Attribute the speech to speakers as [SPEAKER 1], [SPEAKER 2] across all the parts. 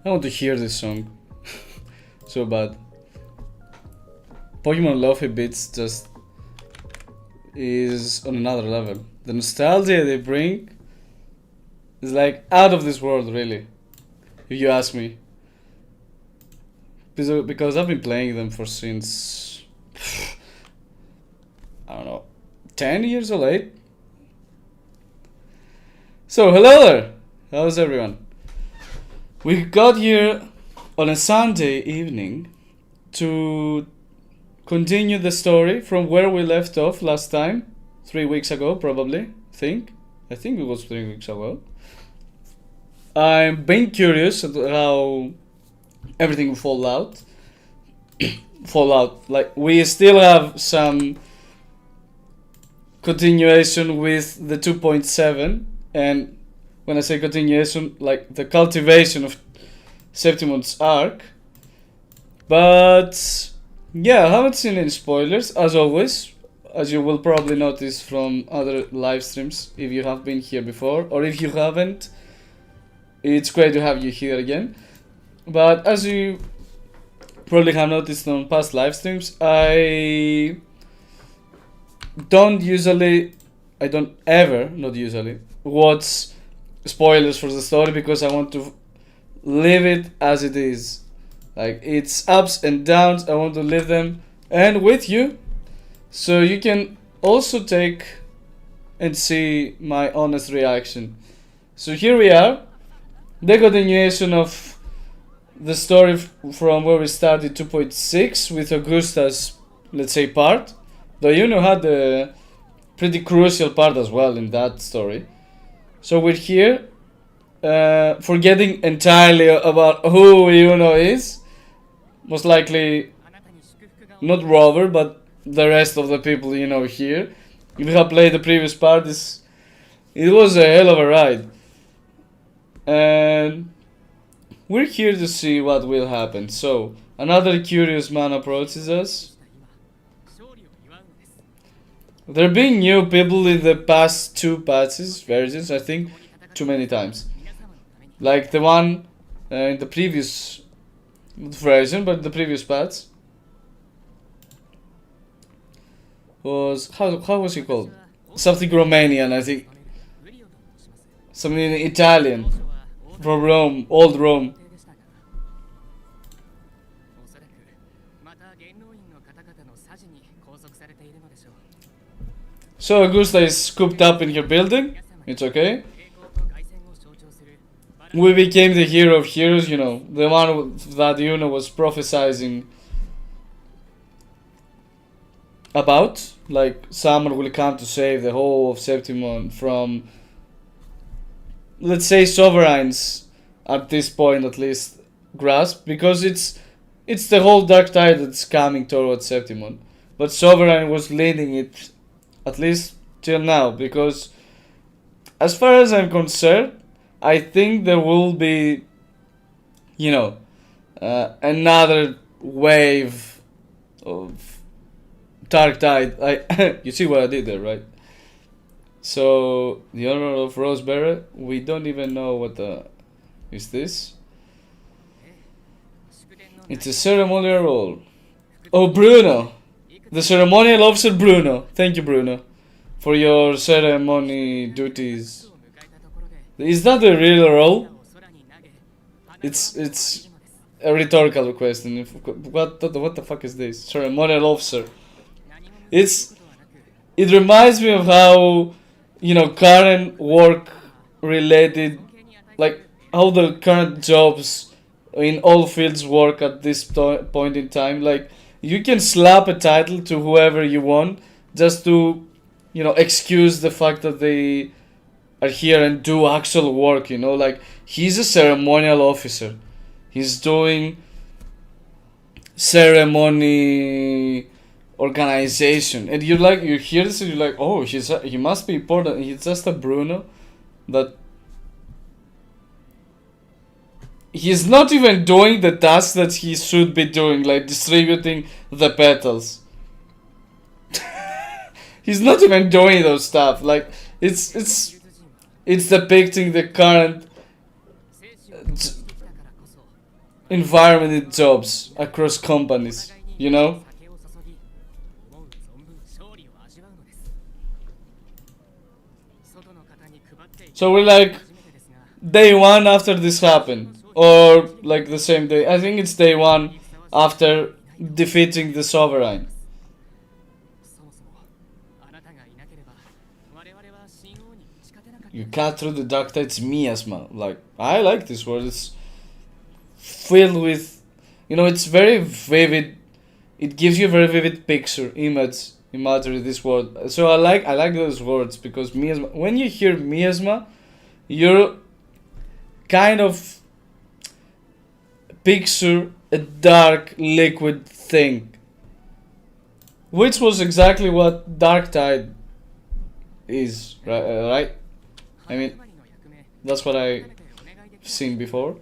[SPEAKER 1] I want to hear this song so bad. Pokemon Lofi Beats just is on another level. The nostalgia they bring is like out of this world, really, if you ask me. Because I've been playing them for since I don't know, 10 years old, 8. So hello there, how's everyone? We got here on a Sunday evening to continue the story from where we left off last time, 3 weeks ago probably. I think it was 3 weeks ago. I'm being curious at how everything will fall out. Like, we still have some continuation with the 2.7, and when I say continuation, like the cultivation of Septimont's arc. But yeah, I haven't seen any spoilers, as always, as you will probably notice from other live streams if you have been here before, or if you haven't, it's great to have you here again. But as you probably have noticed on past live streams, I don't ever watch spoilers for the story, because I want to leave it as it is. Like, it's ups and downs, I want to leave them and with you, so you can also take and see my honest reaction. So here we are, the continuation of the story from where we started 2.6 with Augusta's, let's say, part. Though Iuno had a pretty crucial part as well in that story. So we're here, forgetting entirely about who Iuno is. Most likely not Rover, but the rest of the people you know here. If you have played the previous part, it was a hell of a ride. And we're here to see what will happen. So, another curious man approaches us. There being new people in the past 2 versions, I think, too many times. Like the one in the previous version, but the previous patch was, how was he called? Something Romanian, I think. Something Italian. From Rome, old Rome. So Augusta is scooped up in her building. It's okay. We became the hero of heroes, you know, the one that Iuno was prophesizing about. Like, someone will come to save the whole of Septimont from, let's say, sovereigns at this point at least grasp, because it's the whole dark tide that's coming towards Septimont. But Sovereign was leading it, at least till now, because as far as I'm concerned, I think there will be, you know, another wave of dark tide. You see what I did there, right? So, the honor of Rosebearer, we don't even know what is this. It's a ceremonial role. Oh, Bruno! The ceremonial officer Bruno. Thank you, Bruno, for your ceremony duties. Is that a real role? It's a rhetorical question. What the fuck is this? Ceremonial officer. It reminds me of how, you know, current work related, like how the current jobs in all fields work at this point in time. Like, you can slap a title to whoever you want just to, you know, excuse the fact that they are here and do actual work, you know. Like, he's a ceremonial officer. He's doing ceremony organization, and you hear this and you're like, oh, he must be important. He's just a Bruno that he's not even doing the task that he should be doing, like distributing the petals. He's not even doing those stuff. Like, it's depicting the current environment jobs across companies, you know? So we're like day one after this happened, or like the same day. I think it's day one after defeating the Sovereign. You cut through the dark tide, it's miasma. Like, I like this word. It's filled with, it's very vivid. It gives you a very vivid picture, imagery. This word. So I like those words because miasma. When you hear miasma, you're kind of picture a dark liquid thing, which was exactly what dark tide is, right? I mean, that's what I've seen before.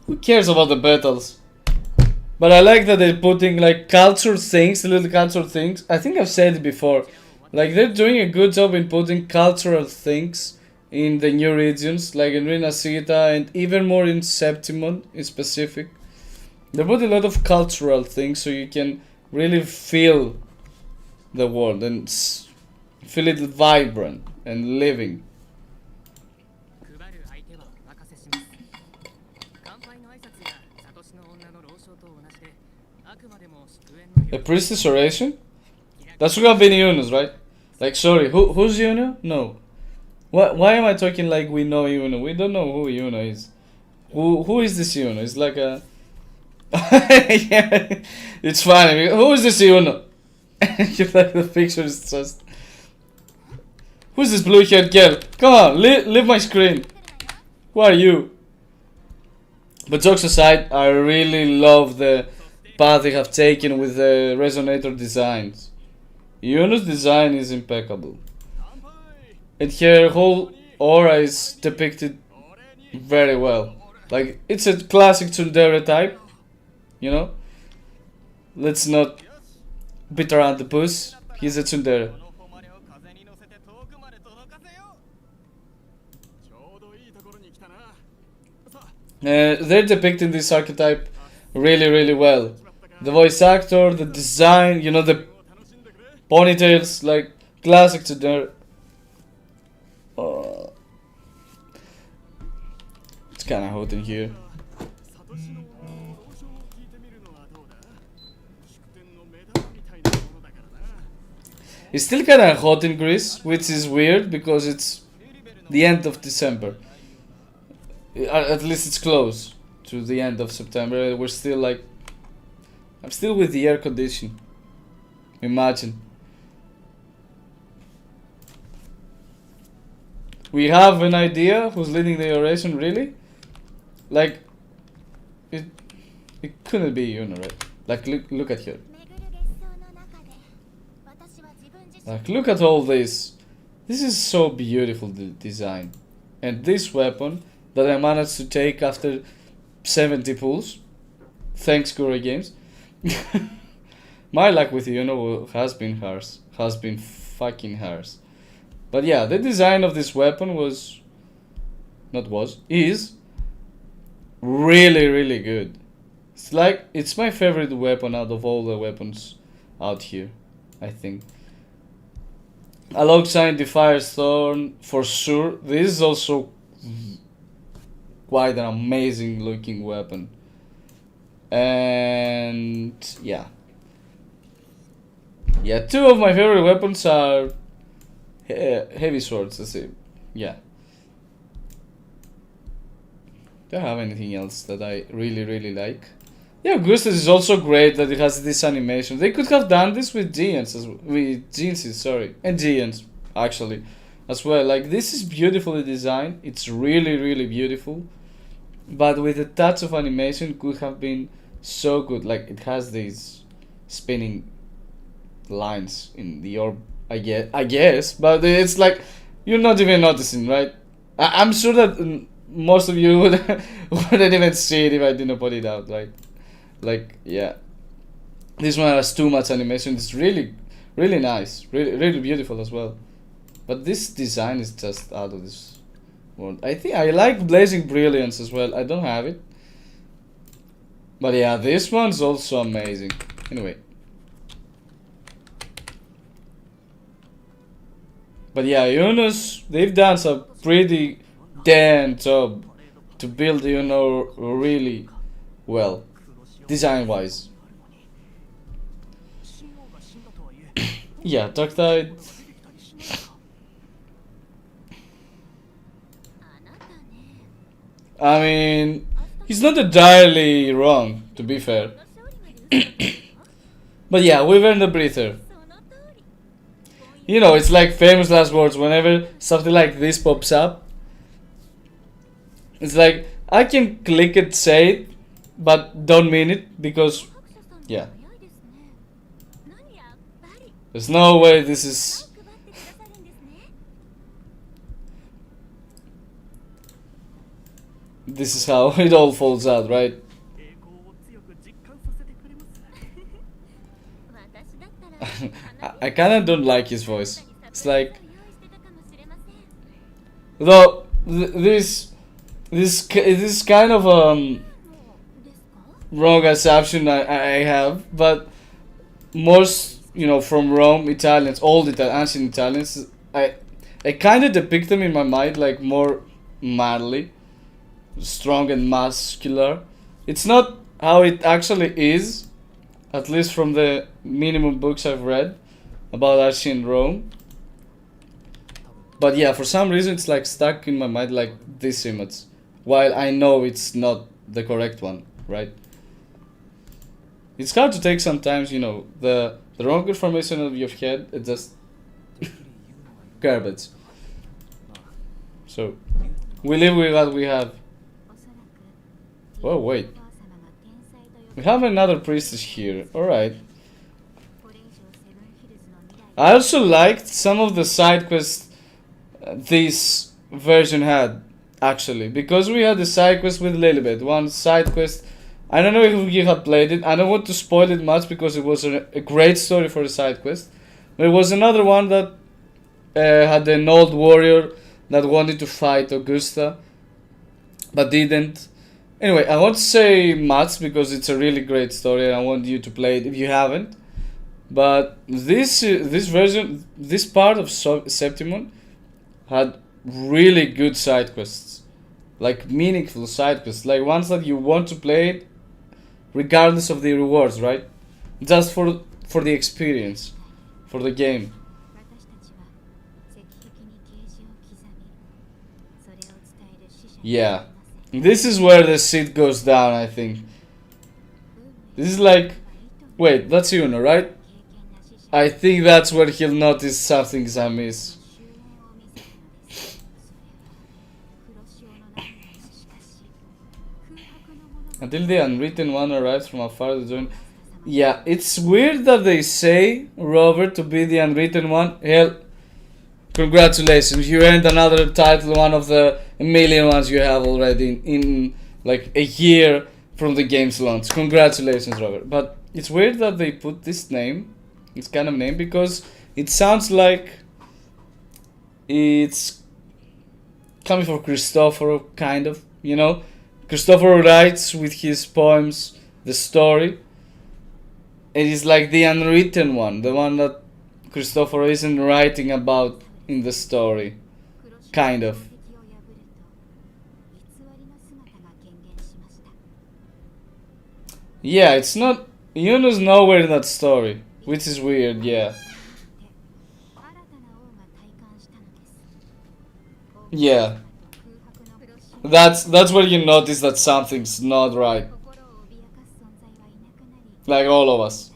[SPEAKER 1] Who cares about the battles? But I like that they're putting like culture things, little cultural things. I think I've said it before. Like they're doing a good job in putting cultural things in the new regions, like in Rinascita and even more in Septimont in specific. They put a lot of cultural things so you can really feel the world and feel it vibrant and living. A priestess oration? That should have been Iuno's, right? Like, sorry, who's Iuno? No. Why am I talking like we know Iuno? We don't know who Iuno is. Who is this Iuno? It's like a... yeah, it's funny. Who is this Iuno? You're like, the picture is just... Who's this blue-haired girl? Come on, leave my screen. Who are you? But jokes aside, I really love the path they have taken with the resonator designs. Iuno's design is impeccable. And her whole aura is depicted very well. Like, it's a classic tsundere type, Let's not beat around the bush. He's a tsundere. They're depicting this archetype really, really well. The voice actor, the design, the ponytails, like classic tsundere. It's kinda hot in here. It's still kinda hot in Greece, which is weird because it's the end of December. At least it's close to the end of September. We're still like... I'm still with the air condition. Imagine. We have an idea who's leading the oration, really? Like, it couldn't be Iuno, right? Like, look at her. Like, look at all this. This is so beautiful, the design. And this weapon that I managed to take after 70 pulls. Thanks, Gura Games. My luck with Iuno has been harsh. Has been fucking harsh. But yeah, the design of this weapon is really, really good. It's my favorite weapon out of all the weapons out here, I think. Alongside the Fire's Thorn, for sure. This is also quite an amazing looking weapon. And yeah. Yeah, two of my favorite weapons are heavy swords, let's see. Yeah. Do I have anything else that I really, really like? Yeah, Augustus is also great that it has this animation. They could have done this with Giants, and Giants, actually, as well. Like, this is beautifully designed. It's really, really beautiful. But with a touch of animation, could have been so good. Like, it has these spinning lines in the orb, I guess. But it's like, you're not even noticing, right? I'm sure that most of you wouldn't even see it if I didn't put it out, right? Like, yeah. This one has too much animation. It's really, really nice. Really, really beautiful as well. But this design is just out of this world. I think I like Blazing Brilliance as well. I don't have it. But yeah, this one's also amazing. Anyway. But yeah, Iuno's, they've done some pretty damn job to build Iuno really well, design-wise. Yeah, Dark Tide. I mean, he's not entirely wrong, to be fair. But yeah, we've earned a breather. You know, it's like famous last words. Whenever something like this pops up, it's like I can click it, say it, but don't mean it because, yeah, there's no way this is. This is how it all falls out, right? I kinda don't like his voice. It's like, though this kind of wrong assumption I have, but most, you know, from Rome Italians, old ancient Italians, I kind of depict them in my mind like more manly, strong and muscular. It's not how it actually is, at least from the minimum books I've read about ancient Rome. But yeah, for some reason it's like stuck in my mind like this image, while I know it's not the correct one, right? It's hard to take sometimes, you know, the wrong information of your head, it just garbage. So we live with what we have. Oh wait. We have another priestess here. Alright. I also liked some of the side quests this version had, actually. Because we had the side quest with Lilibet. One side quest. I don't know if you have played it. I don't want to spoil it much because it was a great story for a side quest. There was another one that had an old warrior that wanted to fight Augusta, but didn't. Anyway, I won't say much because it's a really great story and I want you to play it if you haven't. But this version, this part of Septimont had really good side quests, like meaningful side quests, like ones that you want to play it, regardless of the rewards, right? Just for the experience, for the game. Yeah. This is where the shit goes down, I think. This is like... Wait, that's Iuno, right? I think that's where he'll notice something's amiss. Until the unwritten one arrives from afar to join... Yeah, it's weird that they say Robert to be the unwritten one. Hell, congratulations, you earned another title, one of the million ones you have already in like a year from the game's launch. Congratulations, Robert. But it's weird that they put this name, this kind of name, because it sounds like it's coming from Cristoforo, kind of, you know? Cristoforo writes with his poems the story. It is like the unwritten one, the one that Cristoforo isn't writing about in the story, kind of. Yeah, it's not... Iuno's nowhere in that story, which is weird, yeah. Yeah. That's where you notice that something's not right. Like all of us.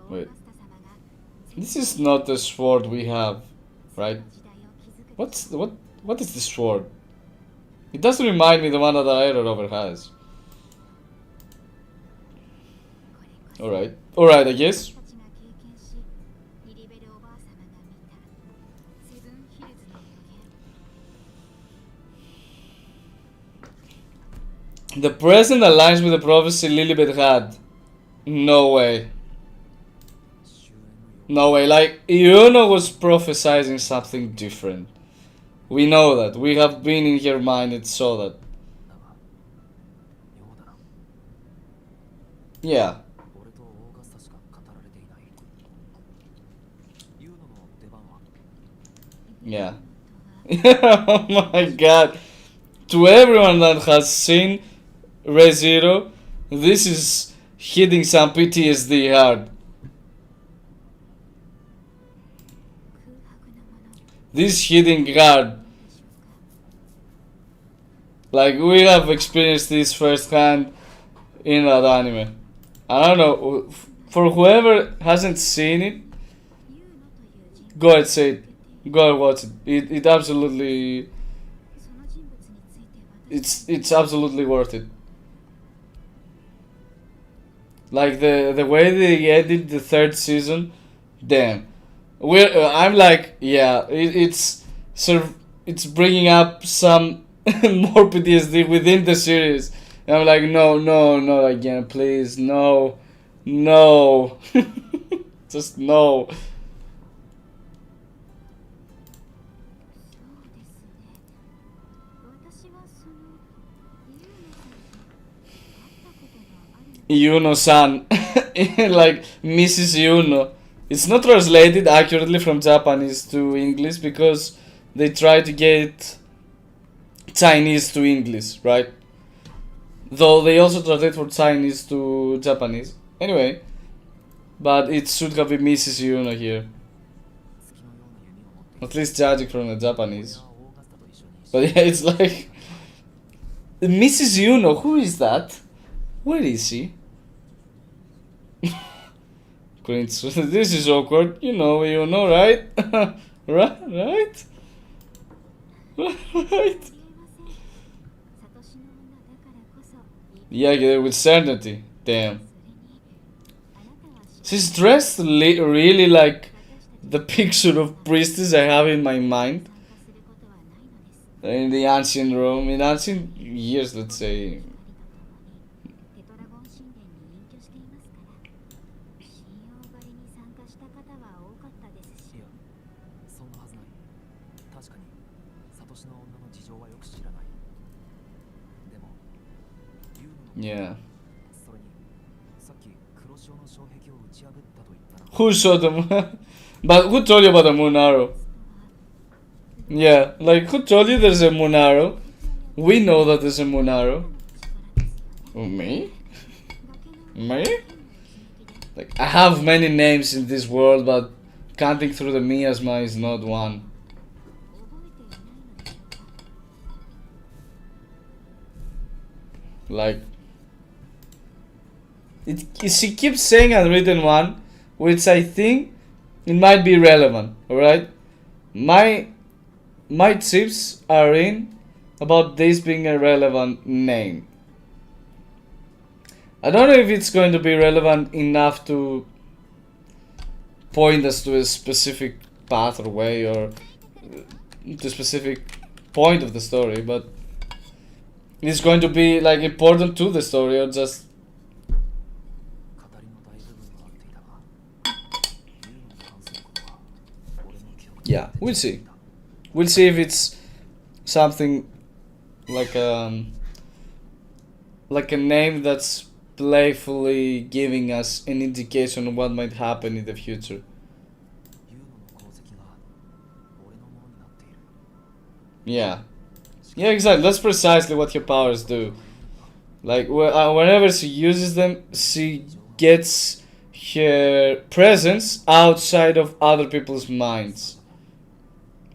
[SPEAKER 1] Wait. This is not the sword we have, right? What is this sword? It doesn't remind me of the one that HAIRED over has. Alright. Alright, I guess. The present aligns with the prophecy Lilibet had. No way. No way. Like, Iuno was prophesizing something different. We know that. We have been in her mind and saw that. Yeah. Yeah. Oh my god. To everyone that has seen Re:Zero, this is hitting some PTSD hard. This hitting hard. Like, we have experienced this firsthand in that anime. I don't know. For whoever hasn't seen it, go ahead, say it. Go ahead, watch it. It absolutely. It's absolutely worth it. Like the way they ended the third season, damn. I'm like, yeah, it's sort of, it's bringing up some more PTSD within the series. And I'm like, no, no, not again, please, no, no, just no. Iuno-san, like Mrs. Iuno. It's not translated accurately from Japanese to English because they try to get Chinese to English, right? Though they also translate from Chinese to Japanese. Anyway, but it should have been Mrs. Iuno here. At least judging from the Japanese. But yeah, it's like Mrs. Iuno. Who is that? Where is she? This is awkward. You know, right? Right? Right? Yeah, with certainty. Damn. She's dressed really like the picture of priestess I have in my mind. In the ancient Rome, in ancient years, let's say. Yeah. Who showed the moon? But who told you about the moon arrow? Yeah, like who told you there's a moon arrow? We know that there's a moon arrow. Oh, me? Me? Like, I have many names in this world, but counting through the miasma is not one. Like, she keeps saying unwritten one, which I think it might be relevant. All right, my tips are in about this being a relevant name. I don't know if it's going to be relevant enough to point us to a specific path or way or to a specific point of the story, but it's going to be like important to the story or just. Yeah, we'll see. We'll see if it's something like like a name that's playfully giving us an indication of what might happen in the future. Yeah. Yeah, exactly. That's precisely what her powers do. Like, whenever she uses them, she gets her presence outside of other people's minds.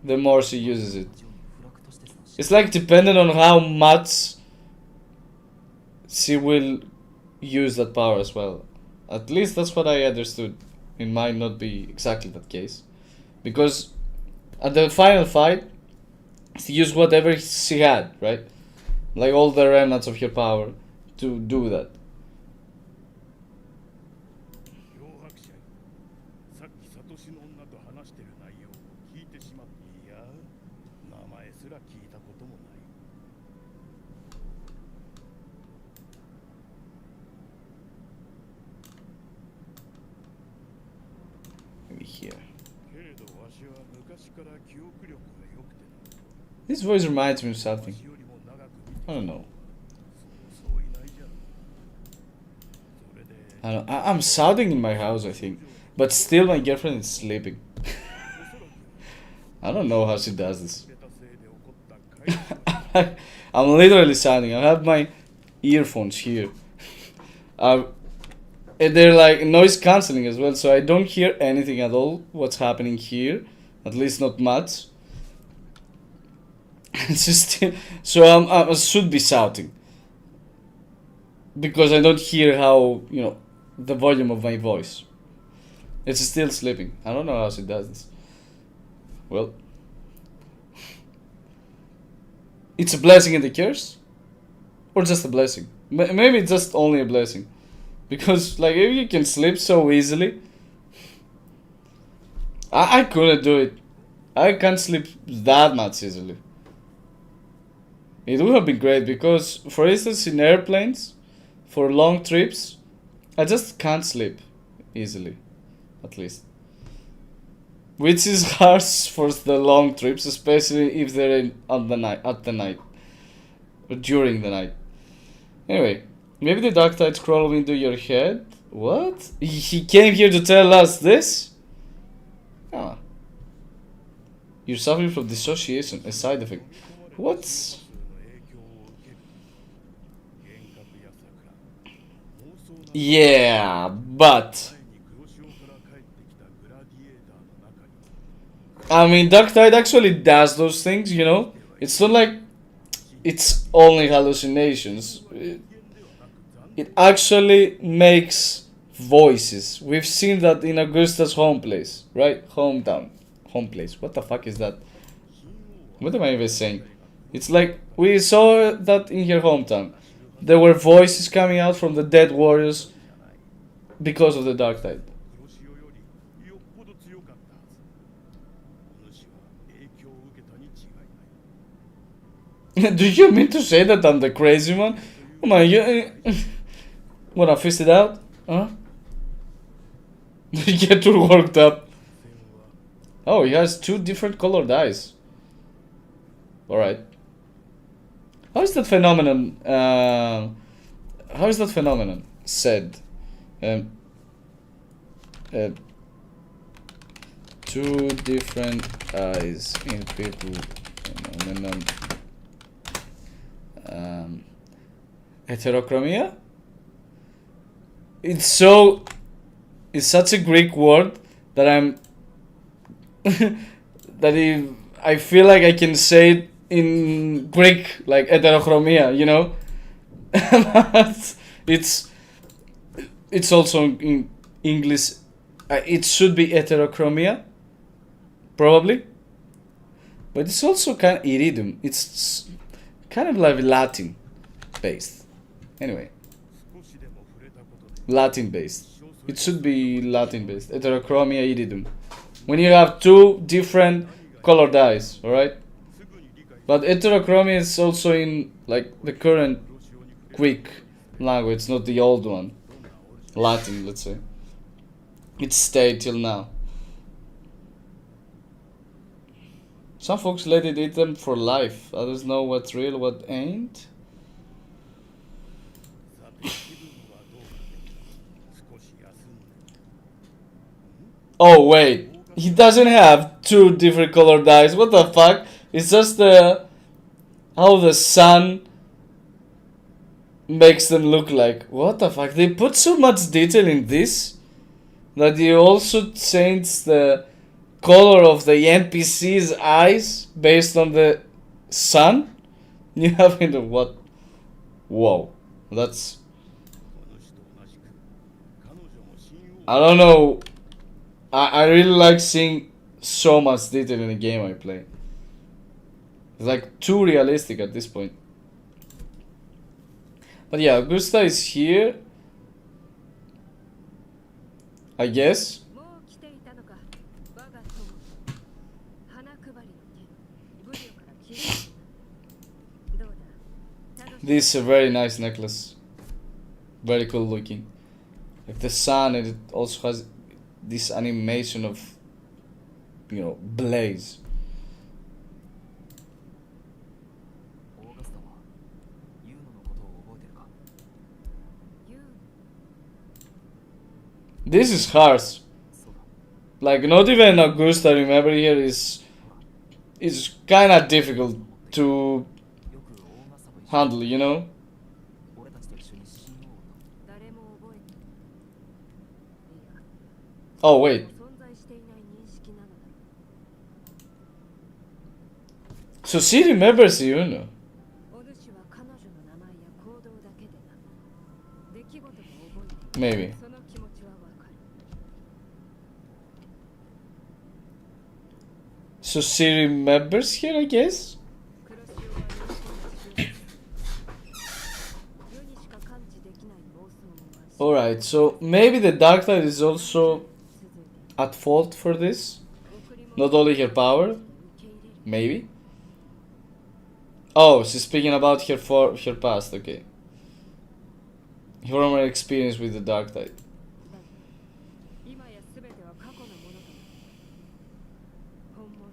[SPEAKER 1] The more she uses it. It's like dependent on how much she will use that power as well. At least that's what I understood. It might not be exactly that case. Because at the final fight, she used whatever she had, right? Like all the remnants of her power to do that. here. This voice reminds me of something. I don't know. I'm shouting in my house, I think. But still my girlfriend is sleeping. I don't know how she does this. I'm literally shouting. I have my earphones here. And they're like noise cancelling as well, so I don't hear anything at all what's happening here. At least not much. So I should be shouting. Because I don't hear how, the volume of my voice. It's still sleeping. I don't know how she does this. Well, it's a blessing and a curse? Or just a blessing? Maybe it's just only a blessing. Because, like, if you can sleep so easily, I couldn't do it. I can't sleep that much easily. It would have been great because, for instance, in airplanes, for long trips, I just can't sleep easily, at least. Which is harsh for the long trips, especially if they're at the night, or during the night. Anyway, maybe the dark tides crawl into your head. What? He came here to tell us this? Ah. You're suffering from dissociation, a side effect. What's... Yeah, but... I mean, Dark Tide actually does those things, It's not like it's only hallucinations. It actually makes voices. We've seen that in Augusta's home place, right? Hometown. Home place. What the fuck is that? What am I even saying? It's like, we saw that in her hometown. There were voices coming out from the dead warriors because of the Dark Tide. Do you mean to say that I'm the crazy one? Come on, you wanna fist it out? Huh? You get too worked up. Oh, he has 2 different colored eyes. Alright. How is that phenomenon said? 2 different eyes in people. Phenomenon. Heterochromia? It's such a Greek word that I feel like I can say it in Greek, like heterochromia, it's also in English. It should be heterochromia, probably, but it's also kind of iridum. It's kind of like Latin based. Anyway, Latin based. It should be Latin based. Heterochromia iridum. When you have 2 different colored eyes, alright? But heterochromia is also in like the current Greek language, not the old one. Latin, let's say. It stayed till now. Some folks let it eat them for life. Others know what's real, what ain't. Oh wait, he doesn't have 2 different colored eyes. What the fuck? It's just how the sun makes them look like. What the fuck? They put so much detail in this that you also change the color of the NPC's eyes based on the sun. You have into what? Whoa, that's... I don't know. I really like seeing so much detail in a game I play. It's like too realistic at this point. But yeah, Augusta is here, I guess. This is a very nice necklace. Very cool looking. Like the sun, and it also has this animation of you know, blaze. This is harsh. Like, not even Augusta, remember here, is kind of difficult to handle, you know? Oh, wait. So she remembers Iuno. Maybe. So she remembers here, I guess? Alright, so maybe the Dark Side is also at fault for this? Not only her power? Maybe? Oh, she's speaking about her past, okay. Her former experience with the Dark Side.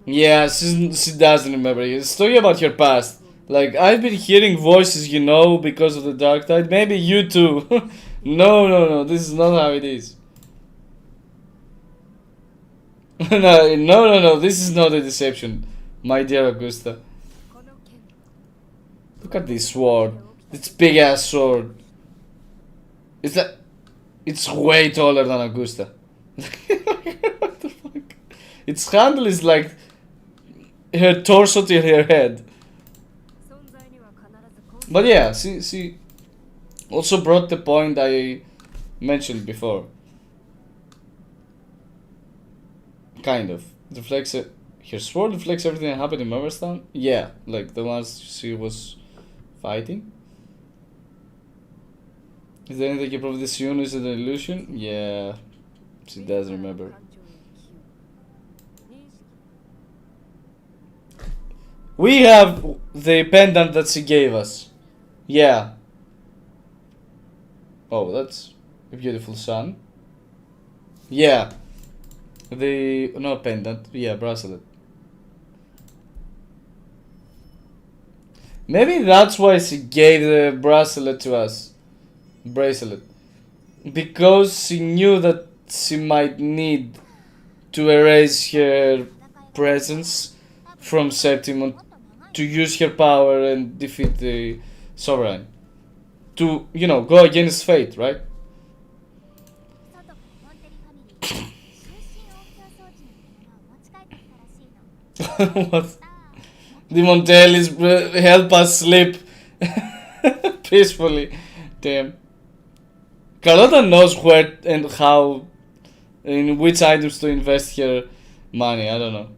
[SPEAKER 1] Yeah, she doesn't remember. It's talking about her past. Like, I've been hearing voices, you know, because of the Dark Side. Maybe you too. No, this is not how it is. No, this is not a deception, my dear Augusta. Look at this sword. This big ass sword. It's way taller than Augusta. What the fuck? Its handle is like her torso to her head. But yeah, she also brought the point I mentioned before. Kind of. Reflects it. Her sword reflects everything that happened in Memberstown? Yeah, like the ones she was fighting. Is there anything you prove this Iuno is an illusion? Yeah, she does remember. We have the pendant that she gave us. Yeah. Oh, that's a beautiful sun. Yeah. No pendant, yeah, bracelet. Maybe that's why she gave the bracelet to us. Bracelet. Because she knew that she might need to erase her presence from Septimont to use her power and defeat the Sovereign. To, you know, go against fate, right? What? The Montellis help us sleep peacefully. Damn. Carlotta knows where and how, in which items to invest her money. I don't know.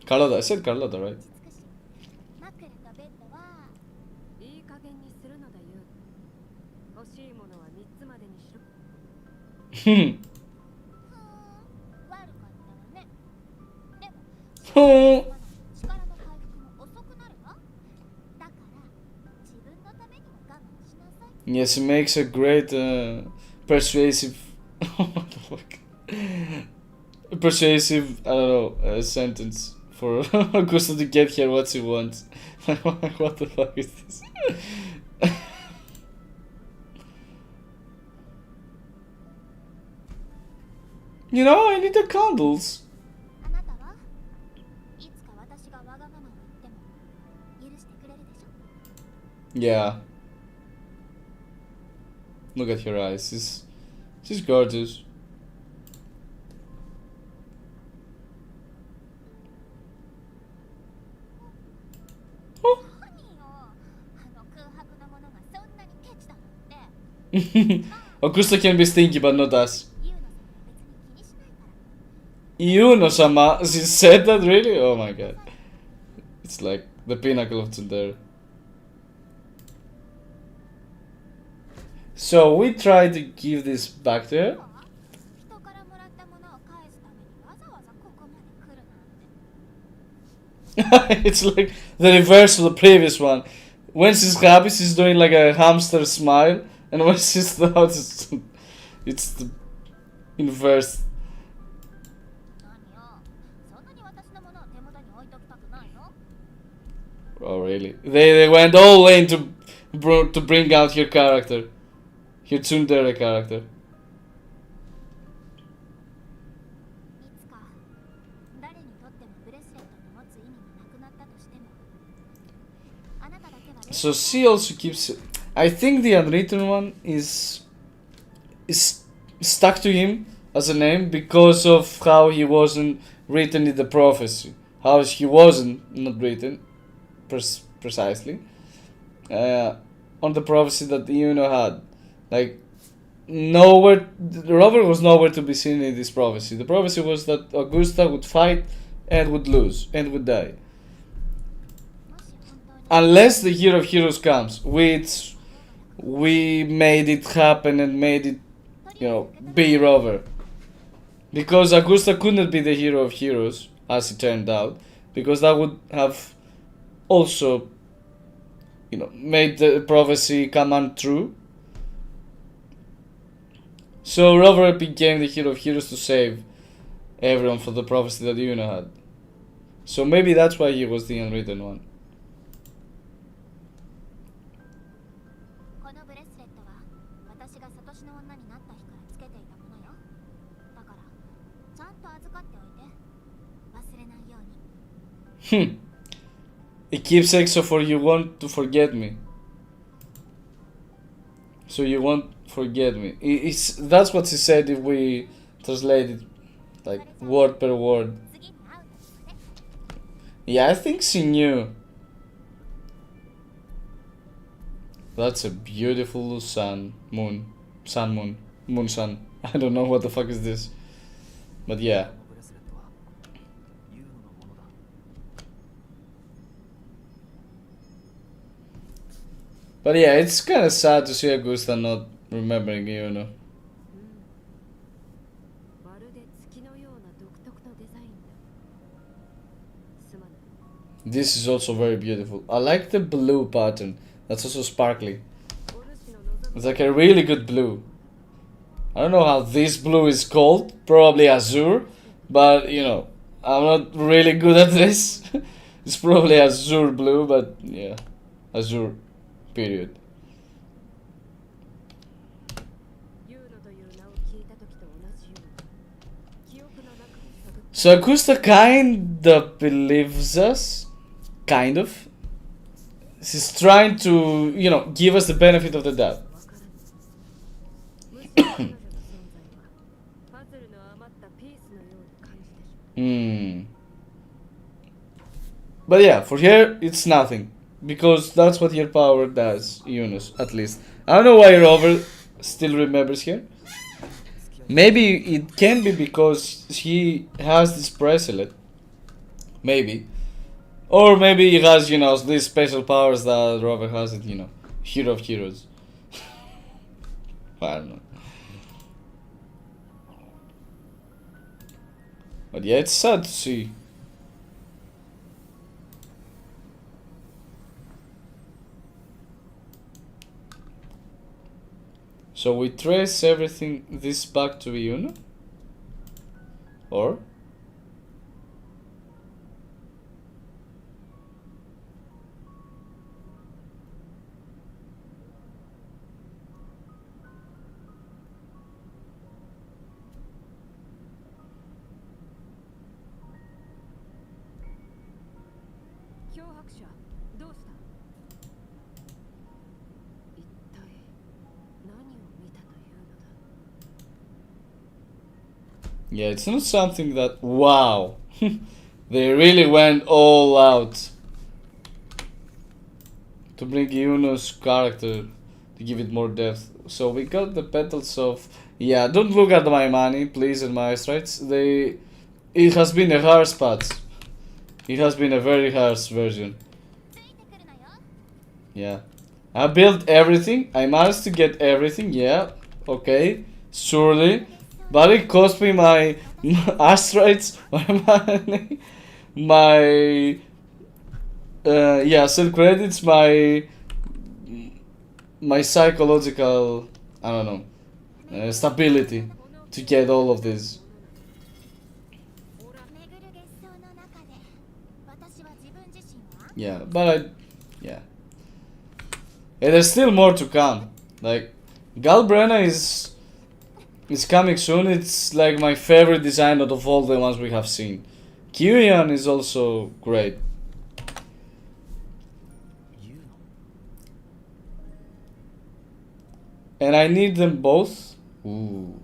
[SPEAKER 1] Carlotta, I said Carlotta, right? Yes, it makes a great persuasive. What the fuck? Persuasive, I don't know, sentence for Augusto to get here what she wants. What the fuck is this? You know, I need the candles. Yeah. Look at her eyes. She's gorgeous. Oh. Augusta can be stinky, but not us. Iuno-sama, she said that really? Oh my god. It's like the pinnacle of tsundere. So we try to give this back to her. It's like the reverse of the previous one. When she's happy, she's doing like a hamster smile, and when she's not, it's the inverse. Oh really? They went all in to bring out her character, her tsundere character.
[SPEAKER 2] いつか誰にとってもブレスレットの持つ意味がなくなったとしても、あなただけは
[SPEAKER 1] So she also keeps. I think the unwritten one is stuck to him as a name because of how he wasn't written in the prophecy. How he wasn't not written precisely on the prophecy that Iuno had. Like nowhere, Robert was nowhere to be seen in this prophecy. The prophecy was that Augusta would fight and would lose and would die. Unless the Hero of Heroes comes, which we made it happen and made it, be Rover. Because Augusta could not be the Hero of Heroes, as it turned out, because that would have also, made the prophecy come untrue. So Rover became the Hero of Heroes to save everyone for the prophecy that Iuno had. So maybe that's why he was the unwritten one.
[SPEAKER 2] このブレスレットは私がサトシの女になった日からつけていたものよ。だからちゃんと預かっておいて。忘れないように。
[SPEAKER 1] It keeps exo for you want to forget me. So you won't forget me. That's what she said if we translate it like word per word. Yeah, I think she knew. That's a beautiful moon. I don't know what the fuck is this. But yeah. But yeah, it's kind of sad to see Augusta not remembering Iuno. This is also very beautiful. I like the blue pattern. That's also sparkly. It's like a really good blue. I don't know how this blue is called. Probably azure. But, I'm not really good at this. It's probably azure blue, but yeah. Azure. Period. So Augusta kinda believes us. Kind of. She's trying to, give us the benefit of the doubt. But yeah, for her, it's nothing. Because that's what her power does, Iuno's, at least. I don't know why Rover still remembers her. Maybe it can be because he has this bracelet. Maybe. Or maybe he has, these special powers that Rover has it, Hero of Heroes. I don't know. But yeah, it's sad to see. So we trace everything this back to Iuno? Or? Yeah, it's not something that... Wow! They really went all out to bring Iuno's character, to give it more depth. So we got the petals of... Yeah, don't look at my money, please, and my strides. It has been a harsh patch. It has been a very harsh version. Yeah. I built everything. I managed to get everything, yeah. Okay, surely. But it cost me my asteroids, my money, my silk credits, my psychological, I don't know, stability to get all of this. Yeah, but yeah. And there's still more to come. Like, Galbrena is coming soon. It's like my favorite design out of all the ones we have seen. Kyrian is also great. And I need them both. Ooh.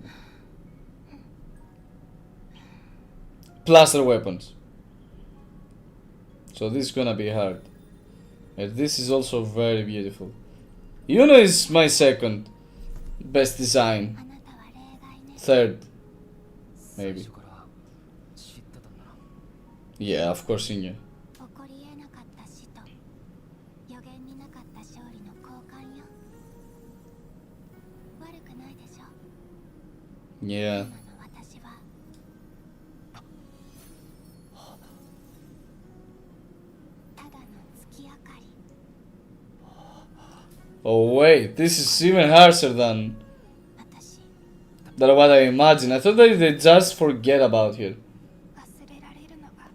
[SPEAKER 1] Plus their weapons. So this is gonna be hard. And this is also very beautiful. Iuno is my second best design.
[SPEAKER 2] あなたは例外ね。
[SPEAKER 1] Third,
[SPEAKER 3] 最
[SPEAKER 1] maybe.
[SPEAKER 3] 初から知ってたんだな。
[SPEAKER 1] Yeah, of course Iuno.
[SPEAKER 2] 起こり得なかった死と予言になかった勝利の交換よ。悪くないでしょ。
[SPEAKER 1] Yeah.
[SPEAKER 2] 今の私はただの月明かり。
[SPEAKER 1] Oh wait, this is even harsher than
[SPEAKER 2] 私
[SPEAKER 1] what I imagined. I thought that they just forget about here.
[SPEAKER 2] 忘れられるのが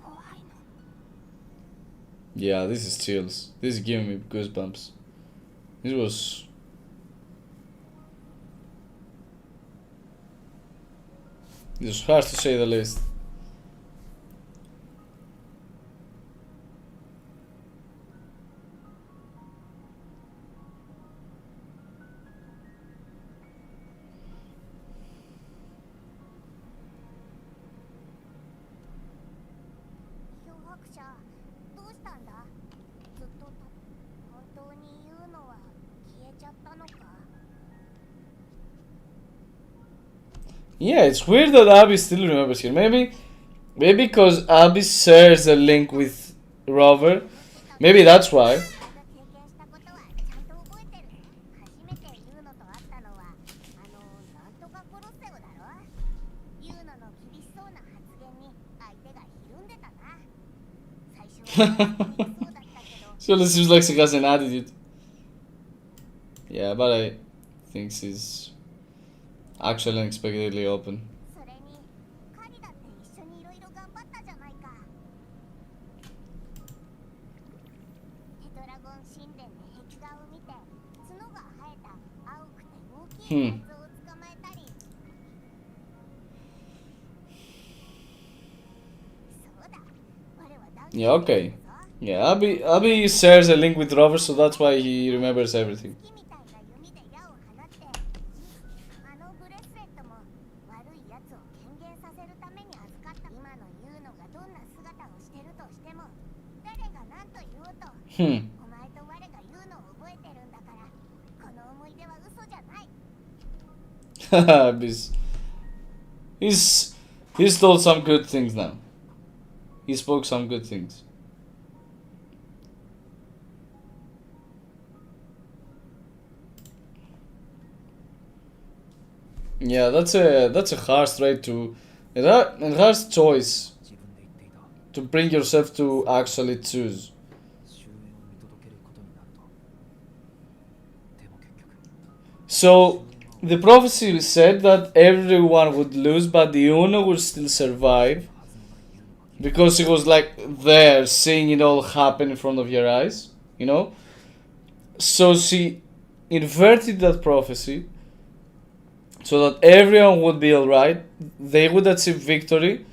[SPEAKER 2] 怖いの。
[SPEAKER 1] Yeah, this is chills. This is giving me goosebumps. This was hard to say the least. Yeah, it's weird that Abby still remembers here. Maybe because Abby shares a link with Rover. Maybe that's why.
[SPEAKER 2] 経験したことはちゃんと覚えてる。初めてユーノと会ったのはなんとかコロッセオだろ。ユーノの厳しそうな発言に相手がひるんでたな。最初はそうだったけど。
[SPEAKER 1] So it seems like she has an attitude. Yeah, but I think she's actually unexpectedly open.
[SPEAKER 2] それにカリだって一緒にいろいろ頑張ったじゃないか。テトラゴン神殿で壁画を見て角が生えた青くて大きいやつを捕まえたり。そうだ。我はダンス
[SPEAKER 1] Yeah, okay. Yeah, Abby shares a link with Rover, so that's why he remembers everything.
[SPEAKER 2] 木みたいな弓で矢を放ってブレスレットも悪いやつを軽減させるために預かった今のユーノがどんな姿をしてるとしても誰が何と言おうと お前と我がユーノを覚えてるんだからこの思い出は嘘じゃない
[SPEAKER 1] He's told some good things now. He spoke some good things. Yeah, that's a harsh trait to a harsh choice
[SPEAKER 3] 自分で言っていた。
[SPEAKER 1] to bring yourself to actually choose.
[SPEAKER 3] 終焉を見届けることになると。でも結局。
[SPEAKER 1] So the prophecy said that everyone would lose, but the Iuno would still survive
[SPEAKER 3] はずのないユーノが
[SPEAKER 1] because he was like there, seeing it all happen in front of your eyes, you know. So she inverted that prophecy so that everyone would be alright, they would achieve victory,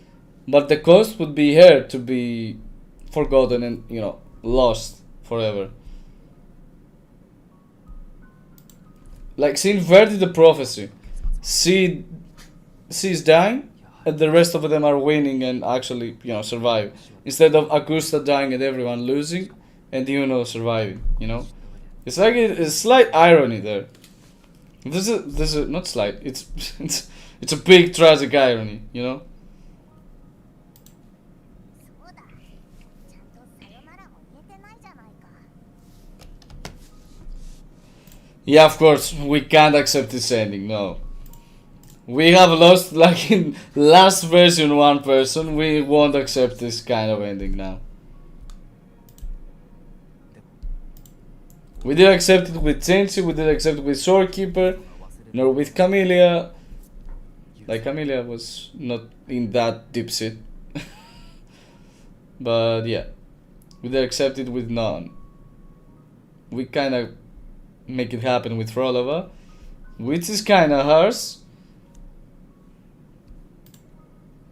[SPEAKER 1] but the cost would be her to be forgotten and, you know, lost forever. Like, she inverted the prophecy. She's dying, and the rest of them are winning and actually, you know, survive. Instead of Augusta dying and everyone losing, and Iuno surviving, you know? It's like a slight irony there. This is not slight. It's a big tragic irony, you know.
[SPEAKER 2] そうだちゃんとさよならも言えてないじゃないか
[SPEAKER 1] Yeah, of course we can't accept this ending. No, we have lost like in last version one person. We won't accept this kind of ending now. We didn't accept it with Chenchi. We didn't accept it with Shorekeeper, nor with Camellia. Like Camellia was not in that deep shit. But yeah, we accept it with none. We kind of make it happen with Frolova, which is kind of harsh.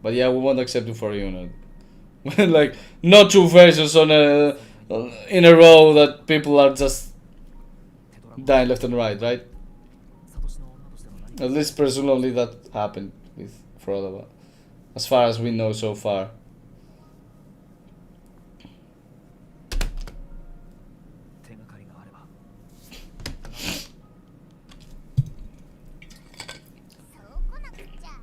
[SPEAKER 1] But yeah, we won't accept it for Iuno. Like, not two versions on in a row that people are just
[SPEAKER 3] テトラゴン
[SPEAKER 1] dying left and right, right?
[SPEAKER 3] サトシの女としての何か
[SPEAKER 1] At least presumably that happened with Frolova, as far as we know so far.
[SPEAKER 3] 手がかりがあれば
[SPEAKER 2] そうこなくっちゃ。や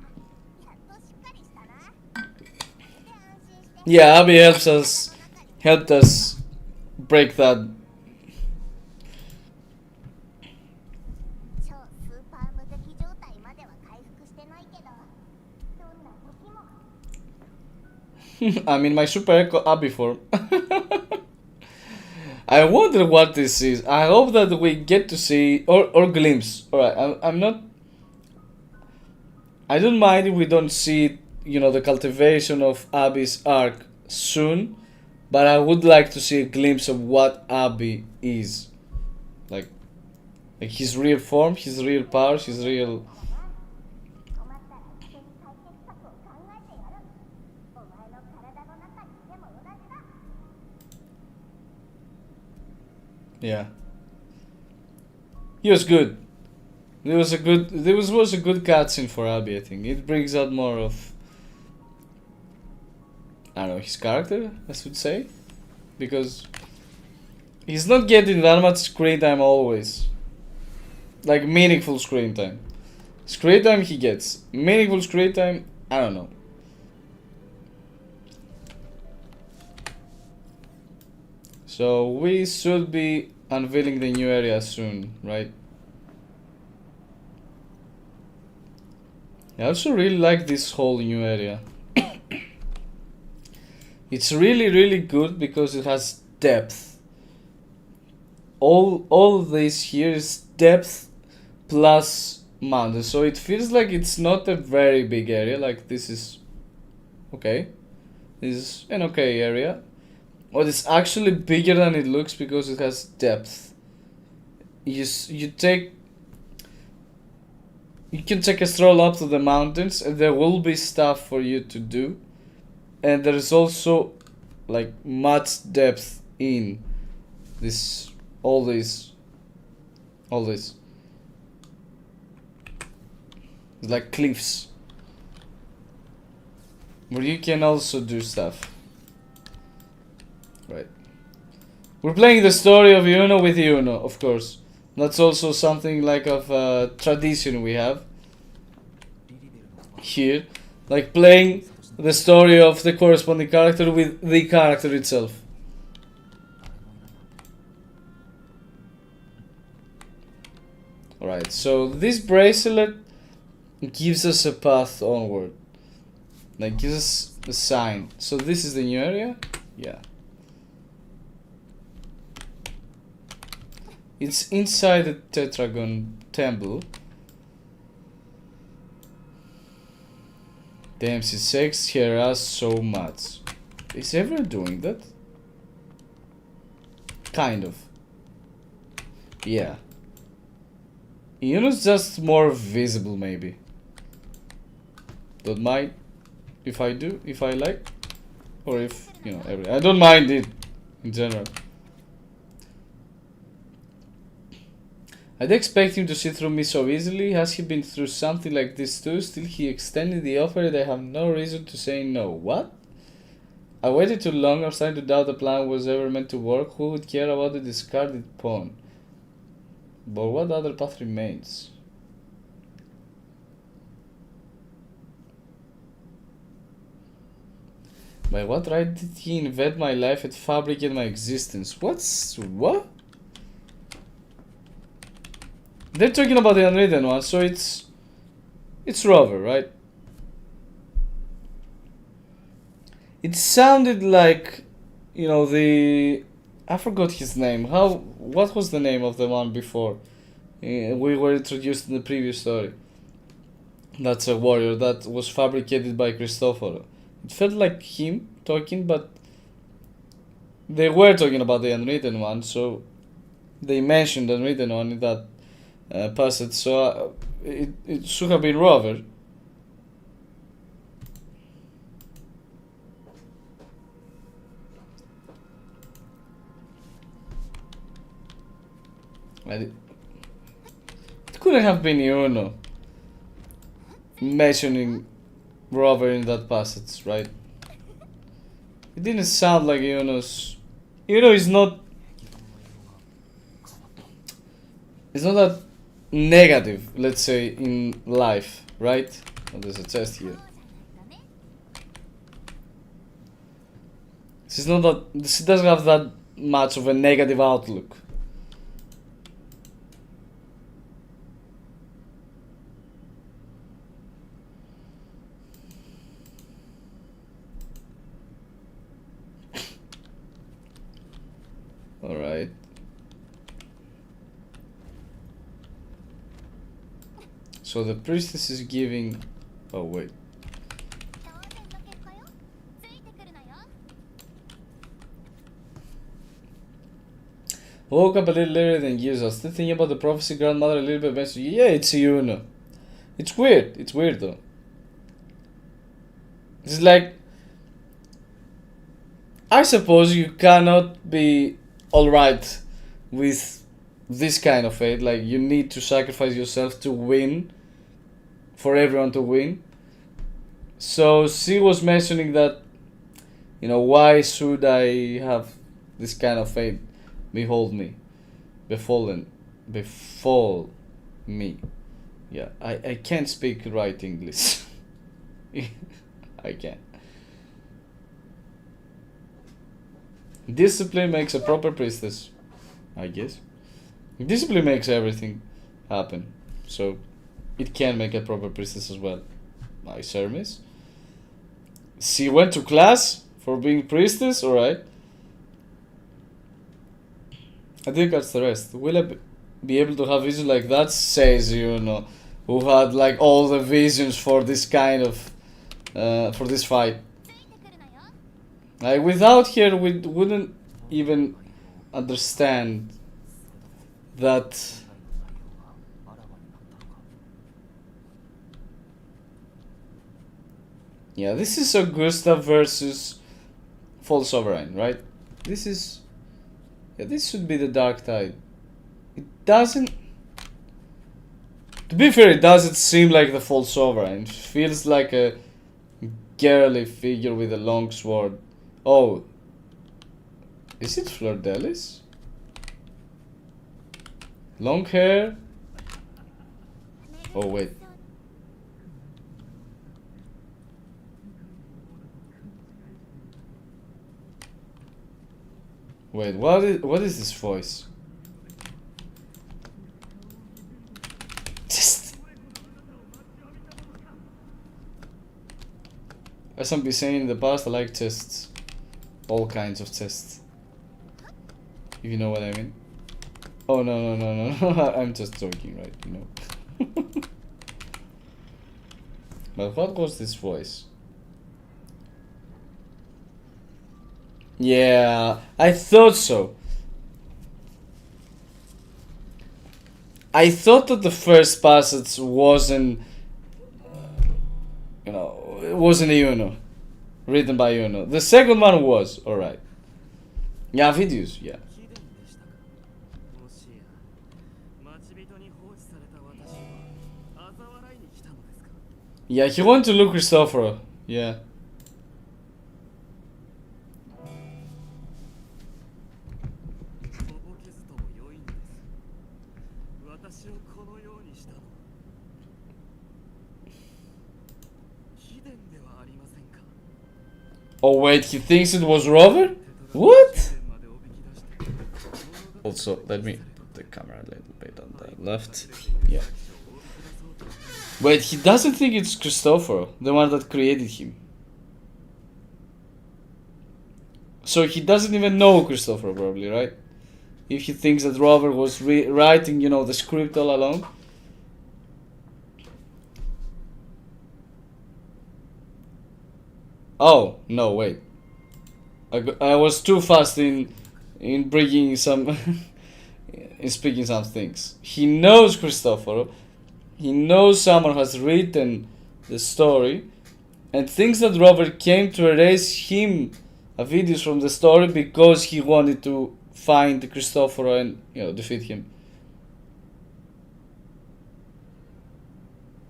[SPEAKER 2] っとしっかりしたな。で安心して。
[SPEAKER 1] Yeah, Abby helped us break that.
[SPEAKER 2] 超スーパー無敵状態までは回復してないけど、どんな時も
[SPEAKER 1] I'm in my Super Echo Abby form. I wonder what this is. I hope that we get to see or glimpse. Alright, I'm not. I don't mind if we don't see, the cultivation of Abby's arc soon, but I would like to see a glimpse of what Abby is. Like his real form, his real powers, his real.
[SPEAKER 2] 困ったら一緒に解決策を考えてやる。お前の体の中にいても同じだ。
[SPEAKER 1] Yeah. He was good. Was a good cutscene for Abby, I think. It brings out more of, I don't know, his character, I should say. Because he's not getting that much screen time always. Like meaningful screen time. Screen time he gets. Meaningful screen time, I don't know. So we should be unveiling the new area soon, right? I also really like this whole new area. It's really, really good because it has depth. All this here is depth plus mountain, so it feels like it's not a very big area. Like this is okay. This is an okay area. But it's actually bigger than it looks because it has depth. You can take a stroll up to the mountains and there will be stuff for you to do. And there is also like much depth in this, all this. It's like cliffs where you can also do stuff. Right. We're playing the story of Iuno with Iuno, of course. That's also something like of a tradition we have
[SPEAKER 3] リリベルの
[SPEAKER 1] here. Like playing the story of the corresponding character with the character itself.
[SPEAKER 3] 誰もいないなんて
[SPEAKER 1] Alright, so this bracelet gives us a path onward. Like gives us a sign. So this is the new area? Yeah. It's inside the Tetragon temple. Damn, she shakes her ass so much. Is everyone doing that? Kind of. Yeah. Iuno's just more visible, maybe. Don't mind if I do, if I like. Or if, I don't mind it in general. I'd expect him to see through me so easily. Has he been through something like this too? Still, he extended the offer and I have no reason to say no. What? I waited too long. I was starting to doubt the plan was ever meant to work. Who would care about a discarded pawn? But what other path remains? By what right did he invade my life and fabricate my existence? What? They're talking about the unwritten one, so it's Rover, right? It sounded like, I forgot his name. What was the name of the one before? We were introduced in the previous story. That's a warrior that was fabricated by Cristoforo. It felt like him talking, but they were talking about the unwritten one, so they mentioned the unwritten one in that passage, so it should have been Rover. It couldn't have been Iuno mentioning Rover in that passage, right? It didn't sound like Iuno's. Iuno is not. It's not that negative, let's say, in life, right? Oh, there's a chest here. She's not that. She doesn't have that much of a negative outlook. Alright. So the priestess is giving. Oh, wait.
[SPEAKER 2] 当然の結果よ。ついてくるなよ。
[SPEAKER 1] Woke up a little later than usual. Still thinking about the prophecy grandmother a little bit better. Yeah, it's Iuno. It's weird. It's weird though. It's like, I suppose you cannot be alright with this kind of fate. Like, you need to sacrifice yourself to win, for everyone to win. So she was mentioning that, you know, why should I have this kind of fate behold me, befall me. Yeah, I can't speak right English. I can't. Discipline makes a proper priestess, I guess. Discipline makes everything happen, so it can make a proper priestess as well. Nice, Hermes. She went to class for being priestess, alright. I think that's the rest. Will I be able to have visions like that? Says Iuno, who had like all the visions for this kind of, for this fight. Like, without her, we wouldn't even understand that. Yeah, this is Augusta versus False Sovereign, right? This is. Yeah, this should be the Dark Tide. It doesn't. To be fair, it doesn't seem like the False Sovereign. It feels like a girly figure with a long sword. Oh. Is it Fleur Delis? Long hair? Oh, wait. Wait, what is this voice? Just. As I've been saying in the past, I like chests. All kinds of chests. If you know what I mean. Oh, no. I'm just joking, right? You know. But what was this voice? Yeah, I thought so. I thought that the first passage wasn't, you know, it wasn't Iuno, written by Iuno. The second one was, alright. Yeah, videos, yeah. Yeah, he wanted to look Cristoforo, yeah. Oh wait, he thinks it was Rover? What? Also, let me put the camera a little bit on the left. Yeah. Wait, he doesn't think it's Cristoforo, the one that created him. So he doesn't even know Cristoforo, probably, right? If he thinks that Rover was writing, you know, the script all along. Oh, no, wait. I was too fast in bringing some in speaking some things. He knows Cristoforo. He knows someone has written the story, and thinks that Rover came to erase him videos from the story because he wanted to find Cristoforo and defeat him.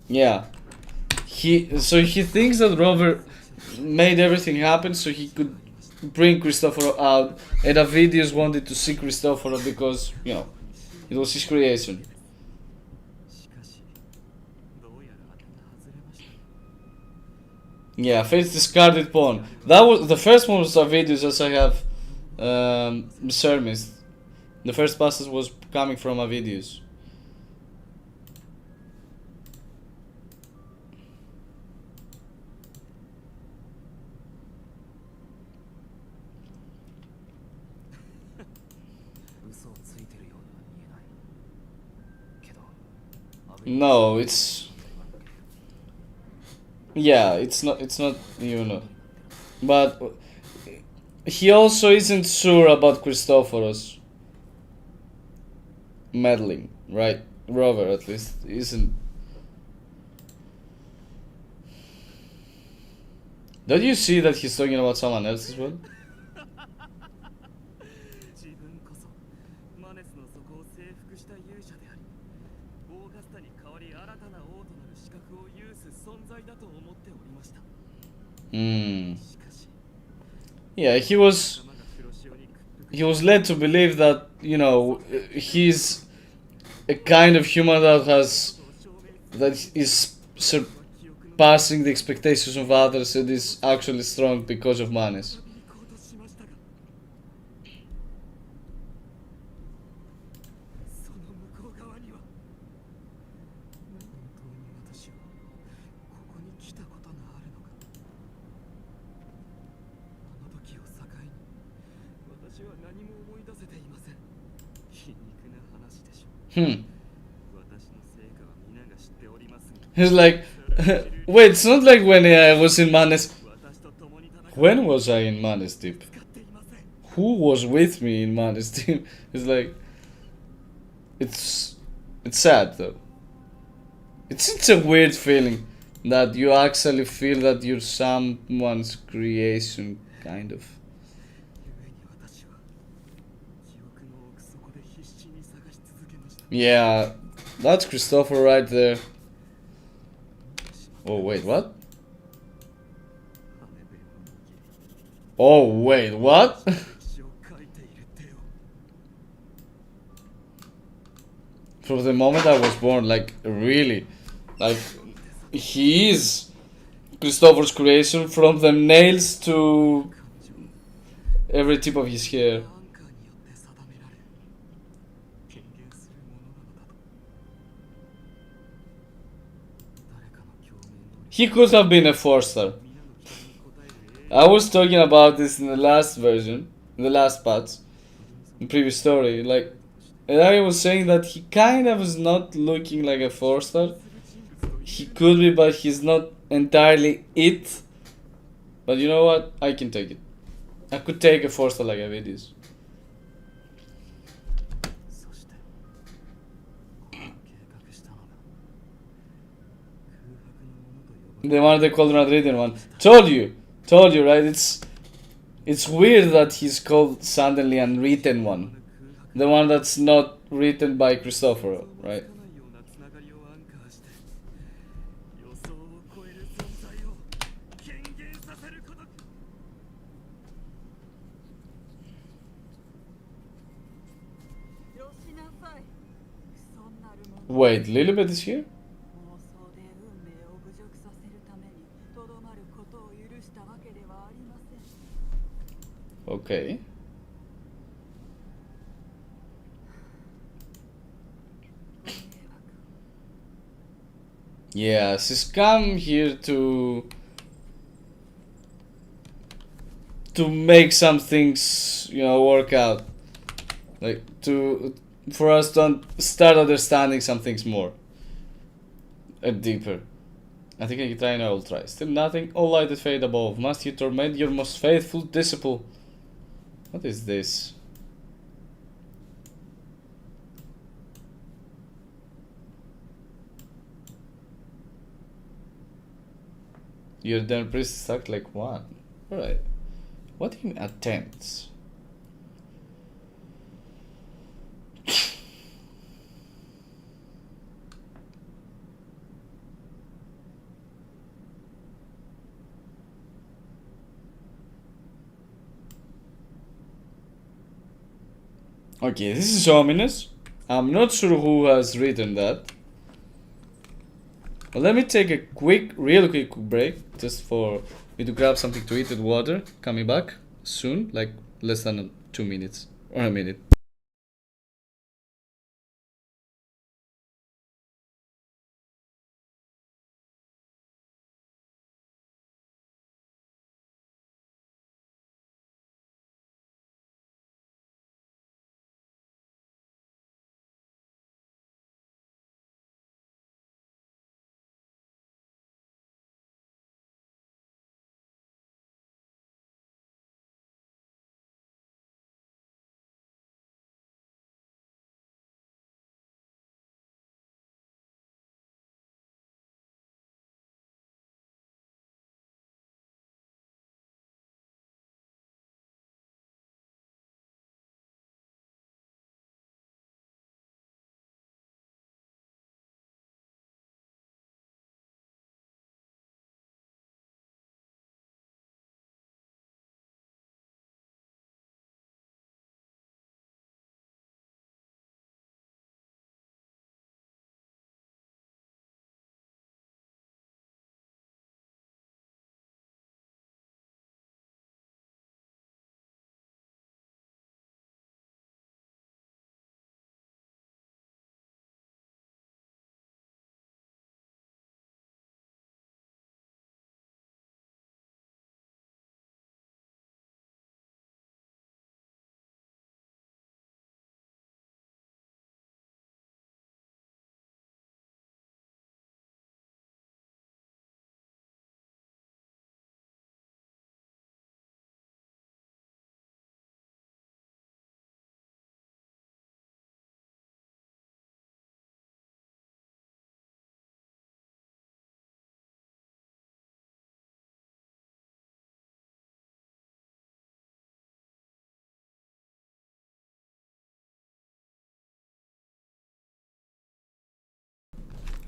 [SPEAKER 1] Yeah, he thinks that Rover made everything happen so he could bring Cristoforo out, and Avidius wanted to see Cristoforo because it was his creation.
[SPEAKER 3] しかしどうやら当てが外れました。
[SPEAKER 1] Yeah, Fate's discarded pawn. That was the first one was Avidius, as I have surmised. The first passage was coming from Avidius. No, it's yeah, it's not Iuno, but he also isn't sure about Cristoforo's meddling, right? Rover at least isn't. Don't you see that he's talking about someone else as well?
[SPEAKER 3] 自分こそマネスの底を征服した勇者であり、オーガスタに代わり新たな王となる資格を有す存在だと思っておりました。 しかし、
[SPEAKER 1] Yeah, he was
[SPEAKER 3] 仲間が黒潮に屈服
[SPEAKER 1] he was led to believe that he's a kind of human that is surpassing the expectations of others and is actually strong because of Manes.
[SPEAKER 3] に行こうとしましたが、その向こう側には本当に私はここに来たことがあるのか。あの時を境に私は何も思い出せていません。皮肉な話でしょう。私の成果は皆が知っておりますが、
[SPEAKER 1] He's like, wait, it's not like when I was in Manes.
[SPEAKER 3] 私と共に戦
[SPEAKER 1] When was I in Manes Deep?
[SPEAKER 3] っていません。
[SPEAKER 1] Who was with me in Manes Deep? It's like, it's sad though. It's a weird feeling that you actually feel that you're someone's creation, kind of.
[SPEAKER 3] 故に私は記憶の奥底で必死に探し続けました。
[SPEAKER 1] Yeah, that's Christopher right there. Oh wait, what?
[SPEAKER 3] 羽弁を握り
[SPEAKER 1] Oh wait, what?
[SPEAKER 3] 歴史を書いている手を
[SPEAKER 1] From the moment I was born, like really, like he is Christopher's creation, from the nails to every tip of his hair.
[SPEAKER 3] アンカーによって定められ権限するものなのだと。誰かの共鳴の
[SPEAKER 1] He could have been a 4-star.
[SPEAKER 3] 皆の期待に応える
[SPEAKER 1] I was talking about this in the last version, in the last patch, in the previous story. Like, and I was saying that he kind of is not looking like a 4-star. He could be, but he's not entirely it. But you know what? I can take it. I could take a 4-star like Avidius.
[SPEAKER 3] そしてこの計画したのが空白のものと呼ばれ
[SPEAKER 1] The one they called Unwritten one. Told you, right? It's weird that he's called suddenly Unwritten one.
[SPEAKER 3] 空白
[SPEAKER 1] The one that's not written by Cristoforo,
[SPEAKER 3] の
[SPEAKER 1] right?
[SPEAKER 3] つかないようなつながりをアンカーして予想を超える存在を権限させること。
[SPEAKER 4] よしなさい。そんなるもの
[SPEAKER 1] Wait, Lilibet is here?
[SPEAKER 4] 妄想で運命を侮辱させるためにとどまることを許したわけではありません。
[SPEAKER 1] Okay. Yeah, she's come here to make some things, work out. Like for us to start understanding some things more and deeper. I think I can try and I will try. Still nothing. All light and fade above. Must you torment your most faithful disciple? What is this? Your damn priest sucked like one. Alright. What do you mean attempts? Okay, this is ominous. I'm not sure who has written that. Well, let me take a real quick break just for me to grab something to eat and water. Coming back soon, like less than 2 minutes or a minute.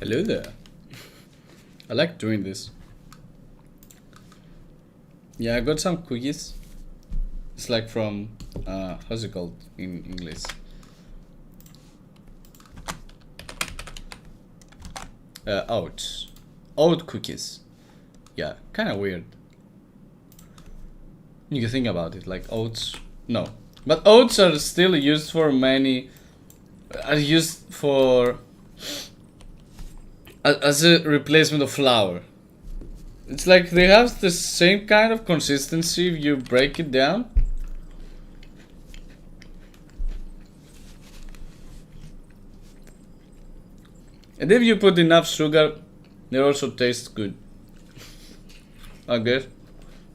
[SPEAKER 1] Hello there. I like doing this. Yeah, I got some cookies. It's like from, how's it called in English? Oats. Oat cookies. Yeah, kind of weird. You can think about it, like oats. No. But oats are still used for many, are used for, as a replacement of flour. It's like they have the same kind of consistency if you break it down. And if you put enough sugar, they also taste good. I guess.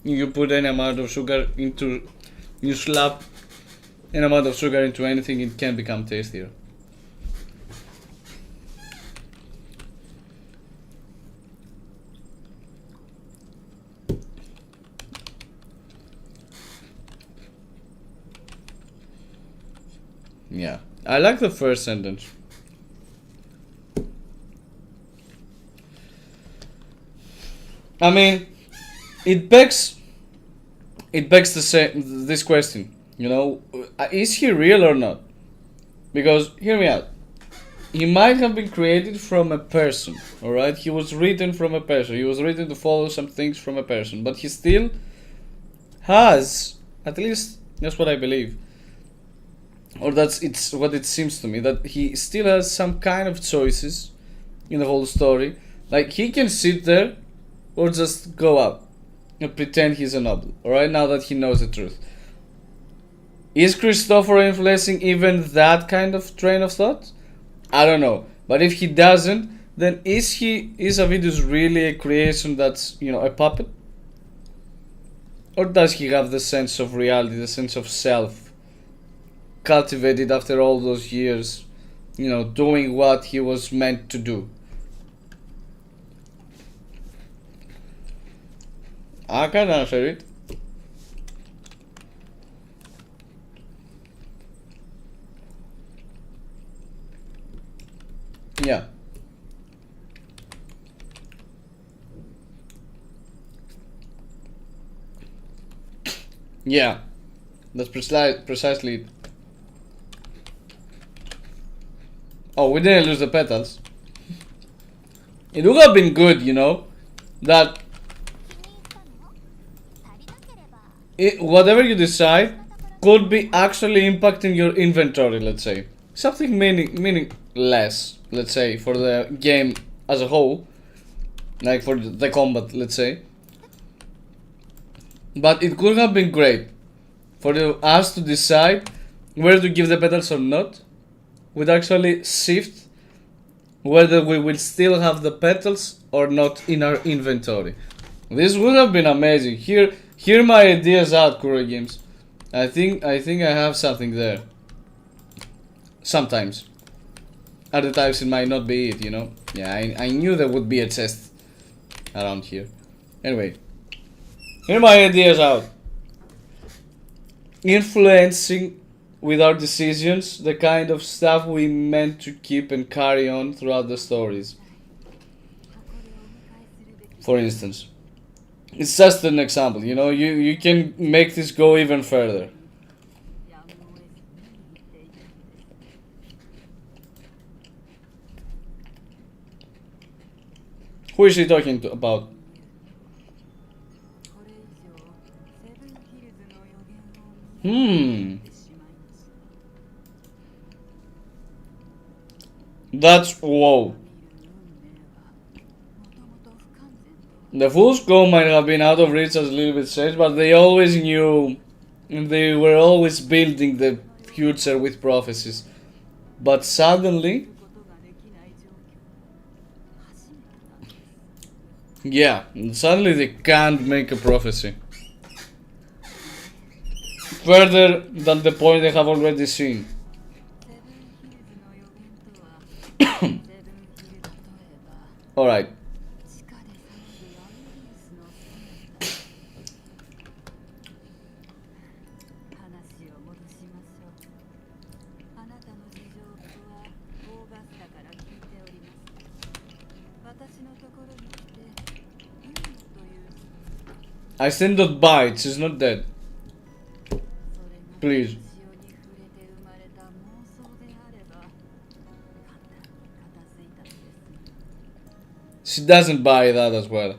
[SPEAKER 1] You put any amount of sugar into, you slap an amount of sugar into anything, it can become tastier. Yeah, I like the first sentence. I mean, it begs this question, you know, is he real or not? Because hear me out. He might have been created from a person, all right? He was written from a person. He was written to follow some things from a person, but he still has, at least that's what I believe, or it's what it seems to me, that he still has some kind of choices in the whole story. Like he can sit there or just go out and pretend he's a noble, alright, now that he knows the truth. Is Christopher influencing even that kind of train of thought? I don't know. But if he doesn't, then is Avidus really a creation that's, you know, a puppet? Or does he have the sense of reality, the sense of self, cultivated after all those years, you know, doing what he was meant to do? I can answer it. Yeah. Yeah. That's precisely it. Oh, we didn't lose the petals. It would have been good, you know, that
[SPEAKER 2] 気に入ったの足りなければ
[SPEAKER 1] whatever you decide could be actually impacting your inventory, let's say. Something meaningless, let's say, for the game as a whole. Like for the combat, let's say. But it could have been great for us to decide where to give the petals or not. Would actually shift whether we will still have the petals or not in our inventory. This would have been amazing. Hear my ideas out, Kuro Games. I think I have something there. Sometimes. Other times it might not be it, you know. Yeah, I knew there would be a chest around here. Anyway, hear my ideas out. Influencing with our decisions the kind of stuff we meant to keep and carry on throughout the stories. For instance, it's just an example, you know, you can make this go even further.
[SPEAKER 4] やむを得ず見に行っていたのです
[SPEAKER 1] Who is he talking about?
[SPEAKER 4] これ以上セブンヒルズの予言を見
[SPEAKER 1] Hmm,
[SPEAKER 4] てしまいました
[SPEAKER 1] that's whoa.
[SPEAKER 4] 見る運命はもともと不完全とは
[SPEAKER 1] The Fool's Gold might have been out of reach as a little bit said, but they always knew, and they were always building the future with prophecies. But suddenly,
[SPEAKER 4] ことができない状況初めてなんです
[SPEAKER 1] yeah, suddenly they can't make a prophecy further than the point they have already seen.
[SPEAKER 4] セブンヒルズの予言とはセブンヒル例えば
[SPEAKER 1] Alright,
[SPEAKER 4] 地下で騒ぐアイリスの姿話を戻しましょうあなたの事情はオーガスタから聞いております私のところに来てユーノという
[SPEAKER 1] I stand not by it, she's not dead.
[SPEAKER 4] それが
[SPEAKER 1] Please.
[SPEAKER 4] 潮に触れて生まれた妄想であれば簡単に片付いたのです
[SPEAKER 1] She doesn't buy that as well.
[SPEAKER 4] ユーノ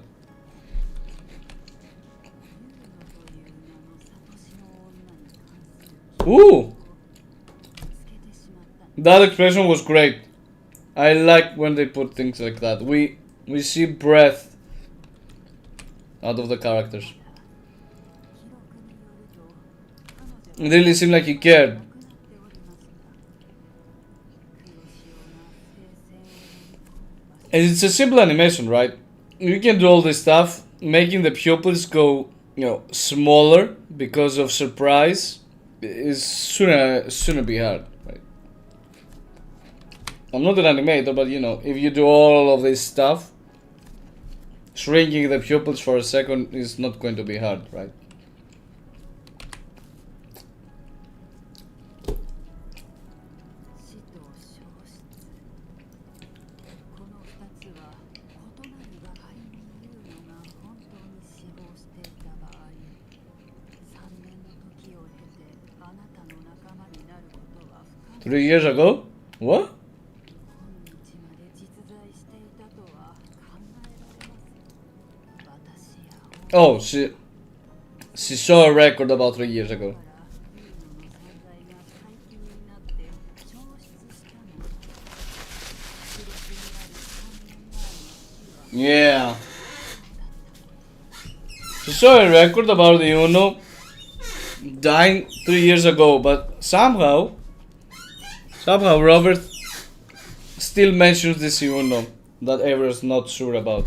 [SPEAKER 4] という名のサトシの女に関する
[SPEAKER 1] Ooh,
[SPEAKER 4] 見つけてしまったの
[SPEAKER 1] that expression was great. I like when they put things like that. We see breath out of the characters.
[SPEAKER 4] 記録によると彼
[SPEAKER 1] It
[SPEAKER 4] 女は
[SPEAKER 1] really seemed like he cared.
[SPEAKER 4] 亡くなっておりました黒潮が聖戦を飲み込む場所
[SPEAKER 1] And it's a simple animation, right? You can do all this stuff, making the pupils go, you know, smaller because of surprise is sooner be hard, right? I'm not an animator, but you know, if you do all of this stuff, shrinking the pupils for a second is not going to be hard, right?
[SPEAKER 4] 死と消失この2つは異なるばかりにユーノが本当に死亡していた場合3年の時を経てあなたの仲間になることは不可能
[SPEAKER 1] 3 years ago? What?
[SPEAKER 4] 今日まで実在していたとは考えられます私や
[SPEAKER 1] Oh, she saw a record about 3 years ago.
[SPEAKER 4] からユーノの存在が解禁になって消失したのだ記録にある3年前の死は
[SPEAKER 1] Yeah. She saw a record about the Iuno dying 3 years ago, but somehow Robert still mentions this Iuno that Ever's not sure about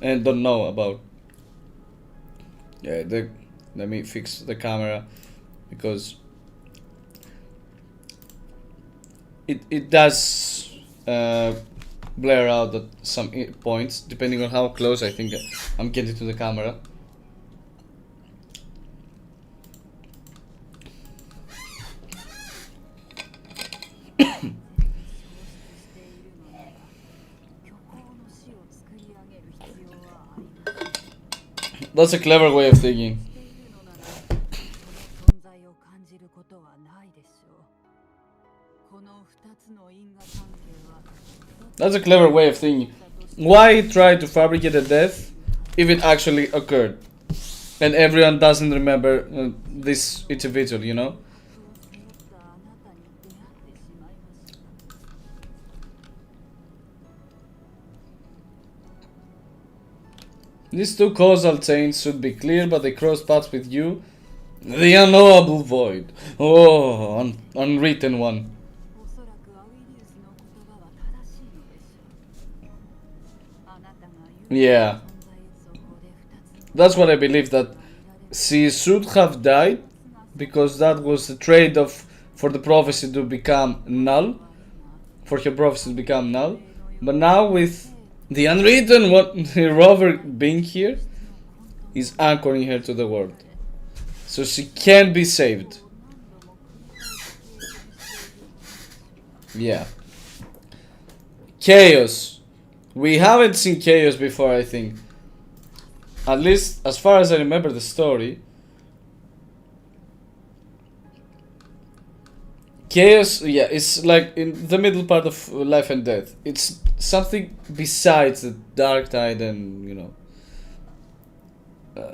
[SPEAKER 1] and don't know about. Yeah, let me fix the camera because it does blur out at some points depending on how close I think I'm getting to the camera. That's a clever way of thinking. That's a clever way of thinking. Why try to fabricate a death if it actually occurred? And everyone doesn't remember this individual, you know? These two causal chains should be clear, but they cross paths with you. The unknowable void. Oh, unwritten one. Yeah. That's what I believe, that she should have died because that was the trade-off for the prophecy to become null. For her prophecy to become null. But now with the unwritten one, the rover being here is anchoring her to the world. So she can be saved. Yeah. Chaos. We haven't seen chaos before, I think. At least as far as I remember the story. Chaos, yeah, it's like in the middle part of life and death. It's something besides the dark tide and, you know,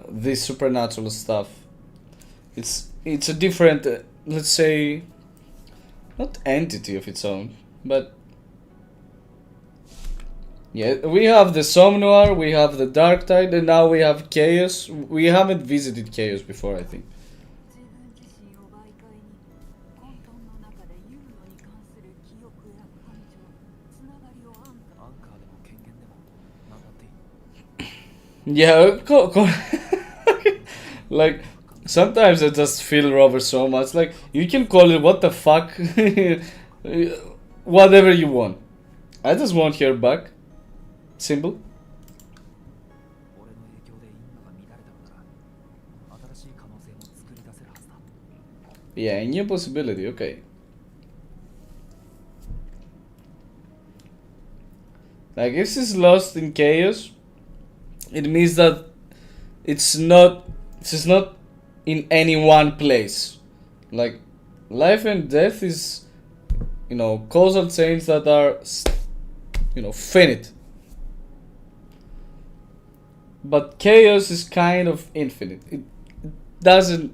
[SPEAKER 1] this supernatural stuff. It's a different, let's say, not entity of its own, but yeah, we have the Somnoir, we have the Dark Tide, and now we have Chaos. We haven't visited Chaos before, I think. Yeah, like, sometimes I just feel Rover so much. Like, you can call it what the fuck, whatever you want. I just want her back. Simple. Yeah, a new possibility, okay. Like, if she's lost in chaos, it means that she's not in any one place. Like, life and death is, you know, causal chains that are, you know, finite. But chaos is kind of infinite. It doesn't.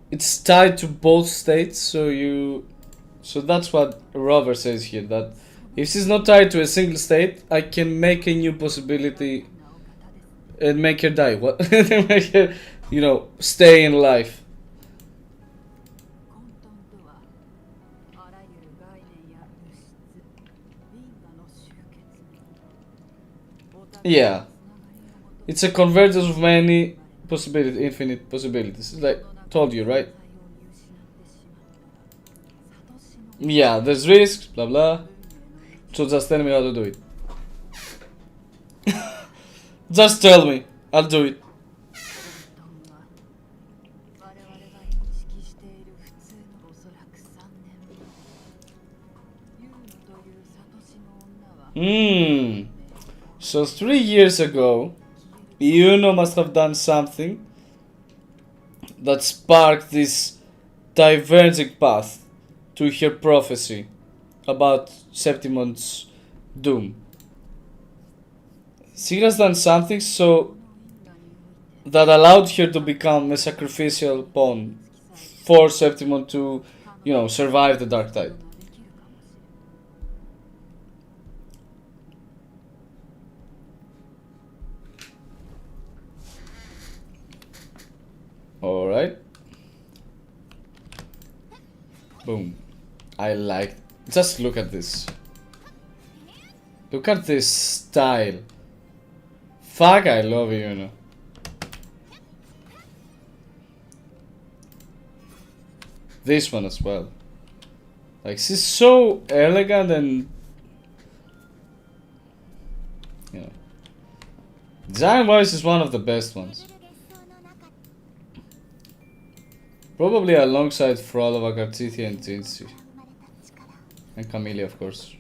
[SPEAKER 1] It's tied to both states, so that's what Rover says here. That if she's not tied to a single state, I can make a new possibility and make her die. What? Make her, you know, stay in life. Yeah. It's a convergence of many possibilities, infinite possibilities. Like, told you, right? Yeah, there's risks, blah blah. So just tell me how to do it. Just tell me, I'll do it. So 3 years ago, Iuno must have done something that sparked this diverging path to her prophecy about Septimont's doom. She has done something so that allowed her to become a sacrificial pawn for Septimont to, you know, survive the dark tide. Alright. Boom. I like. Just look at this. Look at this style. Fuck, I love it, you know. this one as well. Like, she's so elegant and, you know, design-wise is one of the best ones. Probably alongside Frolova, Kartithia, and Jinsu. And Camellia, of course.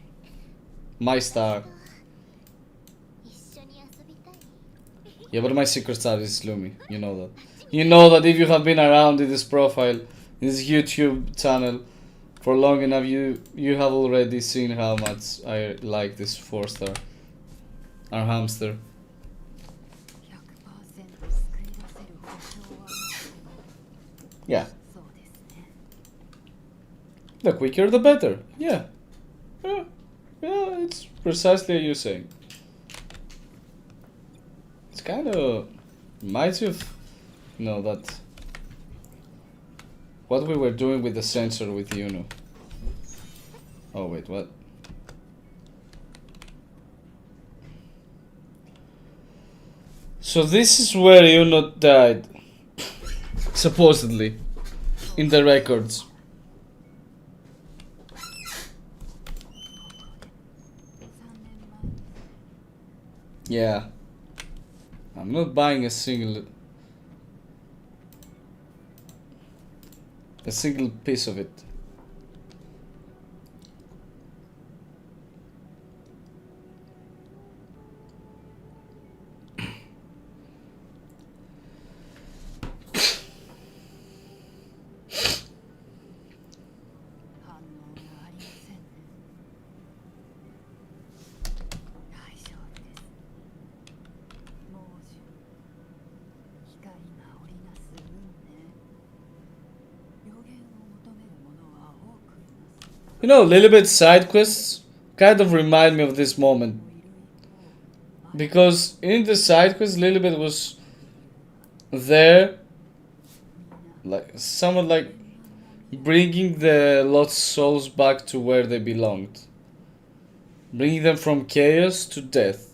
[SPEAKER 1] My star. Yeah, but my secret star is Lumi. You know that. You know that if you have been around in this profile, in this YouTube channel, for long enough, you have already seen how much I like this 4-star. Our hamster. Yeah. The quicker the better. Yeah. Yeah, it's precisely what you're saying. It's kind of reminds you of, you know, that what we were doing with the sensor with Iuno. Oh wait, what? So this is where Iuno died, supposedly, in the records. Yeah. I'm not buying a single piece of it. You know, Lilibet's side quests kind of remind me of this moment. Because in the side quest, Lilibet was there, like, somewhat like bringing the lost souls back to where they belonged. Bringing them from chaos to death.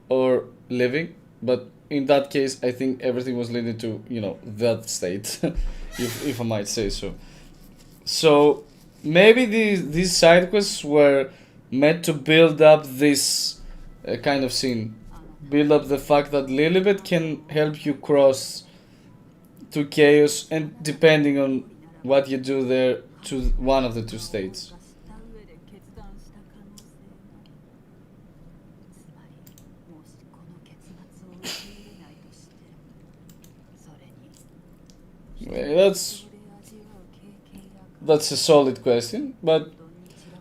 [SPEAKER 1] Or living. But in that case, I think everything was leading to, you know, that state. if I might say so. So maybe these side quests were meant to build up this kind of scene. Build up the fact that Lilibet can help you cross to chaos, and depending on what you do there, to one of the two states. Well, that's a solid question, but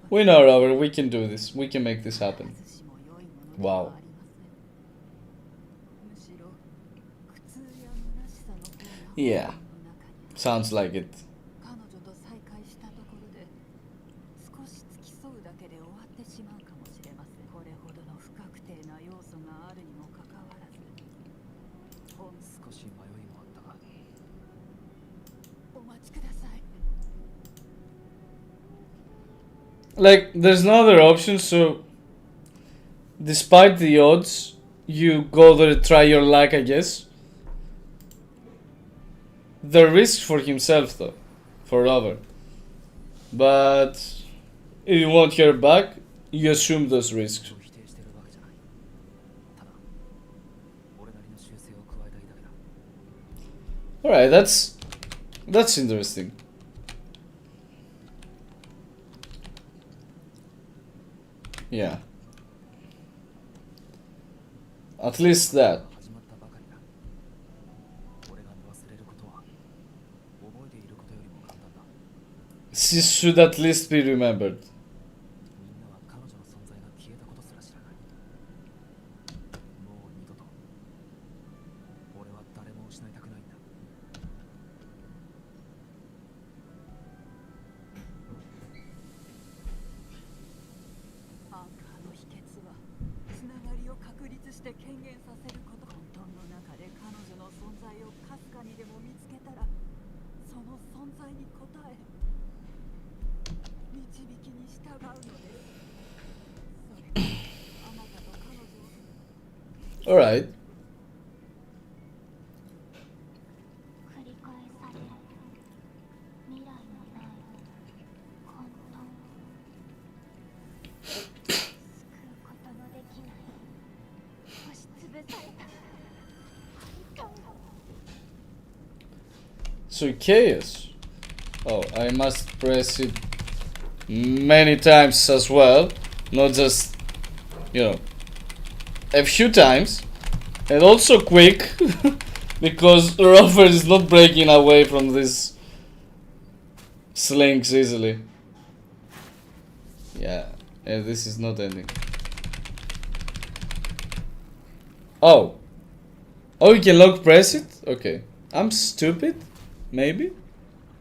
[SPEAKER 1] we know, Robert, we can do this. We can make this happen. Wow. Yeah, sounds like it. Like, there's no other option, so despite the odds, you go there to try your luck, I guess. The risk for himself, though, for Robert. But if you want her back, you assume those risks. Alright, that's interesting. Yeah. At least that. She should at least be remembered. Alright. So chaos. Oh, I must press it many times as well, not just, you know, a few times, and also quick, because Rover is not breaking away from these slings easily. Yeah, and this is not ending. Oh, you can lock press it? Okay, I'm stupid, maybe.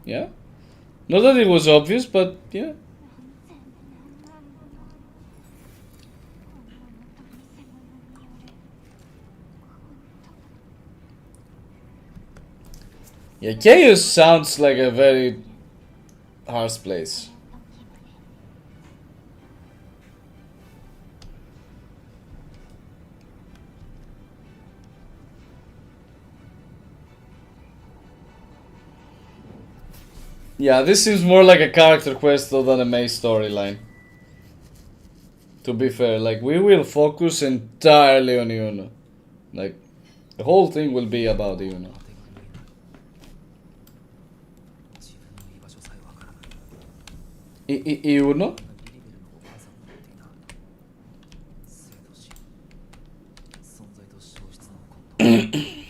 [SPEAKER 1] Yeah, not that it was obvious, but yeah. Yeah, chaos sounds like a very harsh place. Yeah, this seems more like a character quest though than a main storyline. To be fair, like, we will focus entirely on Iuno. Like, the whole thing will be about Iuno.
[SPEAKER 3] 自分の居場所さえわからない
[SPEAKER 1] Iuno?
[SPEAKER 3] リリベルのお母さんが持っていた生と死存在と消失のコントロール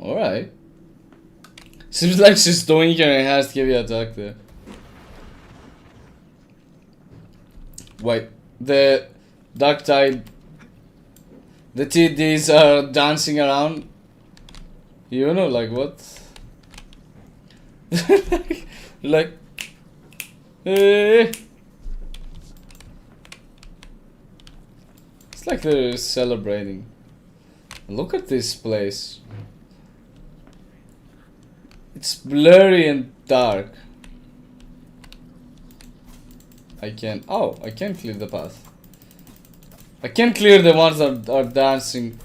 [SPEAKER 1] Alright. Seems like she's doing her enhanced heavy attack there. Wait, the Dark Tide. The TDs are dancing around. You know, like what? Like, eh. It's like they're celebrating. Look at this place. It's blurry and dark. I can clear the path. I can clear the ones that are dancing.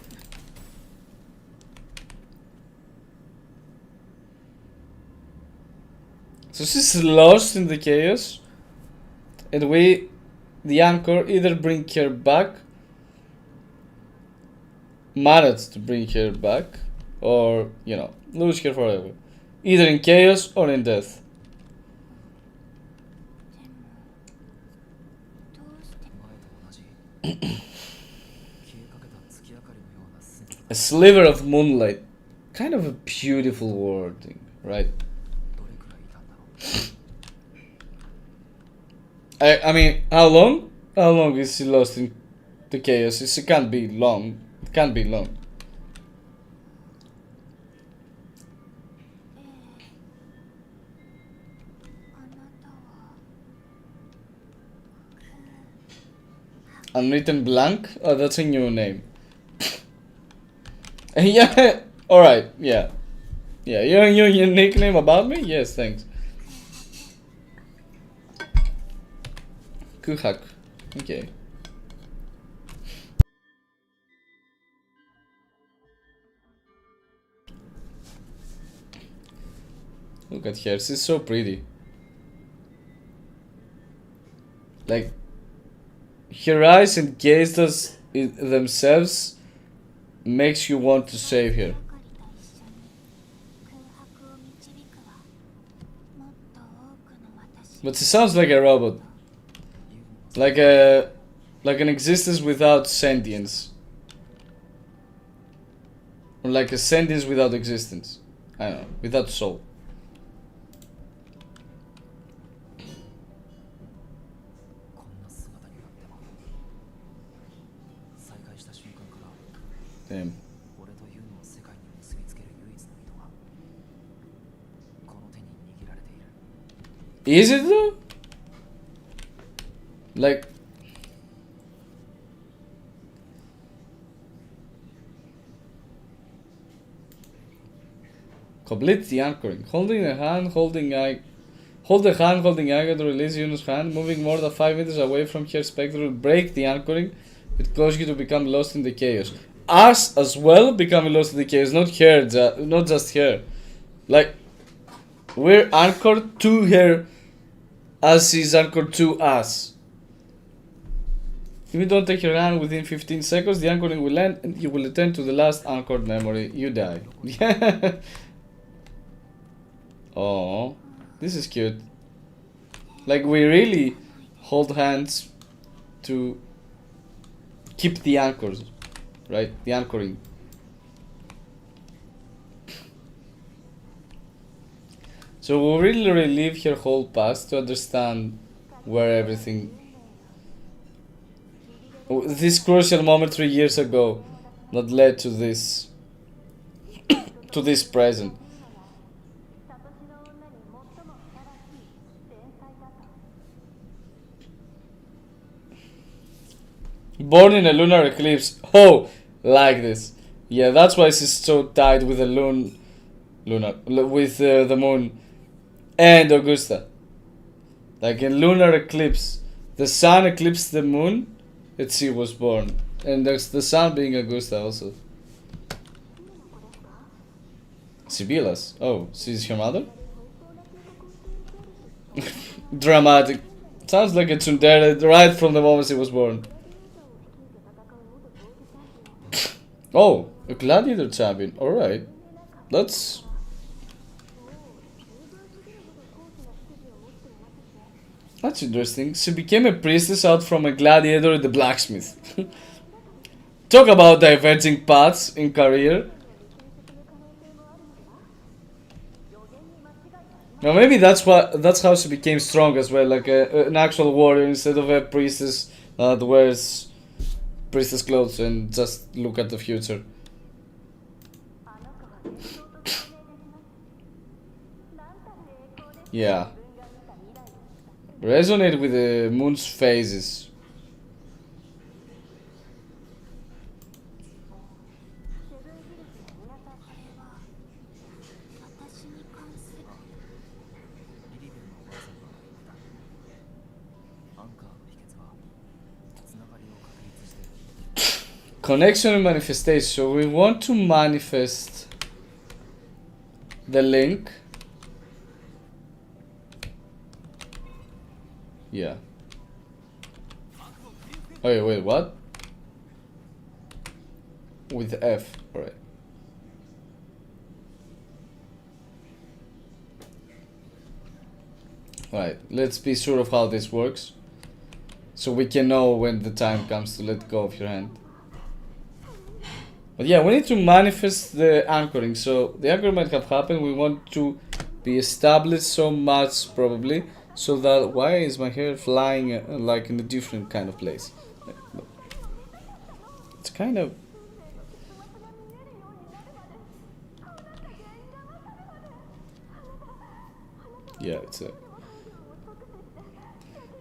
[SPEAKER 1] So she's lost in the chaos, and we, the anchor, either bring her back, manage to bring her back, or, you know, lose her forever. Either in chaos or in death.
[SPEAKER 3] 前と同じ消えかけた月明かりのようなす
[SPEAKER 1] A sliver of moonlight. Kind of a beautiful wording, right?
[SPEAKER 3] どれくらいいたんだろう
[SPEAKER 1] I mean, how long? How long is she lost in the chaos? It can't be long. It can't be long. Unwritten Blank? Oh, that's a new name. Yeah, alright, yeah. Yeah, your nickname about me? Yes, thanks. Kuhak. Okay. Look at her, she's so pretty. Like, her eyes and gaze themselves makes you want to save her. But she sounds like a robot. Like an existence without sentience. Or like a sentience without existence. I don't know, without soul.
[SPEAKER 3] こんな姿になっても再会した瞬間から
[SPEAKER 1] Damn.
[SPEAKER 3] 俺とユーノを世界に結びつける唯一の糸がこの手に握られている
[SPEAKER 1] Is it though? Like, complete the anchoring. Holding the hand, holding eye. Hold the hand, holding eye to release Yuno's hand. Moving more than 5 meters away from her, Spectre will break the anchoring. It causes you to become lost in the chaos. Us as well becoming lost in the chaos, not her, not just her. Like, we're anchored to her as she's anchored to us. If you don't take your hand within 15 seconds, the anchoring will end and you will return to the last anchored memory. You die. Yeah. Oh, this is cute. Like, we really hold hands to keep the anchors, right? The anchoring. So we'll really relive her whole past to understand where everything... This crucial moment 3 years ago that led to this... to this present. Born in a lunar eclipse. Oh, like this. Yeah, that's why she's so tied with the with the moon and Augusta. Like in lunar eclipse, the sun eclipsed the moon, and she was born. And there's the sun being Augusta also. Sibylla's. Oh, she's her mother? Dramatic. Sounds like a tsundere right from the moment she was born. Oh, a gladiator champion. Alright. That's interesting. She became a priestess out from a gladiator in the blacksmith. Talk about diverging paths in career. Now maybe that's how she became strong as well, like an actual warrior instead of a priestess that wears priestess clothes and just look at the future. Yeah. Resonate with the moon's phases. Connection and manifestation. So we want to manifest the link. Yeah. Okay, wait, what? With F, alright. Alright, let's be sure of how this works. So we can know when the time comes to let go of your hand. But yeah, we need to manifest the anchoring. So the anchor might have happened. We want to be established so much, probably, so that... Why is my hair flying like in a different kind of place? It's kind of... Yeah, it's a...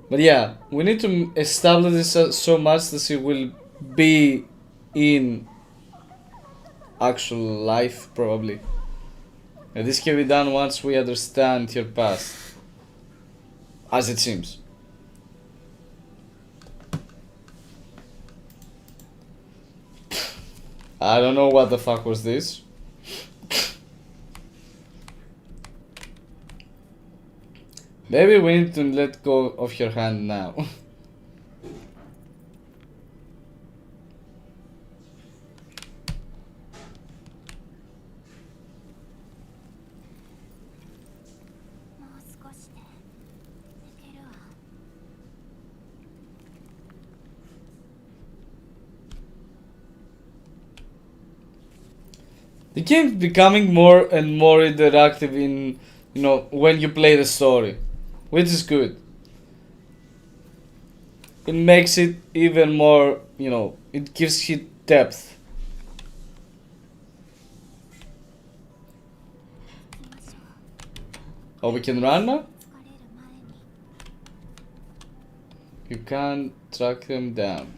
[SPEAKER 1] But yeah, we need to establish this so much that it will be in actual life, probably. And this can be done once we understand your past, as it seems. I don't know what the fuck was this. Maybe we need to let go of your hand now. The game is becoming more and more interactive in, when you play the story, which is good. It makes it even more, it gives it depth. Oh, we can run now? You can track them down.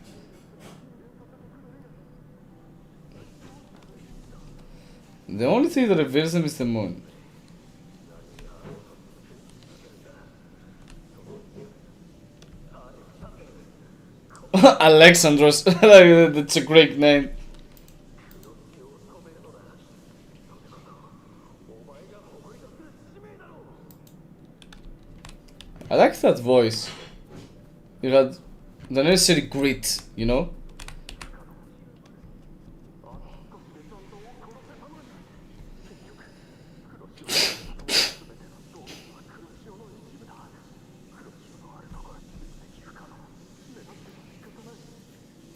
[SPEAKER 1] The only thing that reveals them is the moon. Alexandros, that's a great name. I like that voice. You had the necessary grit, you know.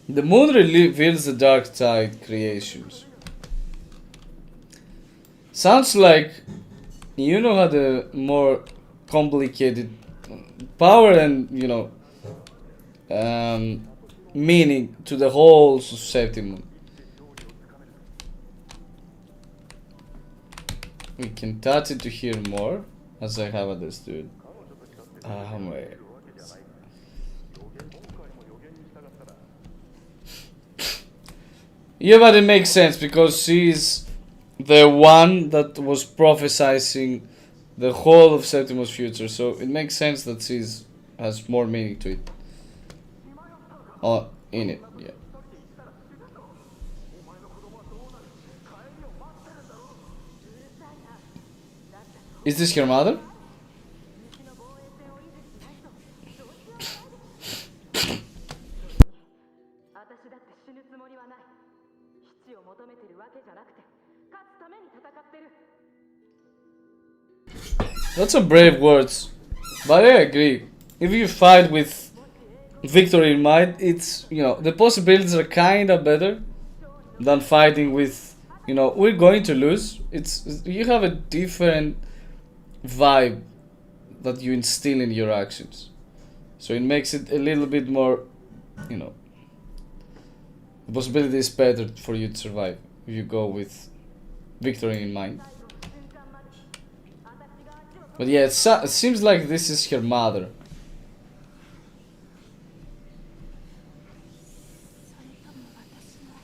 [SPEAKER 1] The moon reveals the dark side creations. Sounds like Iuno had a more complicated power and, you know, meaning to the whole Septimont. We can touch it to hear more, as I have understood. Wait. Yeah, but it makes sense because she's the one that was prophesying the whole of Septimont's future, so it makes sense that she's has more meaning to it. Oh, in it, yeah. Is this her mother? That's some brave words, but I agree. If you fight with victory in mind, it's, you know, the possibilities are kinda better than fighting with, you know, we're going to lose. It's, you have a different vibe that you instill in your actions, so it makes it a little bit more, you know, the possibility is better for you to survive if you go with victory in mind. But yeah, it seems like this is her mother.
[SPEAKER 4] それとも私の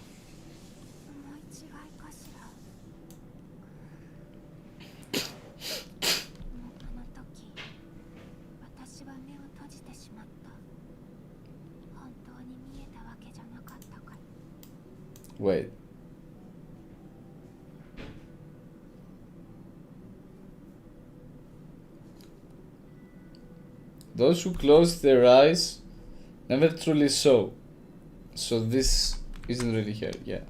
[SPEAKER 4] 思い違いかしら。あの時、私は目を閉じてしまった。本当に見えたわけじゃなかったから。
[SPEAKER 1] Wait. Those who close their eyes never truly saw. So this isn't really her, yeah.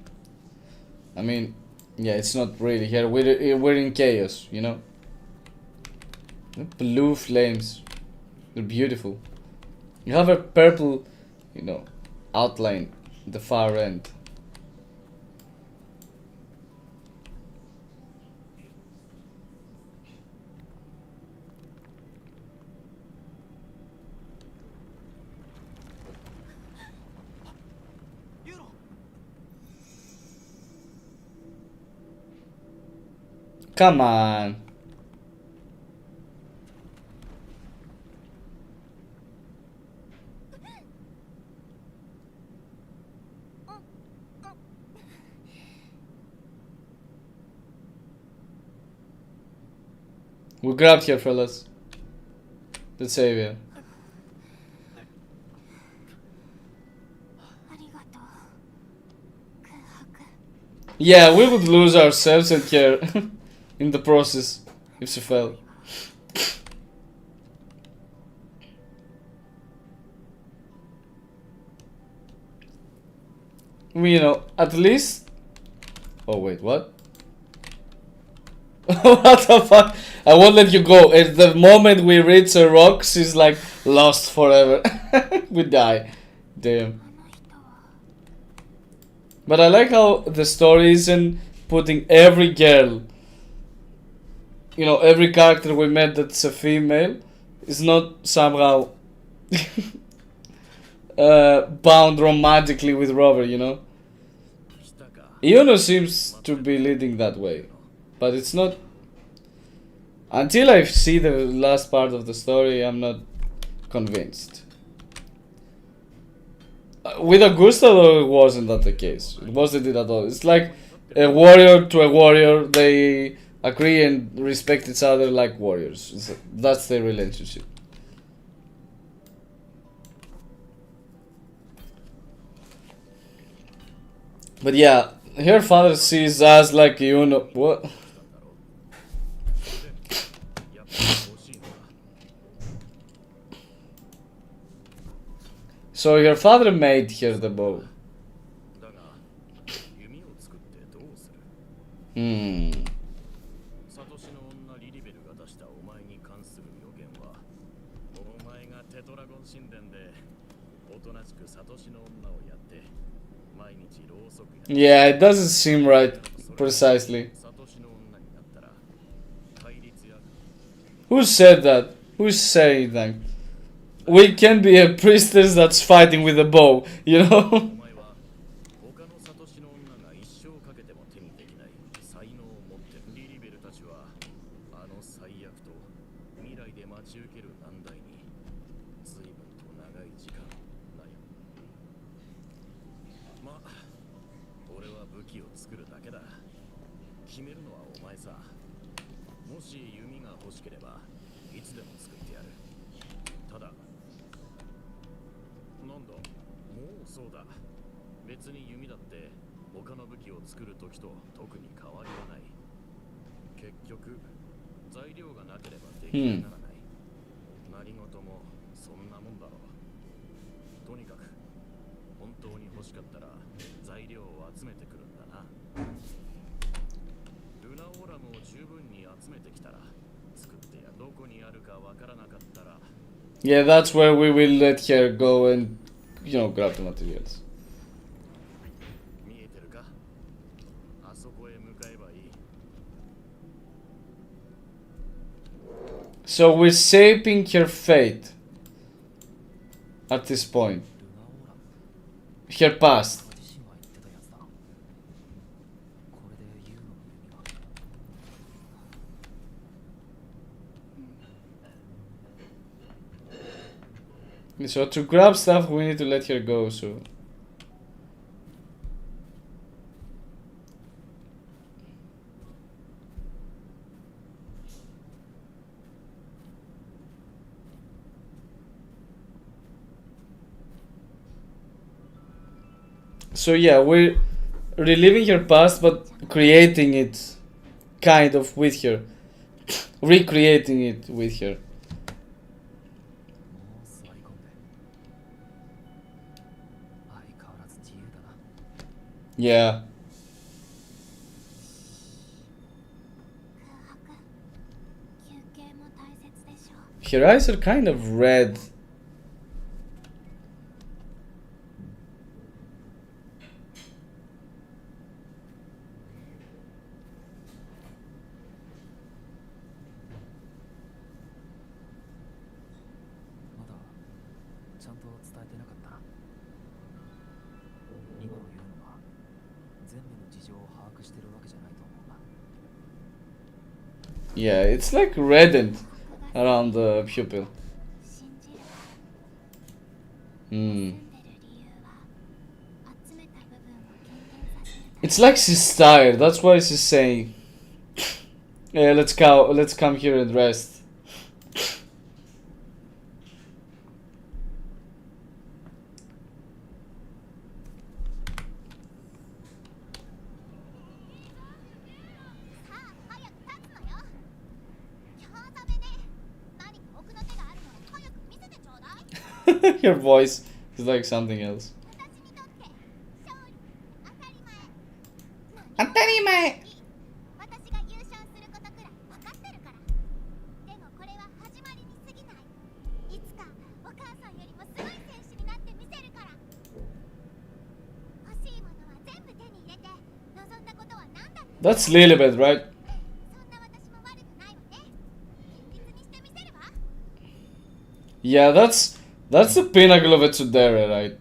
[SPEAKER 1] I mean, yeah, it's not really her. We're in chaos, you know. The blue flames, they're beautiful. You have a purple, you know, outline at the far end. Come on. We grabbed here, fellas. The savior.
[SPEAKER 4] ありがとう。空白。
[SPEAKER 1] Yeah, we would lose ourselves and care in the process if she fell. You know, at least. Oh wait, what? What the fuck? I won't let you go. At the moment we reach a rock, she's like lost forever. We die. Damn.
[SPEAKER 4] あの人は
[SPEAKER 1] But I like how the story isn't putting every girl, you know, every character we met that's a female is not somehow bound romantically with Rover, you know. Iuno seems to be leading that way, but it's not. Until I see the last part of the story, I'm not convinced. With Augusta, though, it wasn't that the case. It wasn't it at all. It's like a warrior to a warrior. They agree and respect each other like warriors. That's their relationship. But yeah, her father sees us like Iuno. What? So her father made her the bow.
[SPEAKER 5] だが弓を作ってどうする？
[SPEAKER 1] Hmm.
[SPEAKER 5] サトシの女リリベルが出したお前に関する予言は、お前がテトラゴン神殿でおとなしくサトシの女をやって毎日ろうそくや
[SPEAKER 1] Yeah, it doesn't seem right precisely.
[SPEAKER 5] サトシの女になったら戒律や
[SPEAKER 1] Who said that? Who's saying that? We can be a priestess that's fighting with a bow, you
[SPEAKER 5] お
[SPEAKER 1] know?
[SPEAKER 5] 前は他のサトシの女が一生かけても手にできない才能を持ってる。リリベルたちはあの最悪と未来で待ち受ける難題に随分と長い時間悩む。まあ俺は武器を作るだけだ。決めるのはお前さ。もし弓が欲しければいつでも作ってやる。ただなんだ、もうそうだ。別に弓だって他の武器を作るときと特に変わりはない。結局材料がなければ出来上がらない。何事もそんなもんだろう。とにかく本当に欲しかったら材料を集めてくるんだな。ルナオーラムを十分に集めてきたら作ってや。どこにあるかわからなかったら
[SPEAKER 1] Yeah, that's where we will let her go and, you know, grab the materials.
[SPEAKER 5] 見えてるか？あそこへ向かえばいい。
[SPEAKER 1] So we're shaping her fate at this point.
[SPEAKER 3] ルナオーラム
[SPEAKER 1] Her past.
[SPEAKER 3] 自身は言ってたやつだ。これでユーノの弓が
[SPEAKER 1] So to grab stuff, we need to let her go, so... So yeah, we're reliving her past, but creating it kind of with her. Recreating it with her.
[SPEAKER 3] もう座り込んで。相変わらず自由だな。
[SPEAKER 1] Yeah.
[SPEAKER 2] 空白休憩も大切でしょう。
[SPEAKER 1] Her eyes are kind of red.
[SPEAKER 3] まだちゃんと伝えてなかったな。今のユーノが全部の事情を把握してるわけじゃないと思うな。
[SPEAKER 1] Yeah, it's like reddened around the pupil.
[SPEAKER 2] 信じる。
[SPEAKER 1] Hmm.
[SPEAKER 2] 住んでる理由は集めた部分を軽減させるため。
[SPEAKER 1] It's like she's tired. That's why she's saying, "Yeah, let's go. Let's come here and rest."
[SPEAKER 2] さあ早く立つのよ。今日ダメね。何か奥の手があるなら早く見せてちょうだい。
[SPEAKER 1] Her voice is like something else.
[SPEAKER 2] 私にとって勝利当たり前。
[SPEAKER 1] 当たり前。
[SPEAKER 2] 私が優勝することくらい分かってるから。でもこれは始まりに過ぎない。いつかお母さんよりもすごい選手になってみせるから。欲しいものは全部手に入れて、望んだことは何だって。
[SPEAKER 1] That's Lilibet, right?
[SPEAKER 2] そんな私も悪くないわね。現実にしてみせるわ。
[SPEAKER 1] Yeah, that's the pinnacle of a tsundere, right?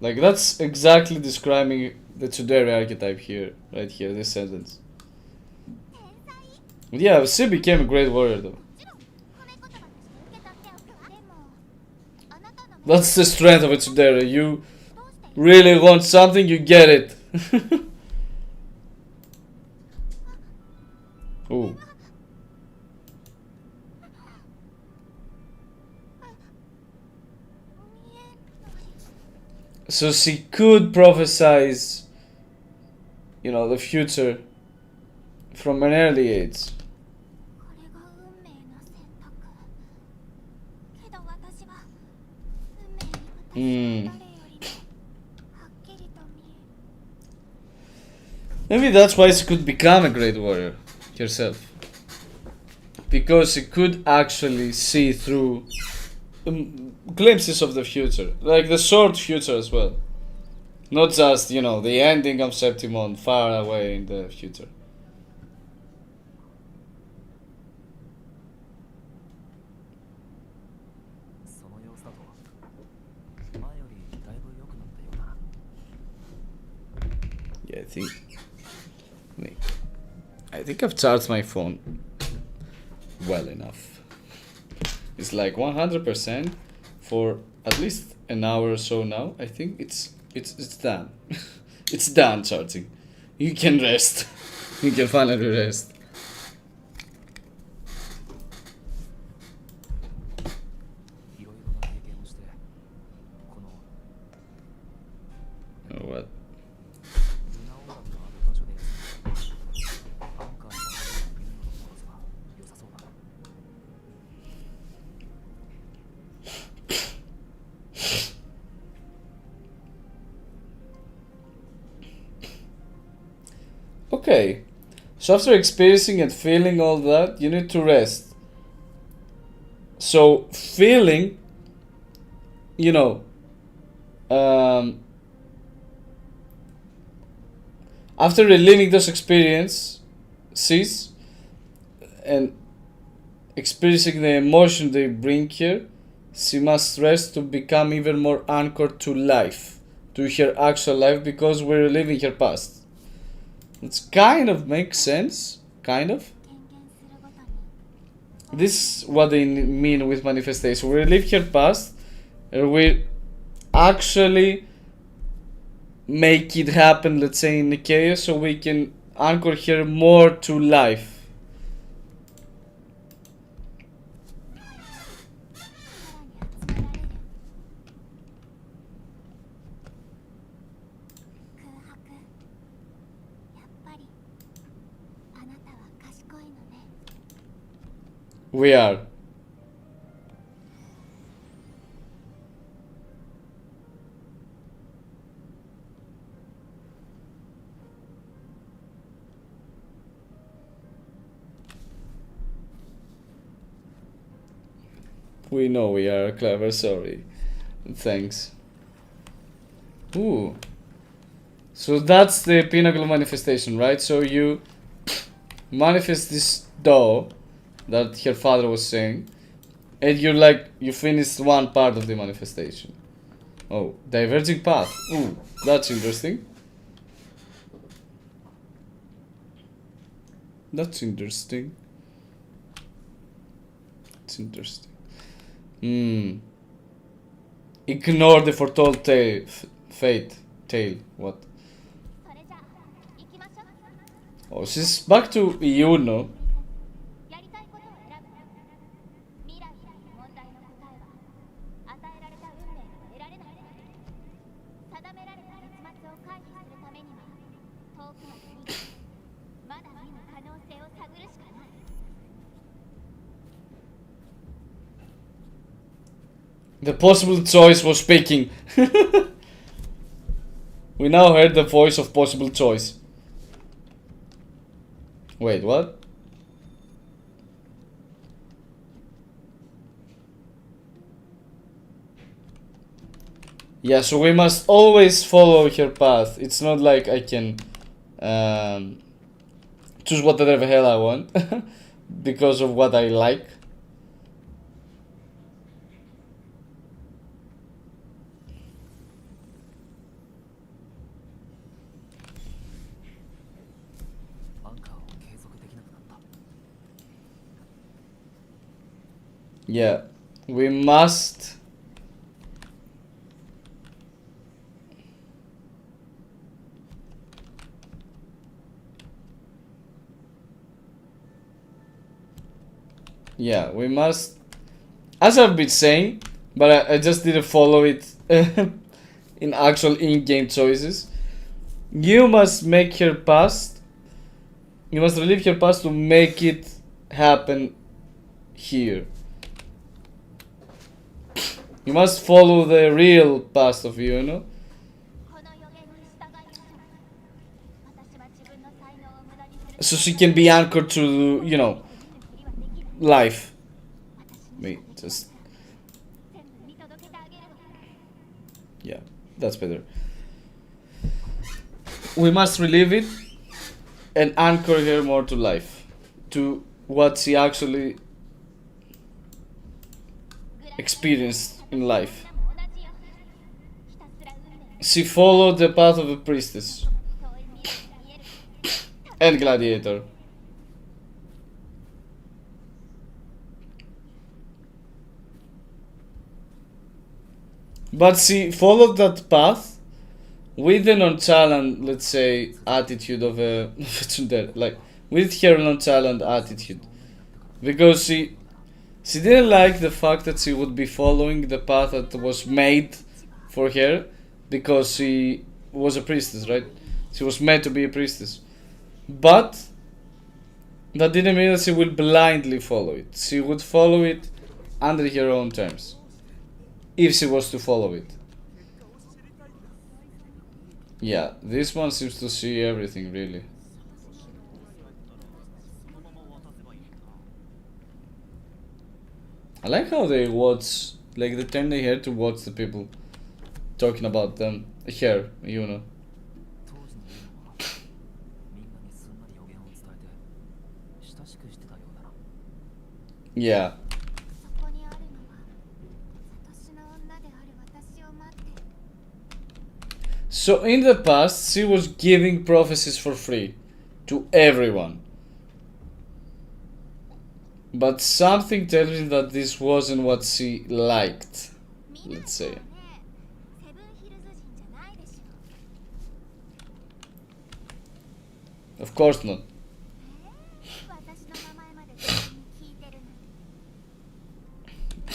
[SPEAKER 1] Like that's exactly describing the tsundere archetype here, right here, this sentence.
[SPEAKER 2] 天才。
[SPEAKER 1] Yeah, she became a great warrior though.
[SPEAKER 2] もちろん褒め言葉として受け取っておくわ。でもあなたの
[SPEAKER 1] That's the strength of a tsundere. You
[SPEAKER 2] どうして
[SPEAKER 1] really want something, you get it. Ooh. So she could prophesize, you know, the future from an early age.
[SPEAKER 2] これが運命の選択。けど私は運命に
[SPEAKER 1] Hmm. Maybe that's why she could become a great warrior herself. Because she could actually see through glimpses of the future. Like the short future as well. Not just, you know, the ending of Septimont far away in the future.
[SPEAKER 3] その様子だと前よりだいぶ良くなったような。
[SPEAKER 1] Yeah, I think I've charged my phone well enough. It's like 100% for at least an hour or so now. I think it's done. It's done charging. You can rest. You can finally rest.
[SPEAKER 3] いろいろな経験をしてこの
[SPEAKER 1] Oh, what?
[SPEAKER 3] ルナオーラムのある場所でアンカーした方がユーノのコースは良さそうだ。
[SPEAKER 1] Okay. So after experiencing and feeling all that, you need to rest. So feeling, you know, after reliving those experiences and experiencing the emotion they bring here, she must rest to become even more anchored to life, to her actual life, because we're reliving her past. It kind of makes sense, kind of. This is what they mean with manifestation. We relive her past, and we actually make it happen, let's say, in the chaos, so we can anchor her more to life. We are. We know we are clever, sorry. Thanks. Ooh. So that's the pinnacle manifestation, right? So you manifest this doll that her father was saying, and you're like, you finished one part of the manifestation. Oh, diverging path. Ooh, that's interesting. That's interesting. It's interesting. Ignore the foretold fate. Tale. What? Oh, she's back to Iuno. The possible choice was speaking. We now heard the voice of possible choice. Wait, what? Yeah, so we must always follow her path. It's not like I can choose whatever the hell I want because of what I like. Yeah, we must. Yeah, we must. As I've been saying, but I just didn't follow it in actual in-game choices. You must make her past. You must relive her past to make it happen here. You must follow the real path of Iuno,
[SPEAKER 2] この予言に従いましょう。私は自分の才能を無駄にする
[SPEAKER 1] so she can be anchored to, you know,
[SPEAKER 2] ふりはできない。
[SPEAKER 1] life.
[SPEAKER 2] 私に
[SPEAKER 1] Wait, just
[SPEAKER 2] 全部見届けてあげるわ。
[SPEAKER 1] yeah, that's better. We must relive it and anchor her more to life, to what she actually experienced in life.
[SPEAKER 2] みんなも同じよ。ひたすら運命
[SPEAKER 1] She followed the path of a priestess
[SPEAKER 2] 遠い未来が見える。
[SPEAKER 1] and gladiator. But she followed that path with the nonchalant, let's say, attitude of a tsundere, like with her nonchalant attitude, because she didn't like the fact that she would be following the path that was made for her, because she was a priestess, right? She was meant to be a priestess, but that didn't mean that she would blindly follow it. She would follow it under her own terms, if she was to follow it. Yeah, this one seems to see everything, really. I like how they watch, like they turn their head to watch the people talking about them. Here, you know.
[SPEAKER 6] 当時のユーノはみんなにすんなり予言を伝えて親しくしてたようだな。
[SPEAKER 1] Yeah.
[SPEAKER 2] そこにあるのは私の女である私を待って
[SPEAKER 1] So in the past, she was giving prophecies for free to everyone. But something tells me that this wasn't what she liked,
[SPEAKER 2] みんな
[SPEAKER 1] let's
[SPEAKER 2] そう
[SPEAKER 1] say.
[SPEAKER 2] ねセブンヒルズ人じゃないでしょ
[SPEAKER 1] Of course not.
[SPEAKER 2] 私の名前まで全員聞いてるなんて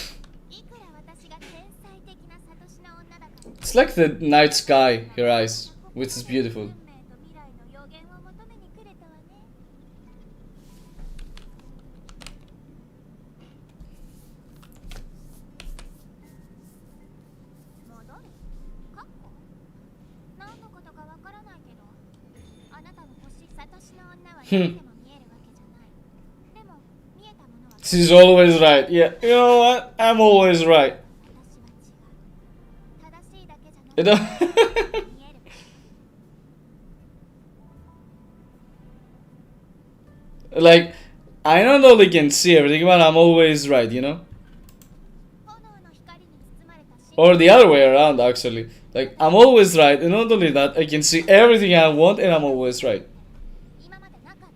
[SPEAKER 2] いくら私が天才的なサトシの女だから
[SPEAKER 1] It's like the night sky, her eyes, which is beautiful.
[SPEAKER 2] 運命と未来の予言を求めに来れたわね 戻るカッコ何のことかわからないけどあなたの星サトシの女は誰でも見えるわけじゃないでも見えたものは
[SPEAKER 1] She's always right. Yeah, you know what? I'm always right.
[SPEAKER 2] 私は違う正しいだけじゃなく
[SPEAKER 1] You
[SPEAKER 2] て
[SPEAKER 1] know?
[SPEAKER 2] 見える
[SPEAKER 1] Like, I not only can see everything, but I'm always right, you know?
[SPEAKER 2] 炎の光に包まれた真
[SPEAKER 1] Or the other way around, actually. Like, I'm always right, and not only that, I can see everything I want, and I'm always right.
[SPEAKER 2] 今までなかったわ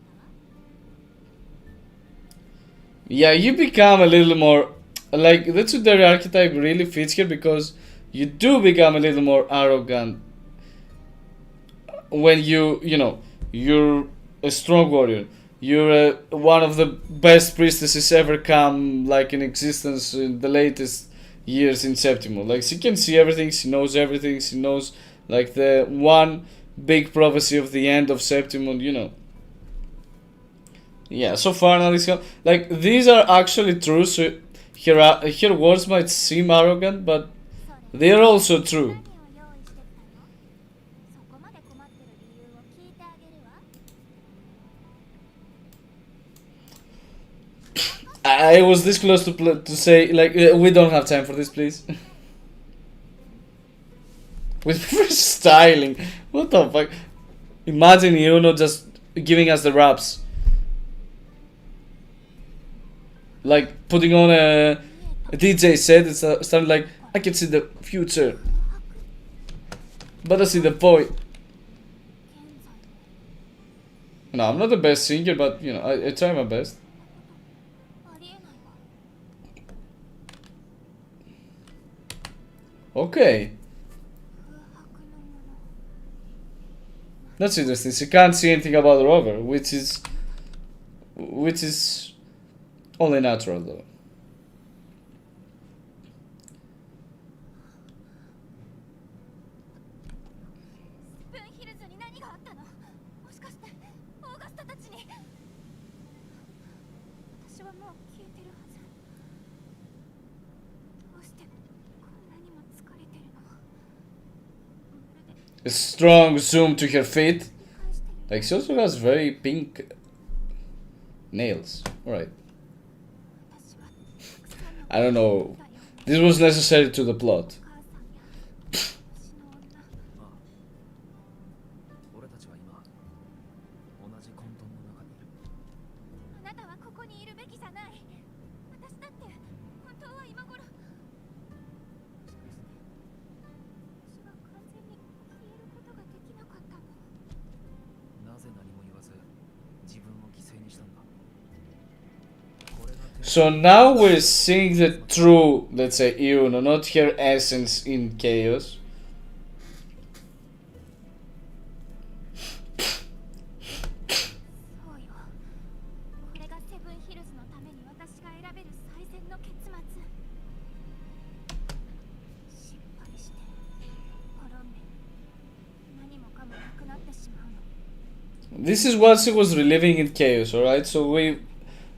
[SPEAKER 1] Yeah, you become a little more... Like, the Tsundere archetype really fits here, because you do become a little more arrogant when you know, you're a strong warrior. You're one of the best priestesses ever come, like, in existence in the latest years in Septimont. Like, she can see everything, she knows everything, she knows, like, the one big prophecy of the end of Septimont, you know. Yeah, so far now like, these are actually true, so her words might seem arrogant, but they're also true.
[SPEAKER 2] 何を用意してきたのそこまで困ってる理由を聞いてあげるわ
[SPEAKER 1] I was this close to say, like, we don't have time for this, please. With styling, what the fuck? Imagine Iuno just giving us the raps, like putting on a DJ set. It's starting like, I can see the future, but I see the void. No, I'm not the best singer, but you know, I try my best.
[SPEAKER 2] ありえないわ
[SPEAKER 1] Okay,
[SPEAKER 2] 空白のもの
[SPEAKER 1] that's interesting. She can't see anything about the rover, which is only natural though.
[SPEAKER 2] スプーンヒルズに何があったのもしかしてオーガスタたちに私はもう消えてるはずどうしてこ
[SPEAKER 1] a strong zoom to her feet. Like she also has very pink nails. Alright. I don't know. This was necessary to the plot.
[SPEAKER 6] 俺たちは今同じ混沌の中にいる。
[SPEAKER 2] あなたはここにいるべきじゃない。私だって本当は今頃。もしかして私は完全に消えることができなかったの。
[SPEAKER 6] なぜ何も言わず自分を犠牲にしたんだ。
[SPEAKER 1] So now we're seeing the true, let's say, Iuno, not her essence in chaos.
[SPEAKER 2] そうよ。これがセブンヒルズのために私が選べる最善の結末。失敗して滅んで何もかもなくなってしまうの。
[SPEAKER 1] This is what she was reliving in chaos, alright? So we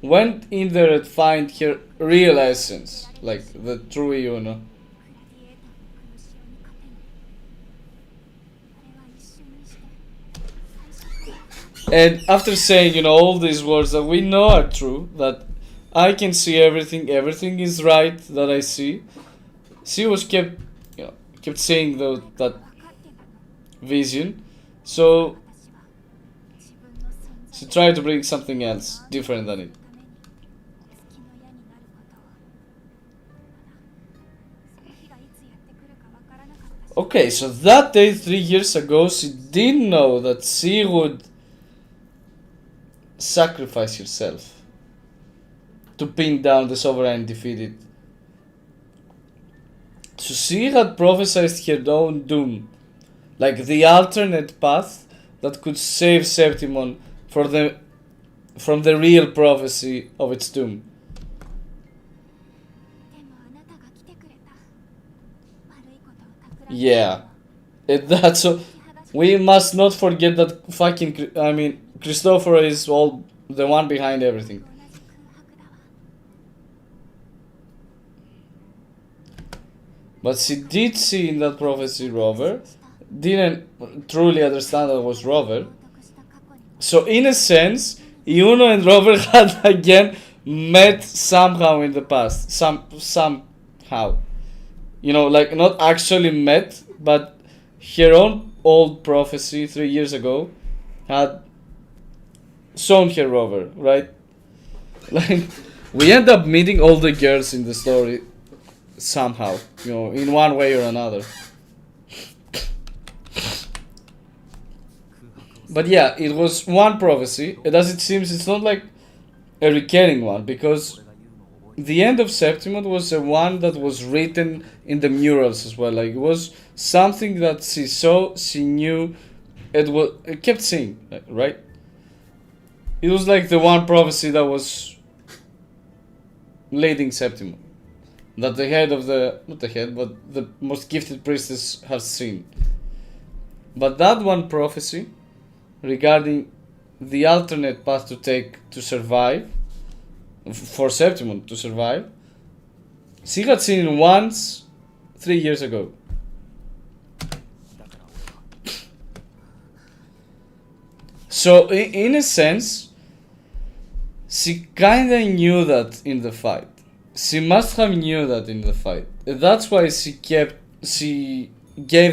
[SPEAKER 1] went in there and find her real essence, like the true Iuno.
[SPEAKER 2] クラディエーターの苦しみを味方にあれは一瞬にして最初から
[SPEAKER 1] And after saying, you know, all these words that we know are true, that I can see everything, everything is right that I see, she was kept, you know, kept saying that
[SPEAKER 2] 分かってたの。
[SPEAKER 1] vision. So
[SPEAKER 2] 私は自分の存
[SPEAKER 1] she
[SPEAKER 2] 在
[SPEAKER 1] tried to bring something else different than it.
[SPEAKER 2] ために月の矢になることを。まだその日がいつやってくるかわからなかったし。
[SPEAKER 1] Okay, so that day, 3 years ago, she didn't know that she would sacrifice herself to pin down the sovereign and defeat it. So she had prophesied her own doom, like the alternate path that could save Septimont from the real prophecy of its doom.
[SPEAKER 2] でもあなたが来てくれた。悪いことを企んで。
[SPEAKER 1] Yeah, and that's so. We must not forget that fucking. I mean, Christopher is all the one behind everything.
[SPEAKER 2] 同じ空白だわ。
[SPEAKER 1] But she did see in that prophecy Rover, didn't truly understand that it was Rover.
[SPEAKER 2] 冒涜した過去にも
[SPEAKER 1] So in a sense, Iuno and Rover had again met somehow in the past. Somehow. You know, like not actually met, but her own old prophecy 3 years ago had shown her Rover, right? Like we end up meeting all the girls in the story somehow, you know, in one way or another. But yeah, it was one prophecy, and as it seems, it's not like a recurring one, because the end of Septimont was a one that was written in the murals as well. Like it was something that she saw, she knew, it kept seeing, right? It was like the one prophecy that was leading Septimont, that the head of the, not the head, but the most gifted priestess has seen. But that one prophecy regarding the alternate path to take to survive, for Septimont to survive, she had seen once 3 years ago. So in a sense, she kinda knew that in the fight. She must have knew that in the fight. That's why she gave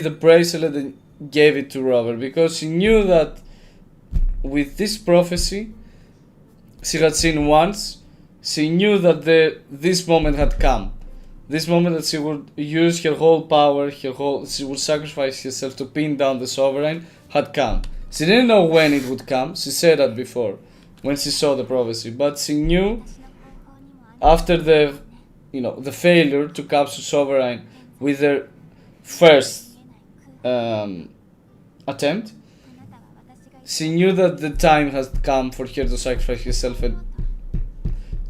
[SPEAKER 1] the bracelet and gave it to Robert, because she knew that with this prophecy she had seen once, she knew that this moment had come. This moment that she would use her whole power, she would sacrifice herself to pin down the sovereign, had come. She didn't know when it would come, she said that before, when she saw the prophecy, but she knew
[SPEAKER 2] 私の方法にもあな
[SPEAKER 1] after the failure to capture sovereign with their first
[SPEAKER 2] 見えない空
[SPEAKER 1] attempt,
[SPEAKER 2] あなたは私が
[SPEAKER 1] she knew that the time has come for her to sacrifice herself and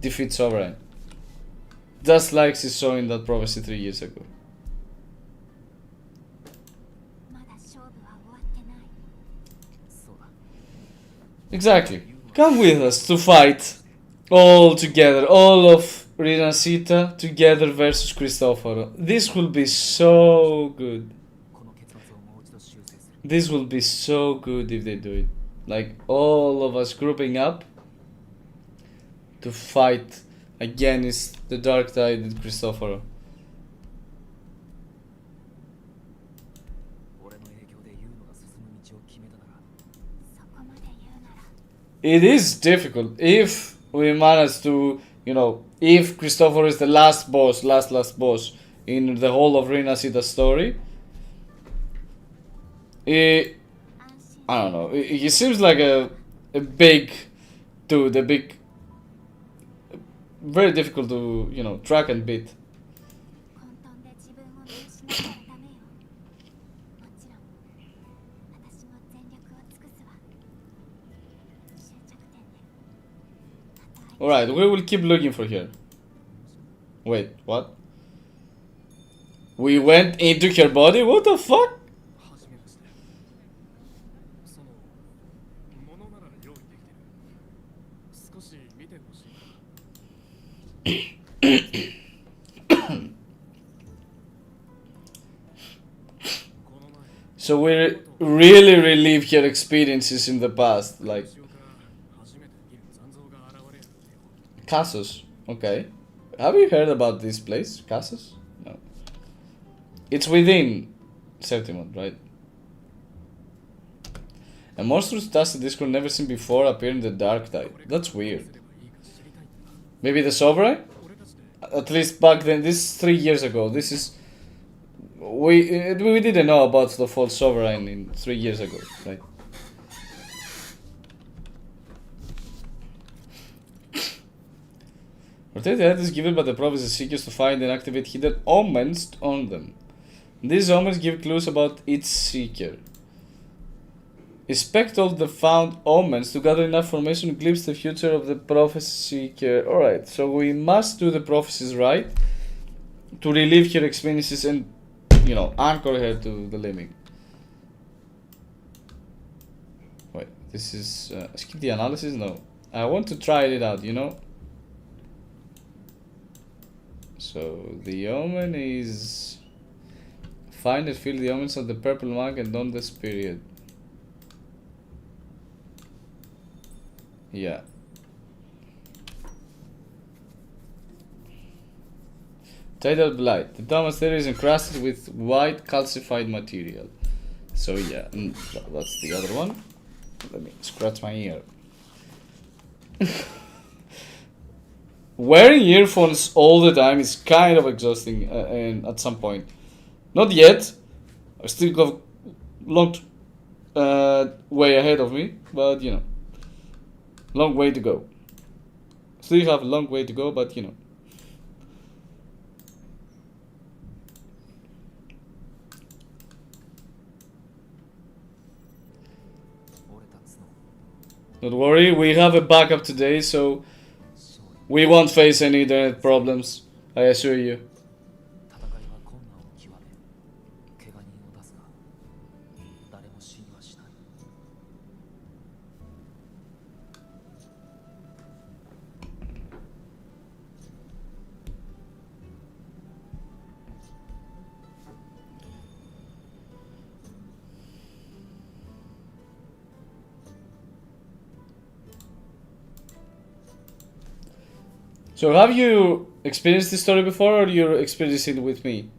[SPEAKER 1] defeat sovereign. Just like she saw in that prophecy 3 years ago.
[SPEAKER 2] まだ勝負は終わってない。
[SPEAKER 6] そうだ。
[SPEAKER 1] Exactly. Come with us to fight all together, all of Rinasita together versus Cristoforo. This will be so good.
[SPEAKER 6] この結末をもう一度修正する。
[SPEAKER 1] This will be so good if they do it. Like all of us grouping up to fight against the Dark Tide and Cristoforo.
[SPEAKER 6] 俺の影響でユーノが進む道を決めたなら、
[SPEAKER 2] そこまで言うなら
[SPEAKER 1] It is difficult if we manage to, you know, if Cristoforo is the last boss, last boss in the whole of Rinasida story. I don't know. He seems like a big dude, a big, very difficult to, you know, track and beat.
[SPEAKER 2] 混沌で自分を見失ったらダメよ。もちろん私も全力を尽くすわ。終着点でまた会い
[SPEAKER 1] Alright, we will keep looking for her. Wait, what? We went into her body? What the fuck?
[SPEAKER 3] はじめまして。そのものなら用意できてる。少し見てほしい。この前
[SPEAKER 1] So we really relive her experiences in the past, like
[SPEAKER 3] 後ろから初めて見る残像が現れるってよ。
[SPEAKER 1] Casus. Okay. Have you heard about this place, Casus? No. It's within Septimont, right? A monstrous dusty discord never seen before appear in the Dark Tide. That's weird.
[SPEAKER 3] すればいいか知りたいんだ。
[SPEAKER 1] Maybe the Sovereign?
[SPEAKER 3] 俺たちで
[SPEAKER 1] At least back then, this is 3 years ago. This is... We didn't know about the false Sovereign in 3 years ago, right? Rotate head is given by the prophecy seekers to find and activate hidden omens on them. These omens give clues about each seeker. Inspect all the found omens to gather enough information to glimpse the future of the prophecy seeker. Alright, so we must do the prophecies right to relive her experiences and, you know, anchor her to the living. Wait, this is... skip the analysis? No. I want to try it out, you know? So, the omen is... Find and feel the omens of the purple monk and on the spirit. Yeah. Tidal blight. The Thomas theory is encrusted with white calcified material. So yeah, that's the other one. Let me scratch my ear. Wearing earphones all the time is kind of exhausting and at some point. Not yet. I still got long way ahead of me, but you know. Long way to go. Still have a long way to go, but you know. Don't worry, we have a backup today, so we won't face any internet problems, I assure you.
[SPEAKER 6] 戦いは困難を極め、怪我人を出すが、誰も死にはしない。
[SPEAKER 1] So have you experienced this story before, or you're experiencing it with me?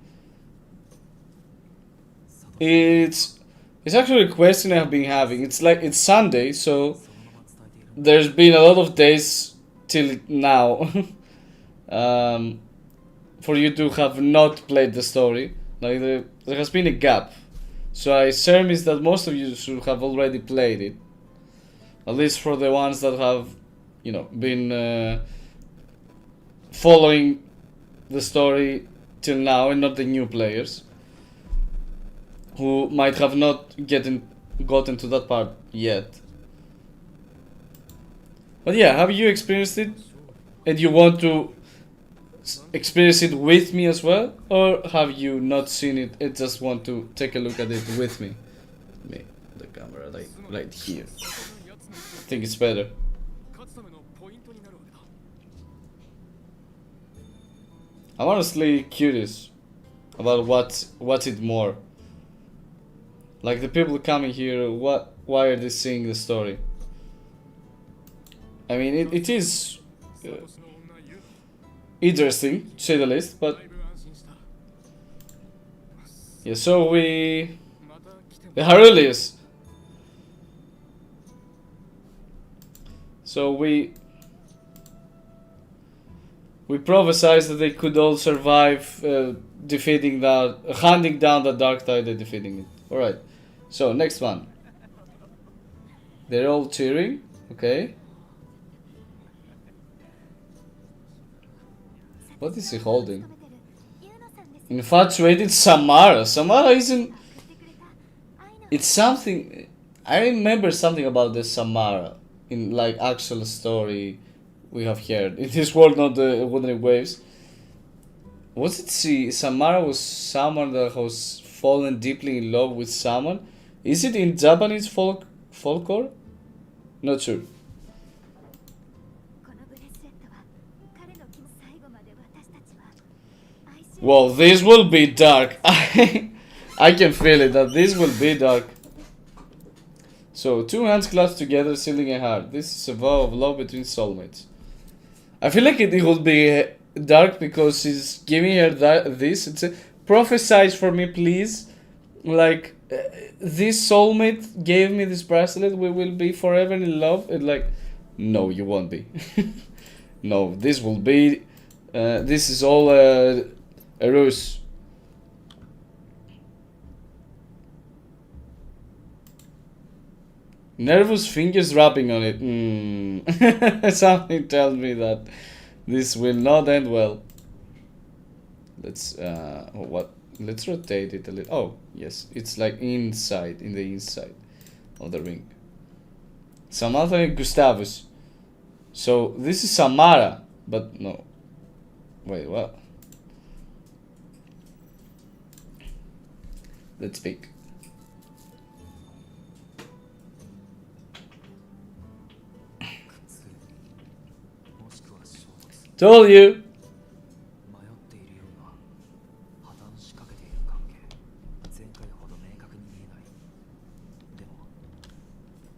[SPEAKER 1] It's actually a question I've been having. It's like it's Sunday, so there's been a lot of days till now for you to have not played the story. Like there has been a gap. So I surmise that most of you should have already played it. At least for the ones that have, you know, been following the story till now and not the new players who might have not gotten to that part yet. But yeah, have you experienced it and you want to experience it with me as well, or have you not seen it and just want to take a look at it with me? The camera like right here. I think it's better.
[SPEAKER 3] 勝つためのポイントになるわけだ。
[SPEAKER 1] I'm honestly curious about what's it more. Like the people coming here, why are they seeing the story? I mean, it is interesting, to say the least, but yeah, so we... The Harelius. So we prophesized that they could all survive defeating that, hunting down the dark tide and defeating it. Alright, so next one. They're all cheering, okay. What is he holding? Infatuated Samara. Samara isn't... It's something... I remember something about the Samara in like actual story we have heard. In this world, not the Wuthering Waves. Was it Samara was someone that was fallen deeply in love with someone? Is it in Japanese folklore? Not sure. Well, this will be dark. I can feel it that this will be dark. So, two hands clasped together, sealing a heart. This is a vow of love between soulmates. I feel like it will be dark because he's giving her this. It's a, prophesize for me, please. Like, this soulmate gave me this bracelet. We will be forever in love. And like, no, you won't be. No, this will be. This is all a ruse. Nervous fingers rubbing on it. Something tells me that this will not end well. Let's what? Let's rotate it a little. Oh yes, it's like inside, in the inside of the ring. Samantha and Gustavus. So this is Samara, but no. Wait, what? Let's pick. Told you.
[SPEAKER 6] 迷っているような破綻しかけている関係前回ほど明確に見えないでも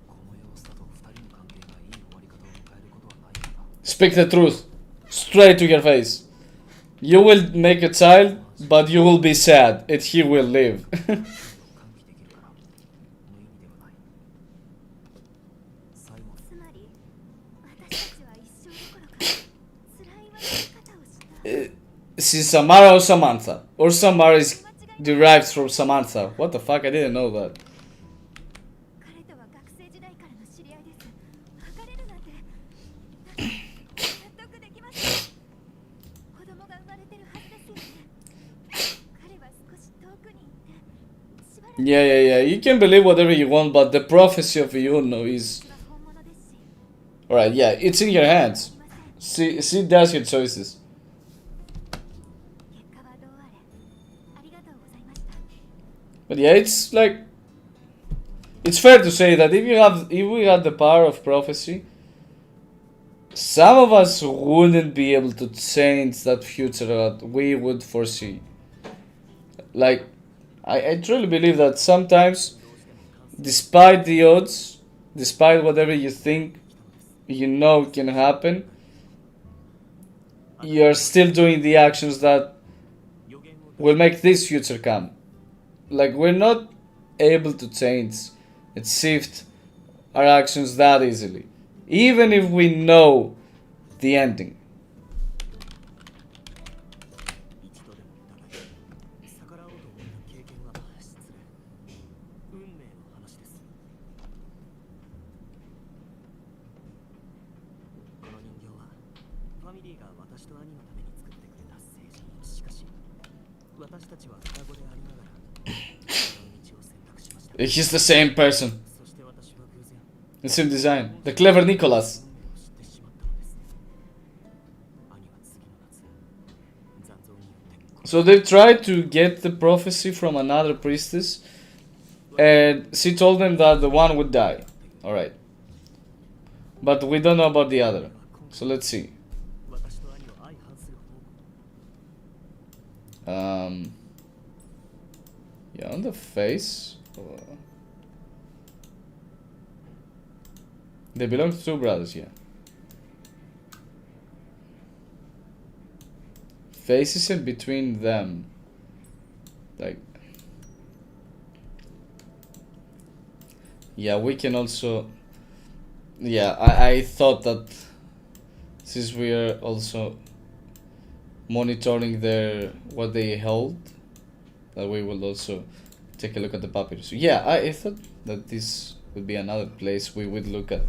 [SPEAKER 6] この様子だと二人の関係がいい終わり方を迎えることはないかな
[SPEAKER 1] Speak the truth straight to your face. You will make a child, but you will be sad and he will live.
[SPEAKER 6] 歓喜できるから無意味ではない最後
[SPEAKER 2] つまり私たちは一生どころか辛い別れ方をした
[SPEAKER 1] She's Samara or Samantha? Or Samara is derived from Samantha? What the fuck? I didn't know that.
[SPEAKER 2] 彼とは学生時代からの知り合いです別れるなんて納得できません子供が生まれてるはずですよね彼は少し遠くに行ってしばらく
[SPEAKER 1] Yeah. You can believe whatever you want, but the prophecy of Iuno is...
[SPEAKER 2] 本物ですし
[SPEAKER 1] Alright, yeah, it's in your hands. She does your choices.
[SPEAKER 2] 結果はどうあれありがとうございました
[SPEAKER 1] But yeah, it's like... It's fair to say that if we had the power of prophecy, some of us wouldn't be able to change that future that we would foresee. Like, I truly believe that sometimes, despite the odds, despite whatever you think you know can happen, you're still doing the actions that will make this future come. Like, we're not able to change and shift our actions that easily, even if we know the ending.
[SPEAKER 3] 一度でも疑い逆らおうと思った経験は失礼運命の話ですこの人形はファミリーが私と兄のために作ってくれた聖人しかし私たちは双子でありながら違う道を選択しました
[SPEAKER 1] He's the same person.
[SPEAKER 3] そして私は偶然
[SPEAKER 1] The same design. The clever Nicholas.
[SPEAKER 3] 運命を知ってしまったのです兄は次の夏残像によって
[SPEAKER 1] So they tried to get the prophecy from another priestess, and she told them that the one would die. Alright. But we don't know about the other. So let's see.
[SPEAKER 3] 私と兄を相反する方向
[SPEAKER 1] Yeah, on the face. They belong to two brothers, yeah. Faces in between them. Like, yeah, we can also. Yeah, I thought that since we are also monitoring their what they held, that we will also take a look at the papyrus. Yeah, I thought that this would be another place we would look at.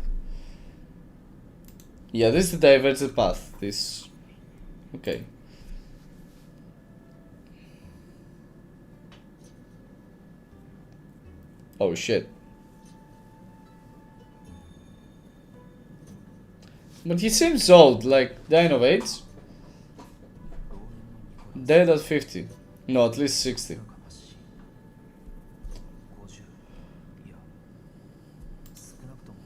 [SPEAKER 1] Yeah, this is the divergent path. This, okay. Oh shit. But he seems old, like dying of AIDS. Dead at 50. No, at least 60.
[SPEAKER 6] 50いや少なくとも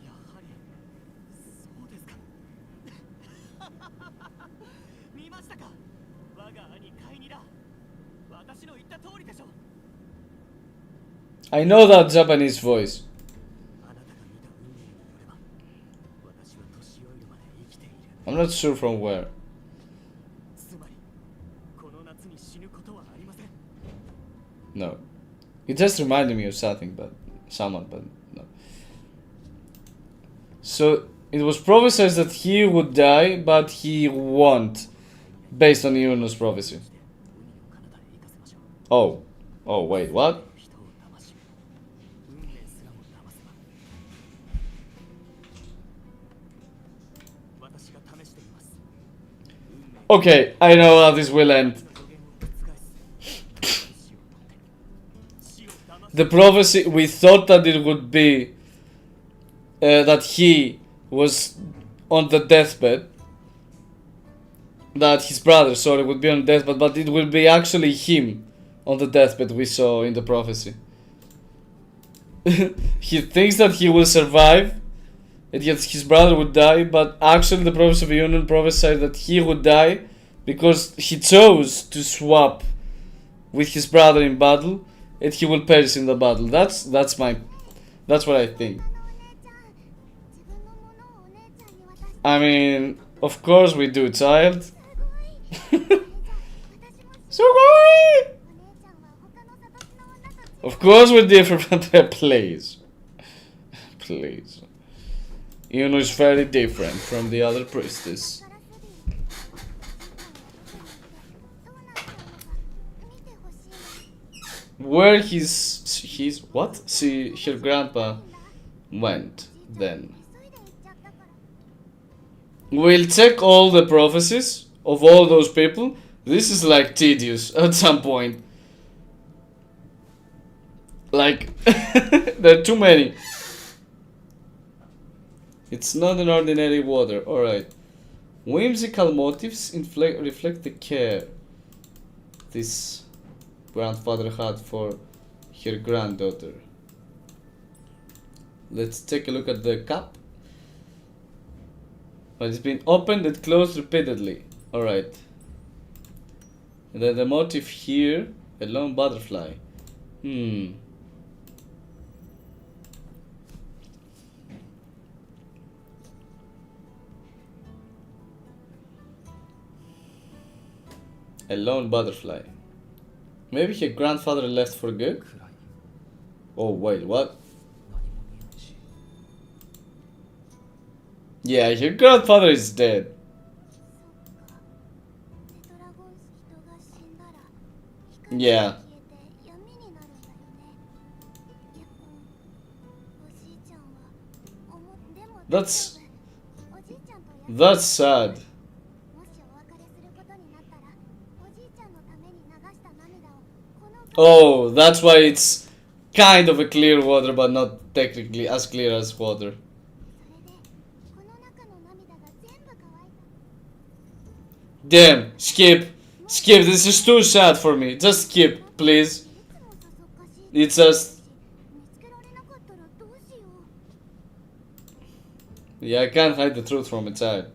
[SPEAKER 3] やはりそうですか見ましたか我が兄カイニだ私の言った通りでしょ
[SPEAKER 1] I know that Japanese voice.
[SPEAKER 3] あなたが見た運命によれば私は年老いるまで生きている
[SPEAKER 1] I'm not sure from where.
[SPEAKER 3] つまりこの夏に死ぬことはありません
[SPEAKER 1] No. It just reminded me of something, but someone, but no. So it was prophesied that he would die, but he won't, based on Iuno's prophecy.
[SPEAKER 3] 海を彼方へ行かせましょう
[SPEAKER 1] Oh. Oh, wait, what?
[SPEAKER 3] 人を騙し運命すらも騙せば私が試しています
[SPEAKER 1] Okay, I know how this will end.
[SPEAKER 3] 予言を覆す死を取って死を騙す
[SPEAKER 1] The prophecy, we thought that it would be that he was on the deathbed, that his brother, sorry, would be on deathbed, but it will be actually him on the deathbed we saw in the prophecy. He thinks that he will survive, and yet his brother would die, but actually the prophecy of Iuno prophesied that he would die because he chose to swap with his brother in battle, and he will perish in the battle. That's what I think.
[SPEAKER 2] あのお姉ちゃん自分のものをお姉ちゃんに渡して
[SPEAKER 1] I mean, of course we do, child.
[SPEAKER 2] すごいお姉ちゃん私も
[SPEAKER 1] So
[SPEAKER 2] お姉ちゃんは他のサトシの女と違う
[SPEAKER 1] Of course we're different from them, please. Please. Iuno is very different from the other priestess.
[SPEAKER 2] ガラス瓶どうなっちゃうのか見てほしいの
[SPEAKER 1] Where his what? See, her grandpa went then.
[SPEAKER 2] 急いで行っちゃったから
[SPEAKER 1] We'll check all the prophecies of all those people. This is like tedious at some point. Like, there are too many. It's not an ordinary water, alright. Whimsical motifs reflect the care this grandfather had for her granddaughter. Let's take a look at the cup. But it's been opened and closed repeatedly. Alright. And then the motif here, a lone butterfly. A lone butterfly. Maybe her grandfather left for good?
[SPEAKER 6] 暗い
[SPEAKER 1] Oh, wait, what?
[SPEAKER 6] 何も見えないし
[SPEAKER 1] Yeah, your grandfather is dead.
[SPEAKER 2] テトラゴン人が死んだら光
[SPEAKER 1] Yeah.
[SPEAKER 2] が消えて闇になるんだよねおじいちゃんはでも
[SPEAKER 1] That's
[SPEAKER 2] おじいちゃんとや
[SPEAKER 1] that's sad.
[SPEAKER 2] もしお別れすることになったらおじいちゃんのために流した涙をこの
[SPEAKER 1] Oh, that's why it's kind of a clear water, but not technically as clear as water.
[SPEAKER 2] それでこの中の涙が全部乾いた
[SPEAKER 1] Damn, skip. Skip, this is too sad for me. Just skip, please.
[SPEAKER 2] いつもそそっかしい
[SPEAKER 1] It's just.
[SPEAKER 2] 見つけられなかったらどうしよう
[SPEAKER 1] Yeah, I can't hide the truth from a child.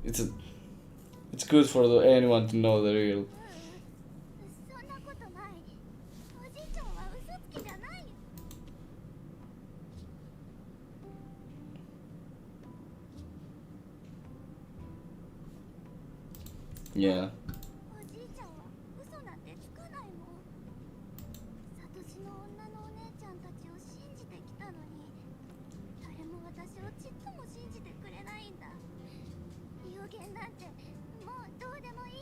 [SPEAKER 1] It's It's good for anyone to know the real.
[SPEAKER 2] そんなことない。おじいちゃんは嘘つきじゃない。
[SPEAKER 1] Yeah.
[SPEAKER 2] おじいちゃんは嘘なんてつかないもん。サトシの女のお姉ちゃんたちを信じてきたのに、誰も私をちっとも信じてくれないんだ。予言なんてもうどうでもいい。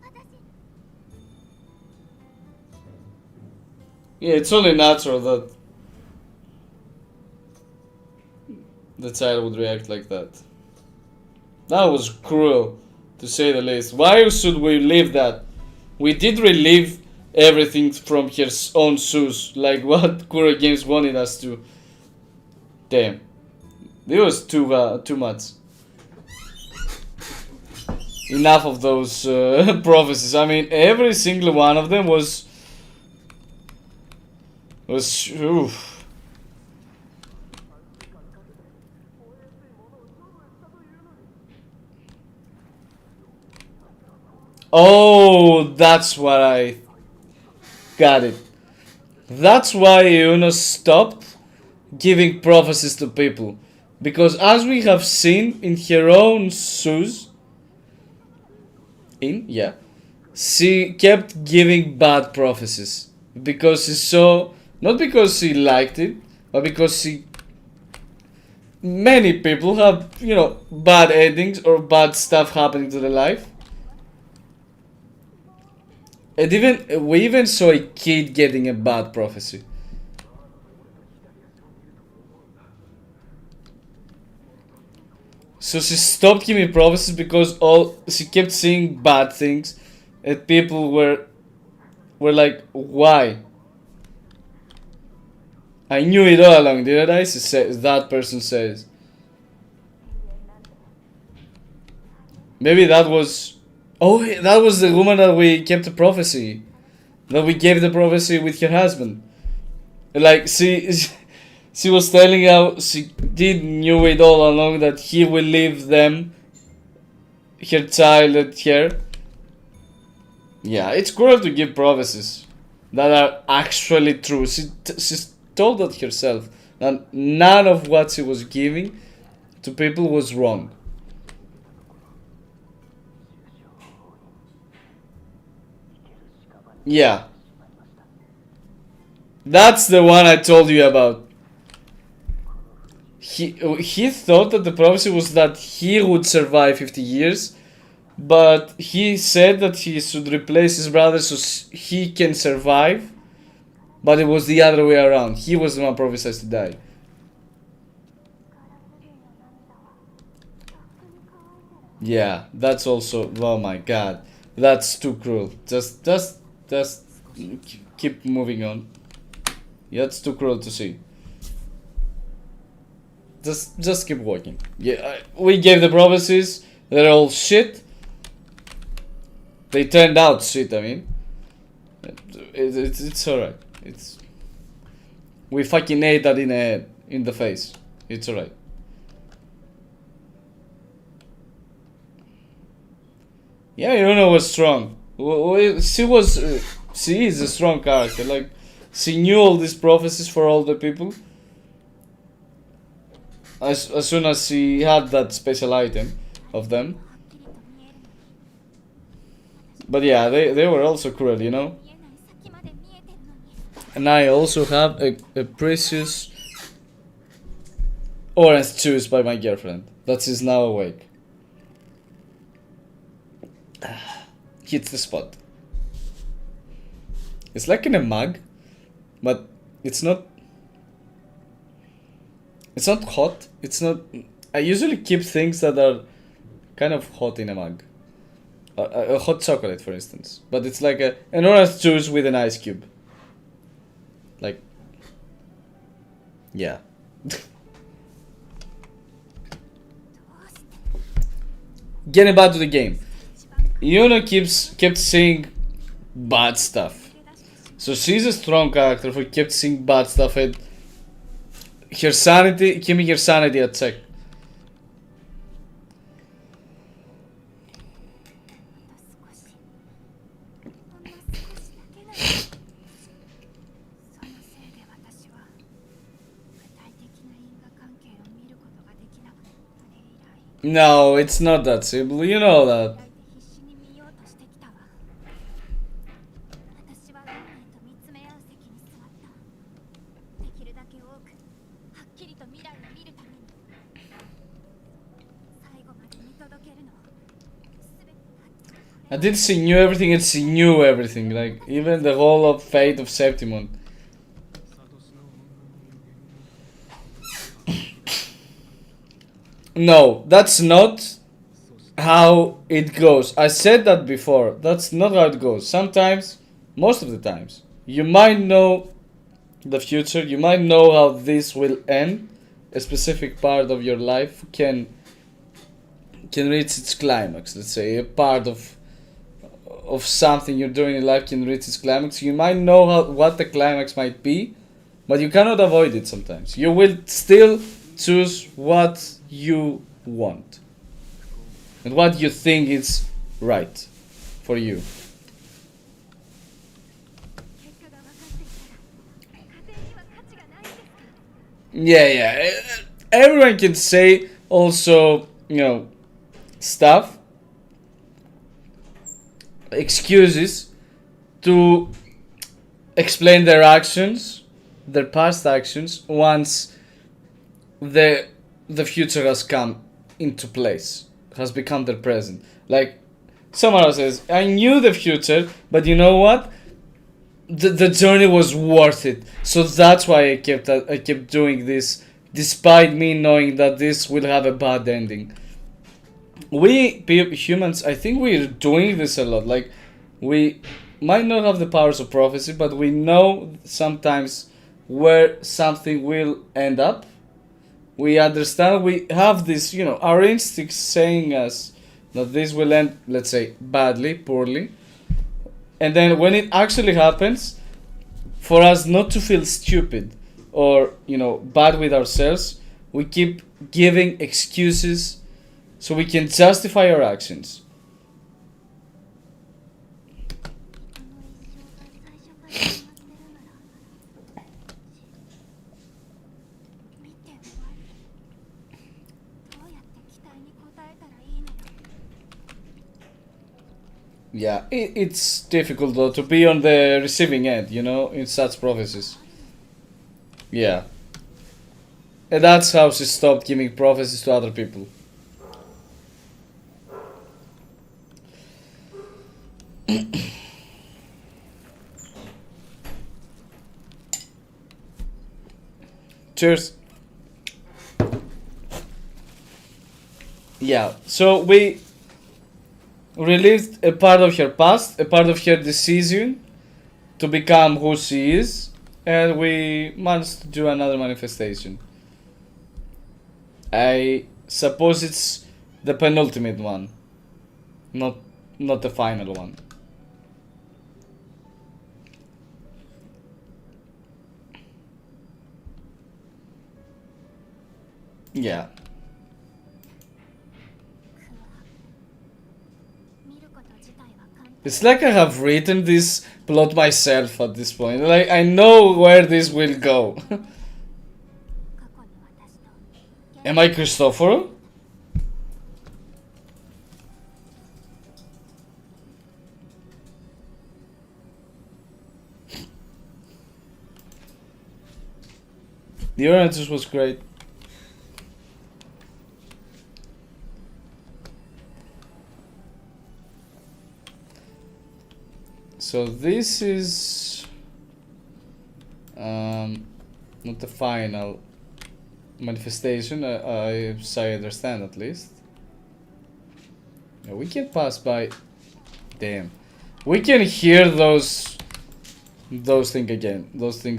[SPEAKER 2] 私
[SPEAKER 1] Yeah, it's only natural that the child would react like that. That was cruel, to say the least. Why should we leave that? We did relieve everything from her own shoes, like what Kuro Games wanted us to. Damn. It was too much. Enough of those prophecies. I mean, every single one of them was oof. Oh, that's what I got it. That's why Iuno stopped giving prophecies to people, because as we have seen in her own shoes, she kept giving bad prophecies because she saw, not because she liked it, but because many people have, bad endings or bad stuff happening to their life. And we even saw a kid getting a bad prophecy. So she stopped giving prophecies because she kept seeing bad things, and people were like, why? I knew it all along, didn't I? That person says. Maybe that was... Oh, that was the woman that we kept the prophecy. That we gave the prophecy with her husband. Like, she was telling how she knew it all along, that he will leave them, her child and her. Yeah, it's cruel to give prophecies that are actually true. She told that herself, that none of what she was giving to people was wrong. Yeah. That's the one I told you about. He thought that the prophecy was that he would survive 50 years, but he said that he should replace his brother so he can survive, but it was the other way around. He was the one prophesied to die. Yeah, that's also... Oh my god. That's too cruel. Just keep moving on. Yeah, it's too cruel to see. Just keep walking. Yeah, we gave the prophecies. They're all shit. They turned out shit. I mean, it's alright. We fucking ate that in the face. It's alright. Yeah, Iuno was strong. She is a strong character. Like, she knew all these prophecies for all the people. As soon as she had that special item of them. But yeah, they were also cruel, you know. And I also have a precious orange juice by my girlfriend that is now awake. Hits the spot. It's like in a mug, but it's not hot. It's not... I usually keep things that are kind of hot in a mug. A hot chocolate, for instance. But it's like an orange juice with an ice cube. Like... Yeah. Getting back to the game. Iuno kept saying bad stuff. So she's a strong character who kept saying bad stuff and her sanity, keeping her sanity at check. No, it's not that simple. You know that.
[SPEAKER 2] 抱いて必死に見ようとしてきたわ。私は運命と見つめ合う席に座った。できるだけ多くはっきりと未来を見るために。最後まで見届けるの。すべて
[SPEAKER 1] I did she knew everything and she knew everything. Like, even the whole of fate of Septimont. No, that's not how it goes. I said that before. That's not how it goes. Sometimes, most of the times, you might know the future, you might know how this will end. A specific part of your life can reach its climax. Let's say a part of something you're doing in life can reach its climax. You might know what the climax might be, but you cannot avoid it sometimes. You will still choose what you want and what you think is right for you.
[SPEAKER 2] 結果が分かっていたら家庭には価値がないんですか？
[SPEAKER 1] Yeah. Everyone can say also, stuff, excuses to explain their actions, their past actions, once the future has come into place, has become their present. Like, someone else says, I knew the future, but you know what? The journey was worth it. So that's why I kept doing this, despite me knowing that this will have a bad ending. We humans, I think we're doing this a lot. Like, we might not have the powers of prophecy, but we know sometimes where something will end up. We understand, we have this, our instincts saying us that this will end, let's say, badly, poorly. And then when it actually happens, for us not to feel stupid or, bad with ourselves, we keep giving excuses so we can justify our actions.
[SPEAKER 2] あの一生が最初から決まってるなら見て終わり。どうやって期待に応えたらいいのよ。
[SPEAKER 1] Yeah, it's difficult though to be on the receiving end, in such prophecies. Yeah. And that's how she stopped giving prophecies to other people. Cheers. Yeah, so we relived a part of her past, a part of her decision to become who she is, and we managed to do another manifestation. I suppose it's the penultimate one, not the final one. Yeah.
[SPEAKER 2] 見ること自体は簡単。
[SPEAKER 1] It's like I have written this plot myself at this point. Like, I know where this will go.
[SPEAKER 2] 過去の私と
[SPEAKER 1] Am I Cristoforo? The oranges was great. So this is not the final manifestation, as I understand at least. Yeah, we can pass by. Damn, we can hear those things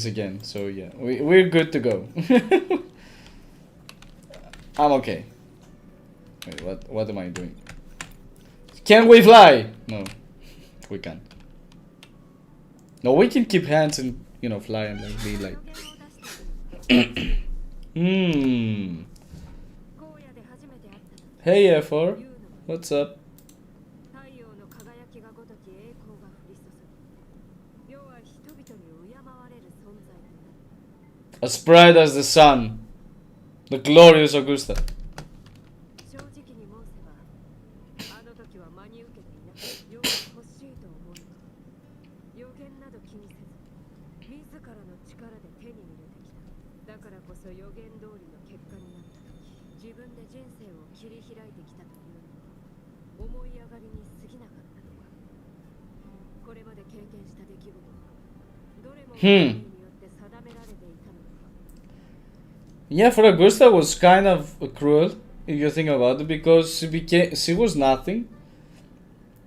[SPEAKER 1] again. So yeah, we're good to go. I'm okay. Wait, what am I doing? Can we fly? No, we can't. No, we can keep hands and fly and like be like.
[SPEAKER 2] 予言を出して
[SPEAKER 1] Hmm.
[SPEAKER 4] 荒野で初めて会った
[SPEAKER 1] Hey F4,
[SPEAKER 4] ユーノ
[SPEAKER 1] what's up?
[SPEAKER 4] 太陽の輝きがごとき栄光が降り注ぐ世は人々に敬われる存在となる
[SPEAKER 1] As bright as the sun, the glorious Augusta.
[SPEAKER 4] 正直に力で手に入れてきた。だからこそ予言通りの結果になった時、自分で人生を切り開いてきたというのは思い上がりに過ぎなかったとか。これまで経験した出来事はどれも運命によって定められていたのか。
[SPEAKER 1] Yeah, for Augusta was kind of cruel if you think about it, because she was nothing.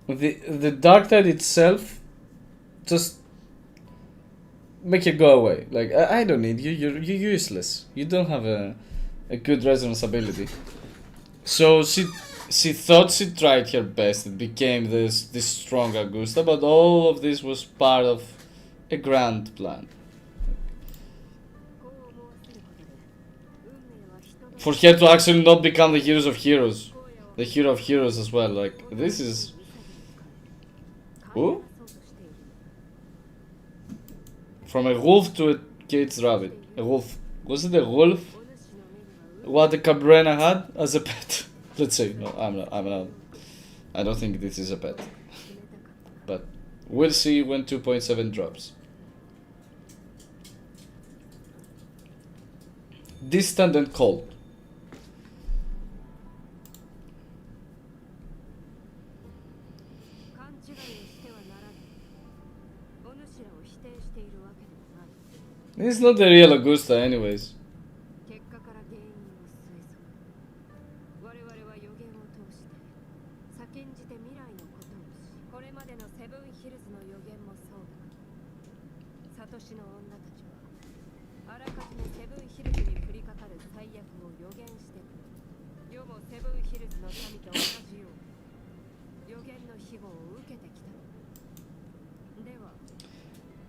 [SPEAKER 1] The dark tide itself just make it go away. Like, I don't need you. You're useless. You don't have a good resonance ability. So she thought she tried her best and became this strong Augusta, but all of this was part of a grand plan. For her to actually not become the heroes of heroes. The hero of heroes as well. Like, this is... Who? From a wolf to a caged rabbit. A wolf. Was it a wolf? What the Cabrera had as a pet? Let's say. No, I'm not. I don't think this is a pet. But we'll see when 2.7 drops. Distant and cold. It's not the real Augusta anyways.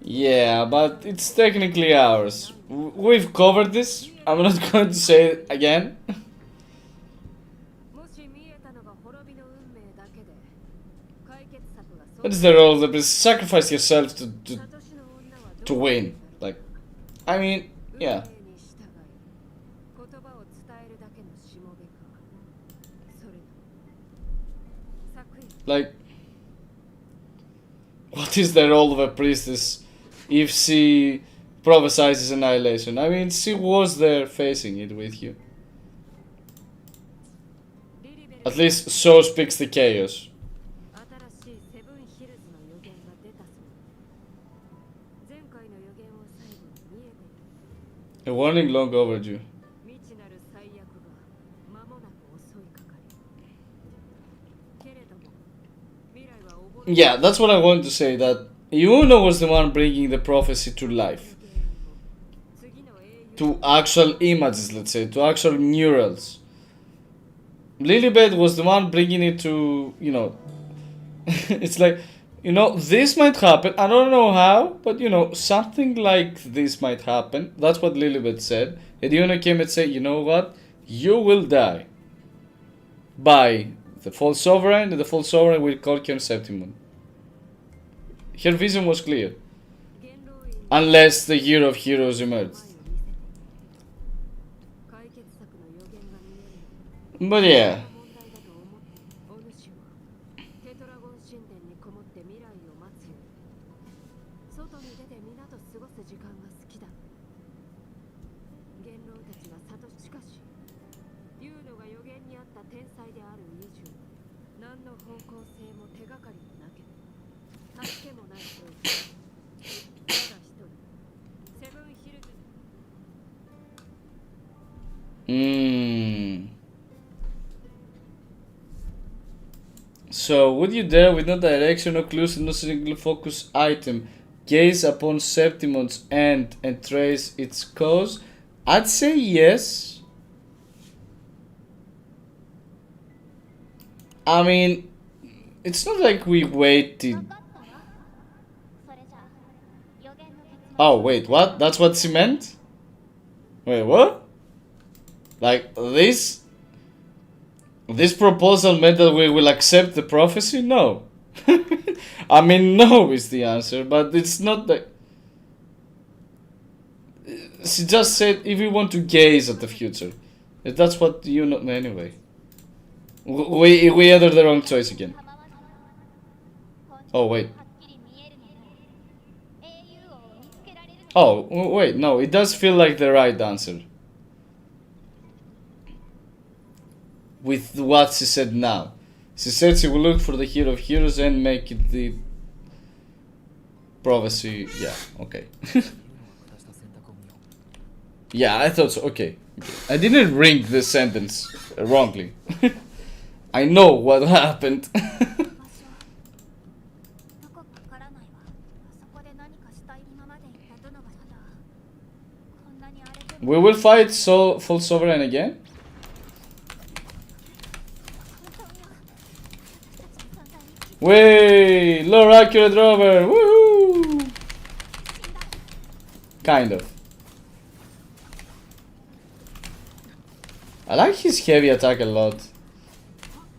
[SPEAKER 1] Yeah, but it's technically ours. We've covered this. I'm not going to say it again. What is the role of the priest? Sacrifice yourself to win. Like, I mean, yeah. Like, what is the role of a priestess if she prophesizes annihilation? I mean, she was there facing it with you. At least so speaks the chaos. A warning long overdue. Yeah, that's what I wanted to say, that Iuno was the one bringing the prophecy to life. To actual images, let's say, to actual neurals. Lilibet was the one bringing it to, you know, it's like, you know, this might happen. I don't know how, but, you know, something like this might happen. That's what Lilibet said. And Iuno came and said, you know what? You will die by the false sovereign, and the false sovereign will conquer Septimont. Her vision was clear. Unless the hero of heroes emerged. But yeah. So, would you dare, with no direction, no clues, and no single focus item, gaze upon Septimont's end and trace its cause? I'd say yes. I mean, it's not like we waited. Oh, wait, what? That's what she meant? Wait, what? Like, this proposal meant that we will accept the prophecy? No. I mean, no is the answer, but it's not that. She just said if we want to gaze at the future. That's what you know. Anyway. We entered the wrong choice again. Oh, wait. Oh, wait, no, it does feel like the right answer. With what she said now. She said she will look for the hero of heroes and make it the prophecy. Yeah, okay.
[SPEAKER 6] ユーノが下した選択を見よう。
[SPEAKER 1] Yeah, I thought so. Okay. I didn't ring this sentence wrongly. I know what happened.
[SPEAKER 2] 場所どこかわからないわ。あそこで何かしたい今まで言った殿がただこんなに荒れても
[SPEAKER 1] We will fight Full Sovereign again?
[SPEAKER 2] 本当に私たちの存在に気づ
[SPEAKER 1] Way! Lore Accurate Rover! Woohoo! Kind of. I like his heavy attack a lot.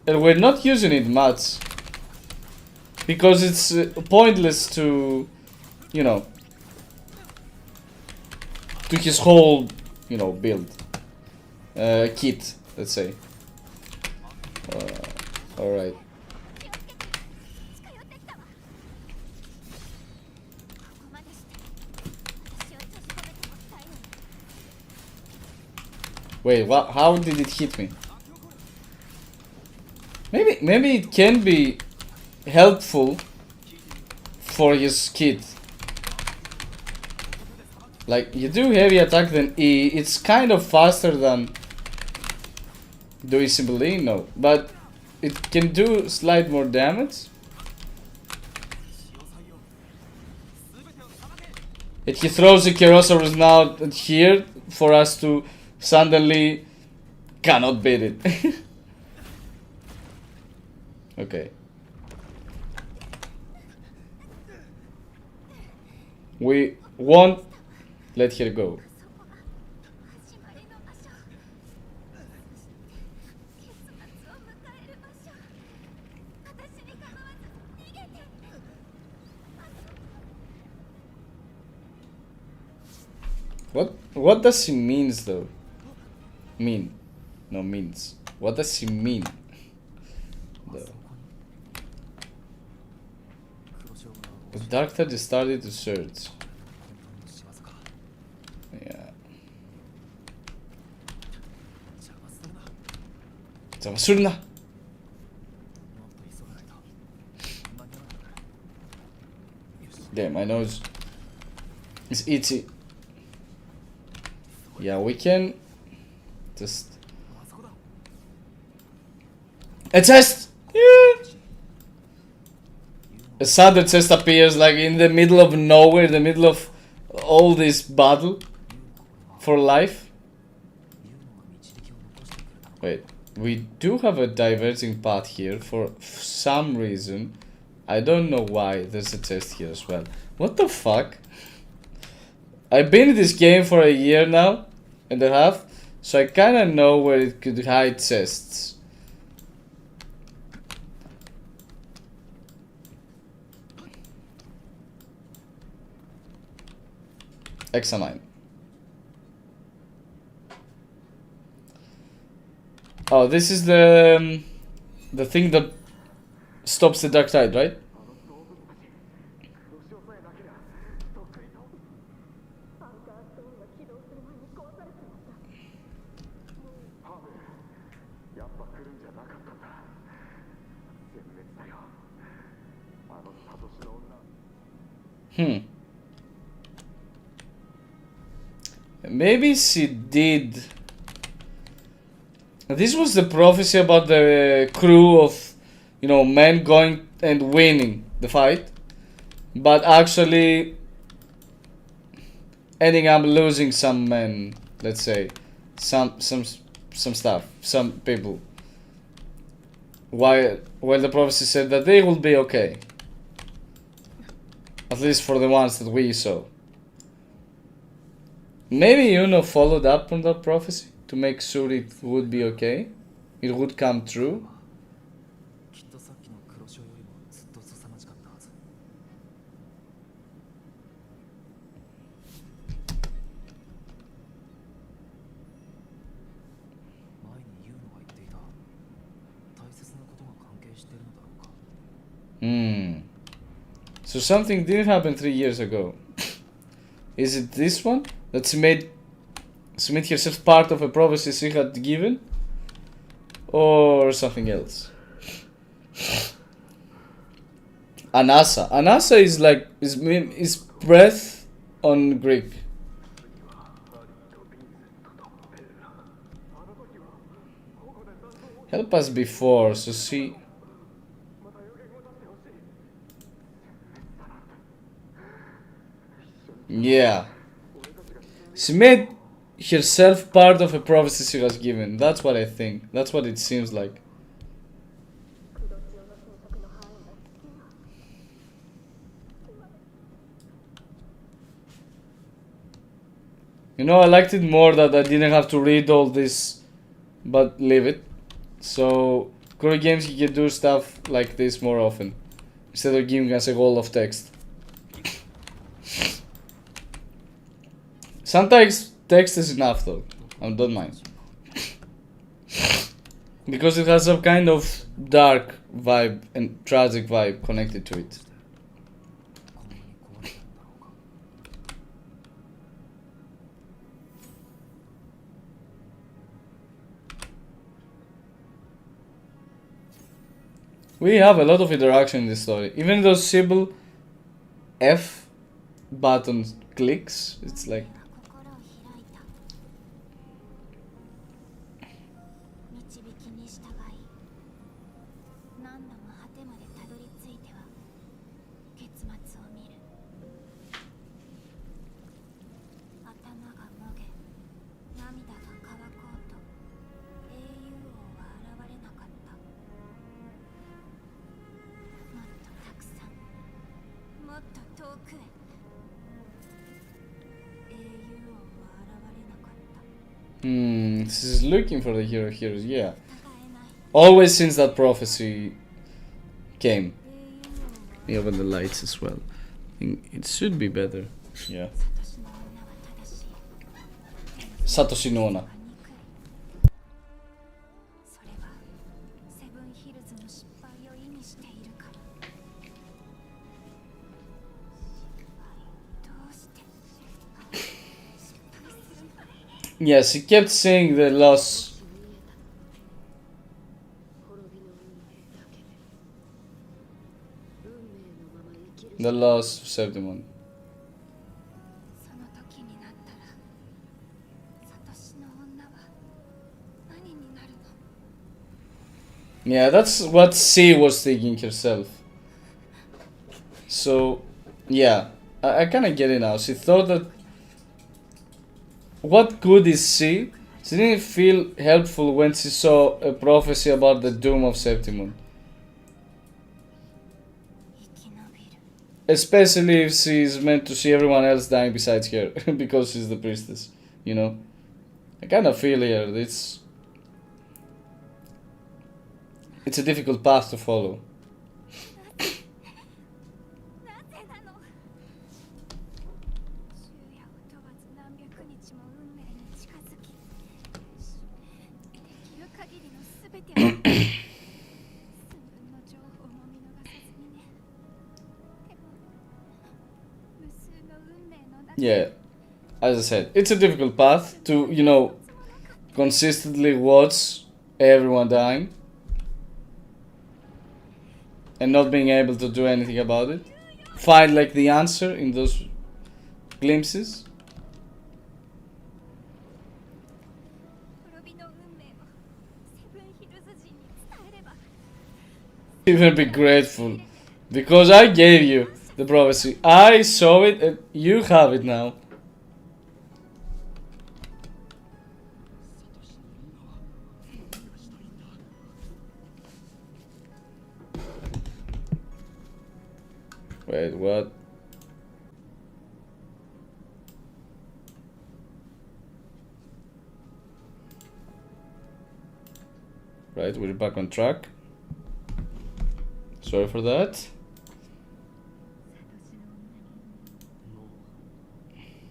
[SPEAKER 1] And we're not using it much. Because it's pointless to, you know, to his whole, you know, build. Kit, let's say. Alright.
[SPEAKER 2] 近寄ってきたわ。ここまでして私を閉じ込めておきたいのに
[SPEAKER 1] Wait, what? How did it hit me? Maybe it can be helpful for his kit. Like, you do heavy attack than E, it's kind of faster than doing simple E, no. But it can do slight more damage. And he throws the Kerosaurus now here for us to suddenly cannot beat it. Okay. We won't let her go.
[SPEAKER 2] そこが始まりの場所そして結末を迎える場所私に構わず逃げて
[SPEAKER 1] What does she means though? Mean. No, means. What does she mean?
[SPEAKER 6] あ
[SPEAKER 1] Though.
[SPEAKER 6] そこに黒潮が
[SPEAKER 1] The dark side just started to search.
[SPEAKER 6] 本当の仕業か。
[SPEAKER 1] Yeah.
[SPEAKER 6] 邪魔するな。
[SPEAKER 1] Zabasurna!
[SPEAKER 6] もっと急がないと間に合わなくなる。よし。
[SPEAKER 1] Damn, my nose is itchy. Yeah, we can just.
[SPEAKER 6] あそこだ。
[SPEAKER 1] A chest! Yeah. A sudden chest appears like in the middle of nowhere, in the middle of all this battle for life.
[SPEAKER 6] ユーノが導きを残してくれたのか。
[SPEAKER 1] Wait, we do have a diverging path here for some reason. I don't know why there's a chest here as well. What the fuck? I've been in this game for a year now and a half, so I kinda know where it could hide chests. Examine. Oh, this is the thing that stops the dark tide, right?
[SPEAKER 7] やっぱ来るんじゃなかったんだ。殲滅だよ。あのサトシの女。
[SPEAKER 1] Maybe she did. This was the prophecy about the crew of, you know, men going and winning the fight, but actually ending up losing some men. Let's say, some stuff, some people. While the prophecy said that they will be okay, at least for the ones that we saw. Maybe Iuno followed up on that prophecy to make sure it would be okay. It would come true.
[SPEAKER 6] きっとさっきの黒潮よりもずっと凄まじかったはず。前にユーノが言っていた大切なことが関係しているのだろうか。
[SPEAKER 1] So something did happen 3 years ago. Is it this one? That she made herself part of a prophecy she had given? Or something else? Anasa. Anasa is like is breath on Greek. Help us before, so she. Yeah. She made herself part of a prophecy she was given. That's what I think. That's what it seems like. You know, I liked it more that I didn't have to read all this, but leave it. So, Kuro games, you can do stuff like this more often, instead of giving us a wall of text. Sometimes text is enough though, I don't mind. Because it has some kind of dark vibe and tragic vibe connected to it. We have a lot of interaction in this story. Even though simple F button clicks, it's like
[SPEAKER 2] 心を開いた導きに従い何度も果てまでたどり着いては結末を見る頭がもげ涙が乾こうと英雄王は現れなかったもっとたくさんもっと遠くへ英雄王は現れなかった
[SPEAKER 1] she's looking for the hero heroes, yeah.
[SPEAKER 2] 戦えない
[SPEAKER 1] Always since that prophecy came.
[SPEAKER 2] 英雄王は
[SPEAKER 1] We open the lights as well. It should be better. Yeah.
[SPEAKER 2] 私の女は正しい
[SPEAKER 1] Satoshi no Onna.
[SPEAKER 2] 憎いそれはセブンヒルズの失敗を意味しているからどうして失敗するの
[SPEAKER 1] Yes, he kept saying the loss.
[SPEAKER 4] 滅びの運命だけで運命のまま生きる
[SPEAKER 1] The loss of Septimont.
[SPEAKER 2] その時になったらサトシの女は何になるの
[SPEAKER 1] Yeah, that's what she was thinking herself. So, yeah, I kind of get it now. She thought that. What good is she? She didn't feel helpful when she saw a prophecy about the doom of Septimont.
[SPEAKER 2] 生き延びる
[SPEAKER 1] Especially if she's meant to see everyone else dying besides her, because she's the priestess, you know? I kind of feel here that it's a difficult path to follow.
[SPEAKER 2] なぜなの昼夜を問わず何百日も運命に近づきできる限りの全てを寸分の情報も見逃さずにねでも無数の運命の中
[SPEAKER 1] Yeah, as I said, it's a difficult path to, you know, consistently watch everyone dying and not being able to do anything about it. Find like the answer in those glimpses.
[SPEAKER 2] 滅びの運命をセブンヒルズ人に伝えれば
[SPEAKER 1] Even be grateful because I gave you the prophecy. I saw it and you have it now. Wait, what? Right, we're back on track. Sorry for that.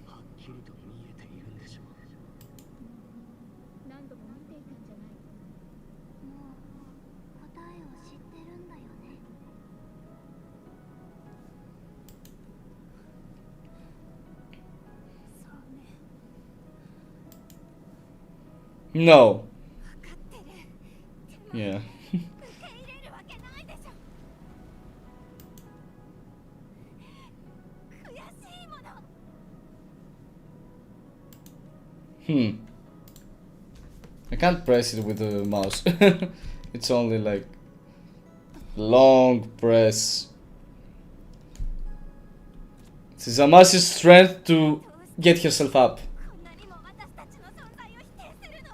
[SPEAKER 7] はっきりと見えているんでしょう。
[SPEAKER 2] 何度も見ていたんじゃないもう答えを知ってるんだよね
[SPEAKER 1] No.
[SPEAKER 2] 分かってる。でも
[SPEAKER 1] Yeah.
[SPEAKER 2] 受け入れるわけないでしょ。悔しいもの。
[SPEAKER 1] I can't press it with the mouse. It's only like long press. This is a massive strength to get herself up.
[SPEAKER 2] こんなにも私たちの存在を否定するの。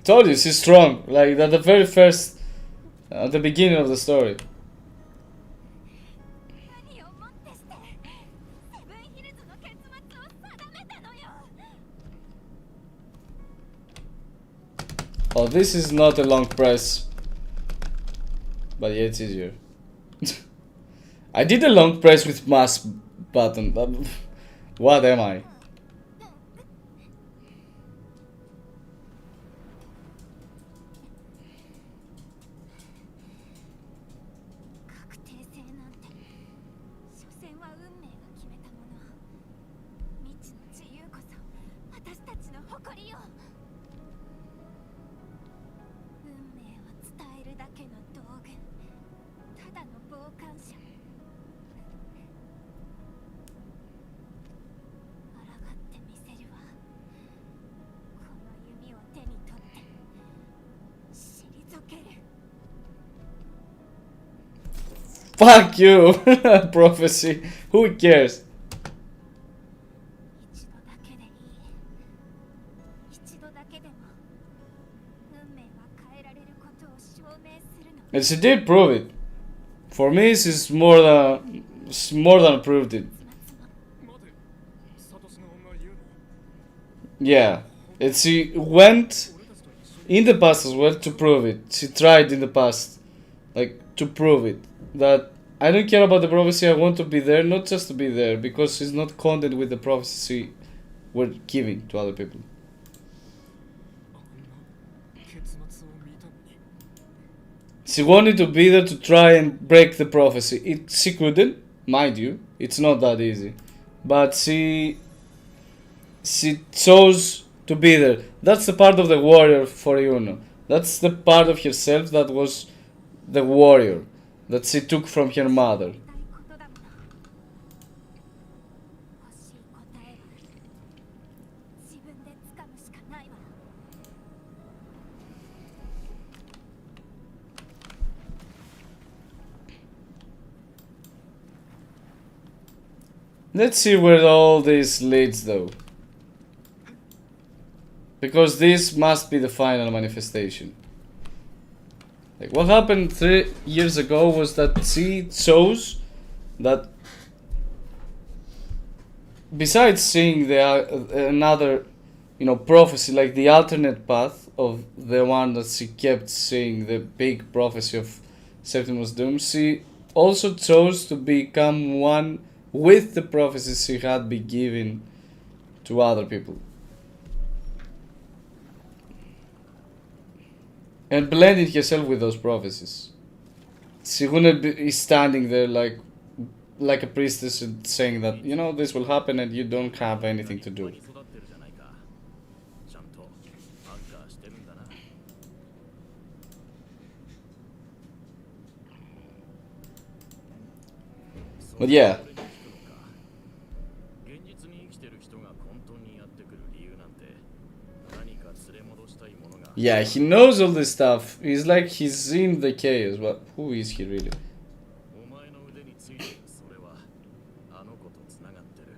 [SPEAKER 1] Told you, she's strong. Like at the very first, at the beginning of the story.
[SPEAKER 2] 何をもってしてセブンヒルズの結末を定めたのよ。
[SPEAKER 1] Oh, this is not a long press. But yeah, it's easier. I did a long press with mouse button. What am I?
[SPEAKER 2] 確定性なんて所詮は運命が決めたもの。未知の自由こそ私たちの誇りよ。運命を伝えるだけの道具、ただの傍観者。抗ってみせるわ。この弓を手に取って退ける。
[SPEAKER 1] Fuck you! Prophecy. Who cares?
[SPEAKER 2] 一度だけでいい。一度だけでも運命は変えられることを証明するの。
[SPEAKER 1] And she did prove it. For me, she's more than proved it.
[SPEAKER 3] 待て、サトシの女ユーノ。
[SPEAKER 1] Yeah. And she went in the past as well to prove it. She tried in the past, like, to prove it. That I don't care about the prophecy, I want to be there, not just to be there, because she's not content with the prophecy we're giving to other people.
[SPEAKER 3] あんな結末を見たのに。
[SPEAKER 1] She wanted to be there to try and break the prophecy. She couldn't, mind you. It's not that easy. But she chose to be there. That's the part of the warrior for Iuno. That's the part of herself that was the warrior that she took from her mother.
[SPEAKER 2] やりたいことだもの。欲しい答えは自分で掴むしかないわ。
[SPEAKER 1] Let's see where all this leads though. Because this must be the final manifestation. Like what happened 3 years ago was that she chose that besides seeing the another, prophecy, like the alternate path of the one that she kept seeing, the big prophecy of Septimon's doom, she also chose to become one with the prophecies she had been given to other people. And blending herself with those prophecies. She wouldn't be standing there like a priestess and saying that, this will happen and you don't have anything to do.
[SPEAKER 5] 育ってるじゃないか。ちゃんとアンカーしてるんだな。
[SPEAKER 1] But yeah.
[SPEAKER 5] 現実に生きてる人が混沌にやってくる理由なんて何か連れ戻したいものが
[SPEAKER 1] Yeah, he knows all this stuff. He's like he's in the chaos, but who is he really?
[SPEAKER 5] お前の腕についてるそれはあの子とつながってる。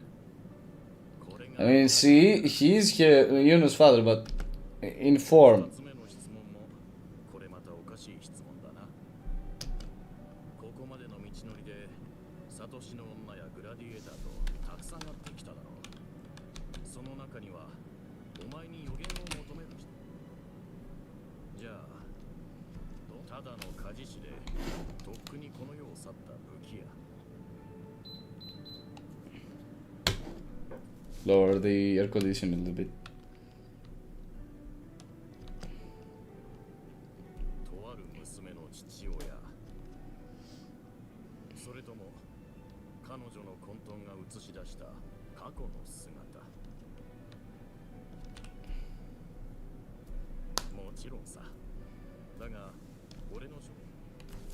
[SPEAKER 5] これが
[SPEAKER 1] I mean, see, he is Yuno's father, but in form.
[SPEAKER 5] 二つ目の質問もこれまたおかしい質問だな。ここまでの道のりでサトシの女やグラディエーターとたくさん会ってきただろう。その中にはお前に予言を求める人。じゃあただの鍛冶師でとっくにこの世を去った武器屋。
[SPEAKER 1] Lower the air condition a little bit.
[SPEAKER 5] とある娘の父親。それとも彼女の混沌が映し出した過去の姿。もちろんさ。だが俺の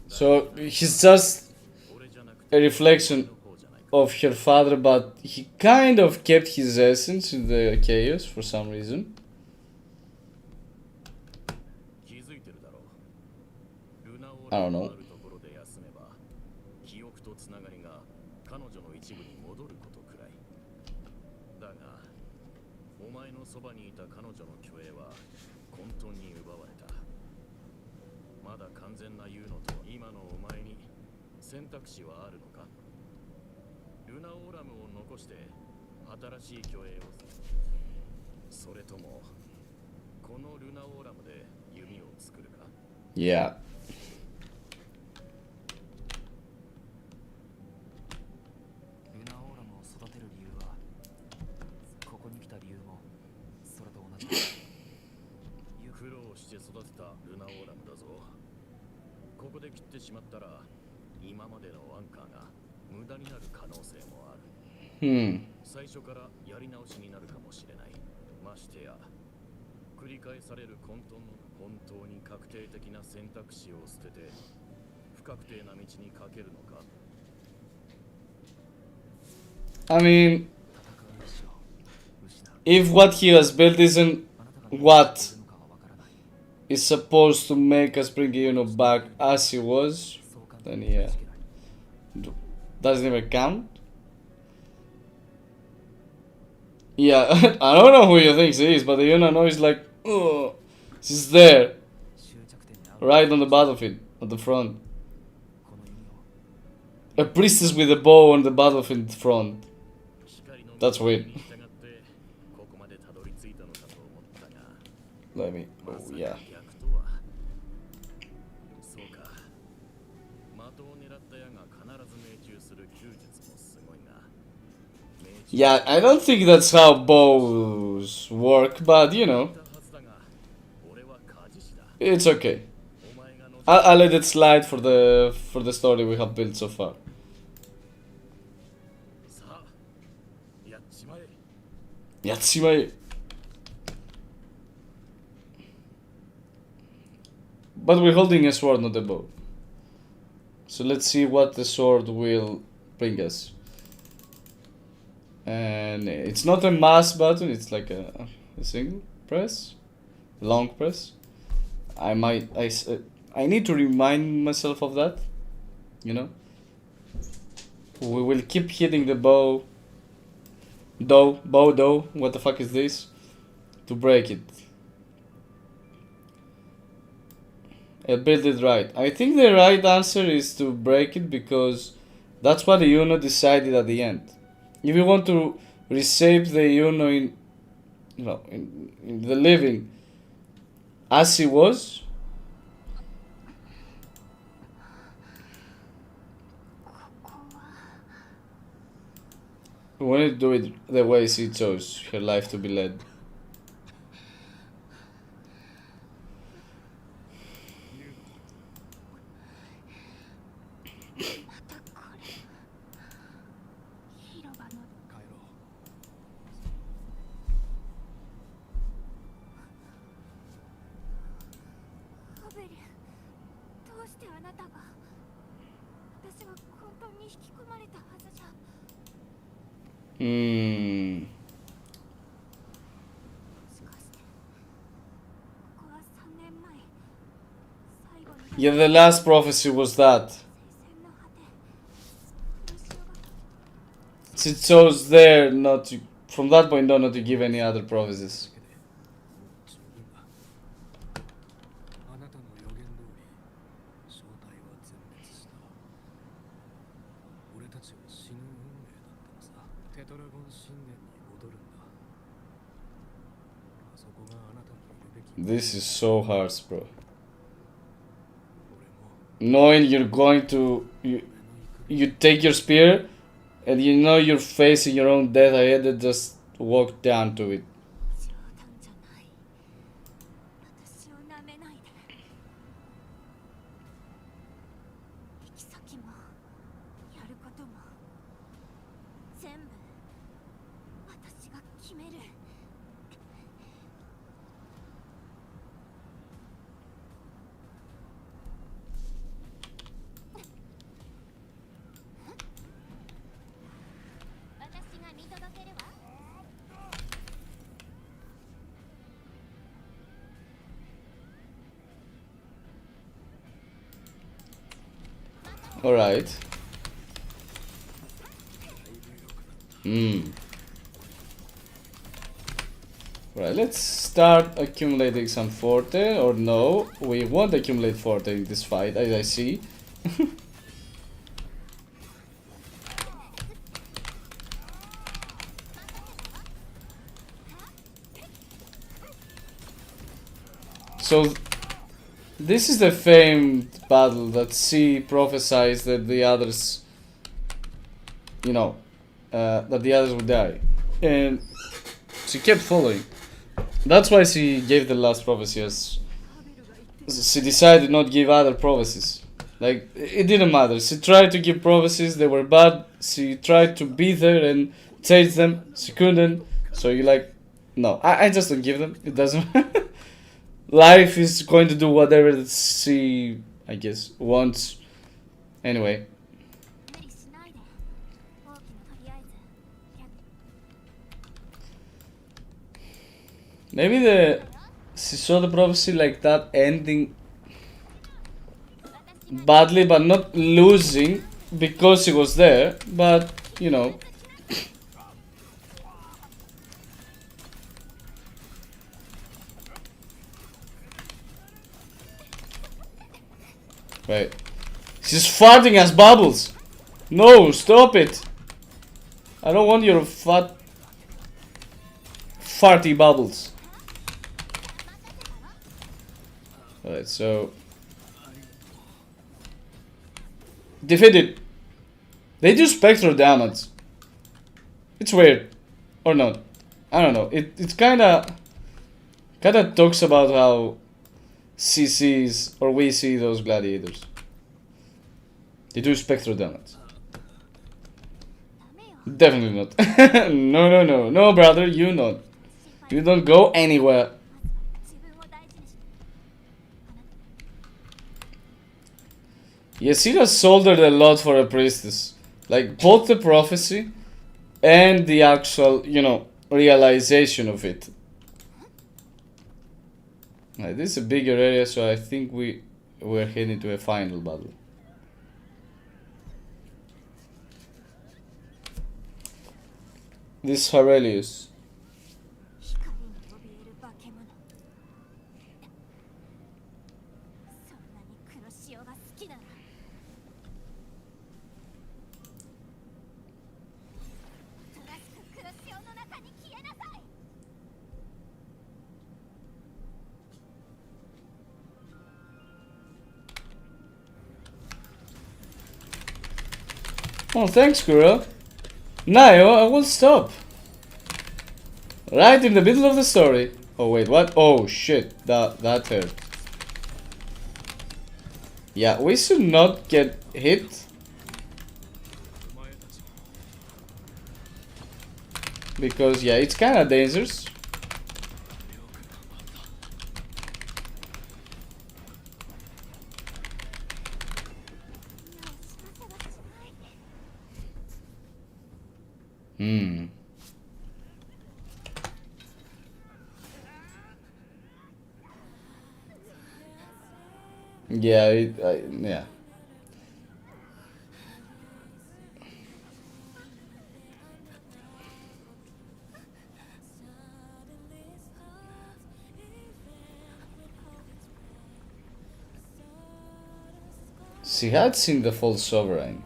[SPEAKER 1] So he's just a reflection of her father, but he kind of kept his essence in the chaos for some reason.
[SPEAKER 5] 気づいてるだろう。ルナオー
[SPEAKER 1] I
[SPEAKER 5] ラ
[SPEAKER 1] don't
[SPEAKER 5] の
[SPEAKER 1] know.
[SPEAKER 5] あるところで休めば、記憶とつながりが彼女の一部に戻ることくらい。だが、お前のそばにいた彼女の虚栄は混沌に奪われた。まだ完全なユーノと今のお前に選択肢はあるのか？ルナオーラムを残して新しい虚栄を、それともこのルナオーラムで弓を作るか？
[SPEAKER 1] Yeah.
[SPEAKER 6] ルナオーラムを育てる理由は、ここに来た理由もそれと同じだ。
[SPEAKER 5] 苦労して育てたルナオーラムだぞ。ここで切ってしまったら今までのアンカーが無駄になる可能性もある。最初からやり直しになるかもしれない。ましてや繰り返される混沌の本当に確定的な選択肢を捨てて不確定な道にかけるのか。
[SPEAKER 1] I mean, if what he has built isn't what is supposed to make us bring Iuno back as he was, then yeah. Doesn't even count? Yeah, I don't know who you think he is, but the Iuno knows like, oh, she's there. Right on the battlefield, at the front. A priestess with a bow on the battlefield front. That's weird. Let me. Oh, yeah. Yeah, I don't think that's how bows work, but you know. It's okay. I'll let it slide for the story we have built so far. Yatshimae. But we're holding a sword, not a bow. So let's see what the sword will bring us. And it's not a mass button, it's like a single press, long press. I need to remind myself of that, you know. We will keep hitting the bow, what the fuck is this, to break it. I built it right. I think the right answer is to break it because that's what the Iuno decided at the end. If you want to reshape the Iuno in, you know, in the living as he was, we want to do it the way she chose her life to be led. Yeah, the last prophecy was that. She chose there not to, from that point on, not to give any other prophecies. This is so harsh, bro. Knowing you're going to you take your spear and you know you're facing your own death ahead and just walk down to it.
[SPEAKER 2] 全部私が決める。私が見届けるわ。
[SPEAKER 1] Alright. Right, let's start accumulating some forte, or no, we won't accumulate forte in this fight, as I see. So, this is the famed battle that C prophesies that the others, you know, that the others would die. And she kept following. That's why she gave the last prophecy, as she decided not give other prophecies. Like, it didn't matter. She tried to give prophecies, they were bad. She tried to be there and change them. She couldn't. So you're like, no, I just don't give them. It doesn't Life is going to do whatever that she, I guess, wants. Anyway.
[SPEAKER 2] 無理しないで。大きなとりあえず。
[SPEAKER 1] Maybe she saw the prophecy like that ending badly, but not losing because she was there. But you know, wait, she's farting as bubbles. No, stop it! I don't want your farty bubbles. Alright, so defeated. They do spectral damage. It's weird. Or not. I don't know. It's kinda talks about how she sees, or we see, those gladiators. They do spectral damage. Definitely not. No, no, brother, you not. You don't go anywhere.
[SPEAKER 2] 自分を大事にして。
[SPEAKER 1] Yesida soldered a lot for a priestess. Like, both the prophecy and the actual, you know, realization of it. Right, this is a bigger area, so I think we're heading to a final battle. This Harelius.
[SPEAKER 2] 光に怯える化け物。そんなに黒潮が好きなら。おとなしく黒潮の中に消えなさい。
[SPEAKER 1] Oh, thanks, Kuro. Nayo, I will stop. Right in the middle of the story. Oh, wait, what? Oh, shit. That hurt. Yeah, we should not get hit. Because, yeah, it's kinda dangerous. Yeah, yeah. She had seen the false sovereign.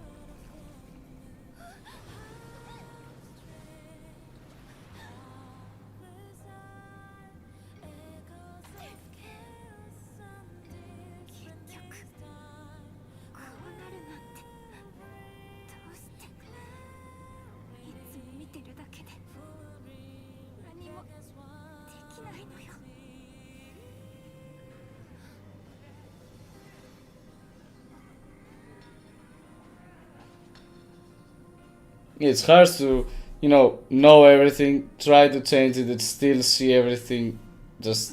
[SPEAKER 1] It's hard to, know everything, try to change it, and still see everything just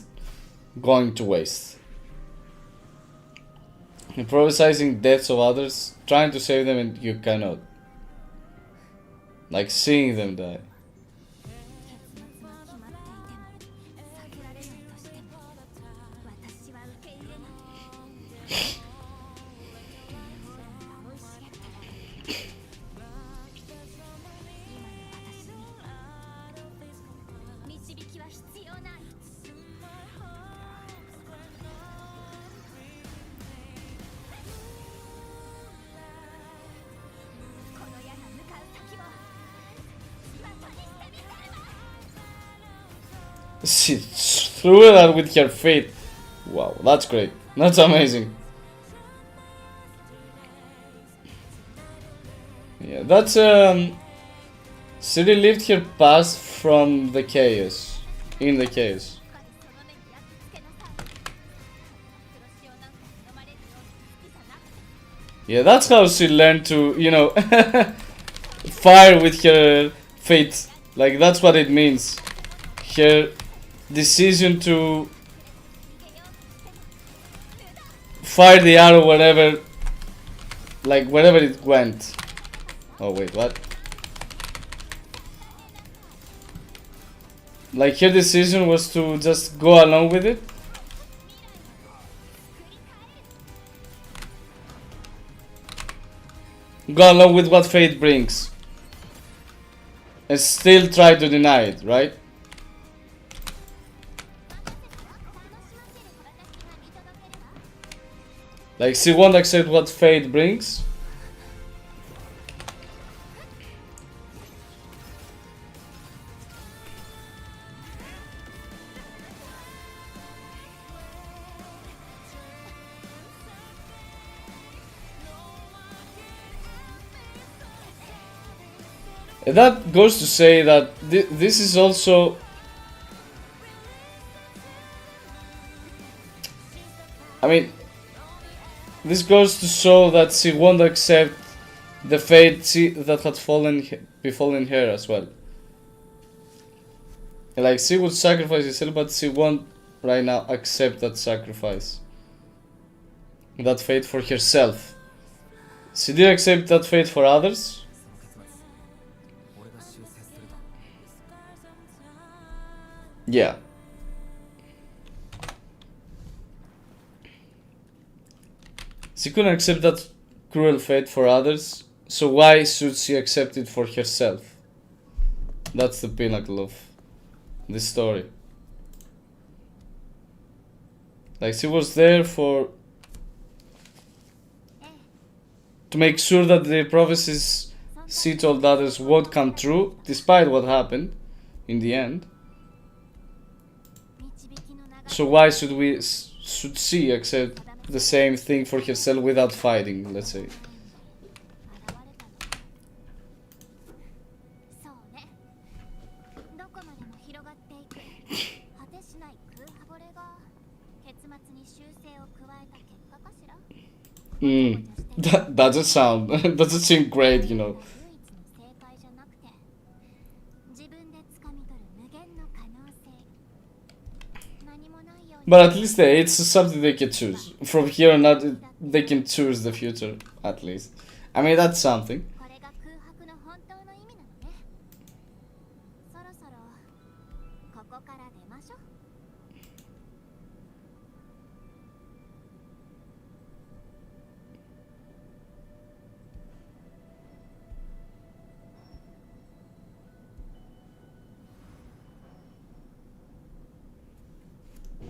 [SPEAKER 1] going to waste. Improvising deaths of others, trying to save them, and you cannot. Like seeing them die.
[SPEAKER 2] 結末が決まっていても避けられないとしても私は受け入れない生い茂ってる今の私に導きは必要ないこの矢が向かう先をバカにしてみせるわ
[SPEAKER 1] She threw that with her feet. Wow, that's great. That's amazing. Yeah, that's she relieved her past from the chaos. In the chaos.
[SPEAKER 2] その目に焼き付けなさい黒潮なんかに飲まれるように好きじゃなくて
[SPEAKER 1] Yeah, that's how she learned to, fire with her fate. Like, that's what it means. Her decision to fire the arrow wherever, wherever it went. Oh, wait, what? Like, her decision was to just go along with it. Go along with what fate brings. And still try to deny it, right? Like, she won't accept what fate brings. And that goes to say that this is also this goes to show that she won't accept the fate that had befallen her as well. Like, she would sacrifice herself, but she won't right now accept that sacrifice, that fate for herself. She did accept that fate for others.
[SPEAKER 6] その結末俺が修正すると
[SPEAKER 1] Yeah. She couldn't accept that cruel fate for others, so why should she accept it for herself? That's the pinnacle of this story. Like, she was there to make sure that the prophecies she told others won't come true, despite what happened in the end. So why should she accept the same thing for herself without fighting, let's say?
[SPEAKER 2] そうねどこまでも広がっていく果てしない空破惚れが結末に修正を加えた結果かしら
[SPEAKER 1] That doesn't seem great,
[SPEAKER 2] 唯一の正解じゃなくて自分で掴み取る無限の可能性何もないように
[SPEAKER 1] But at least it's something they can choose. From here on out, they can choose the future, at least. I mean, that's something.
[SPEAKER 2] これが空白の本当の意味なのねそろそろここから出ましょう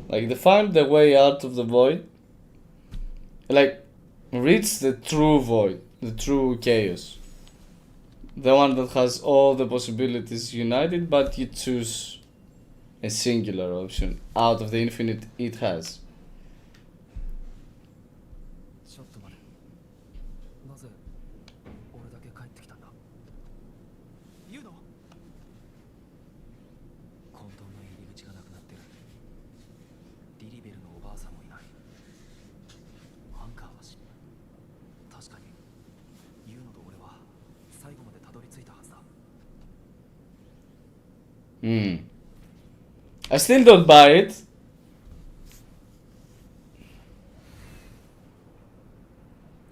[SPEAKER 1] Like, they find the way out of the void. Like, reach the true void, the true chaos. The one that has all the possibilities united, but you choose a singular option out of the infinite it has.
[SPEAKER 6] ちょっと待てなぜ俺だけ帰ってきたんだユーノ混沌の入り口がなくなってるリリベルのおばあさんもいないアンカーは死んだ確かにユーノと俺は最後までたどり着いたはずだ
[SPEAKER 1] I still don't buy it.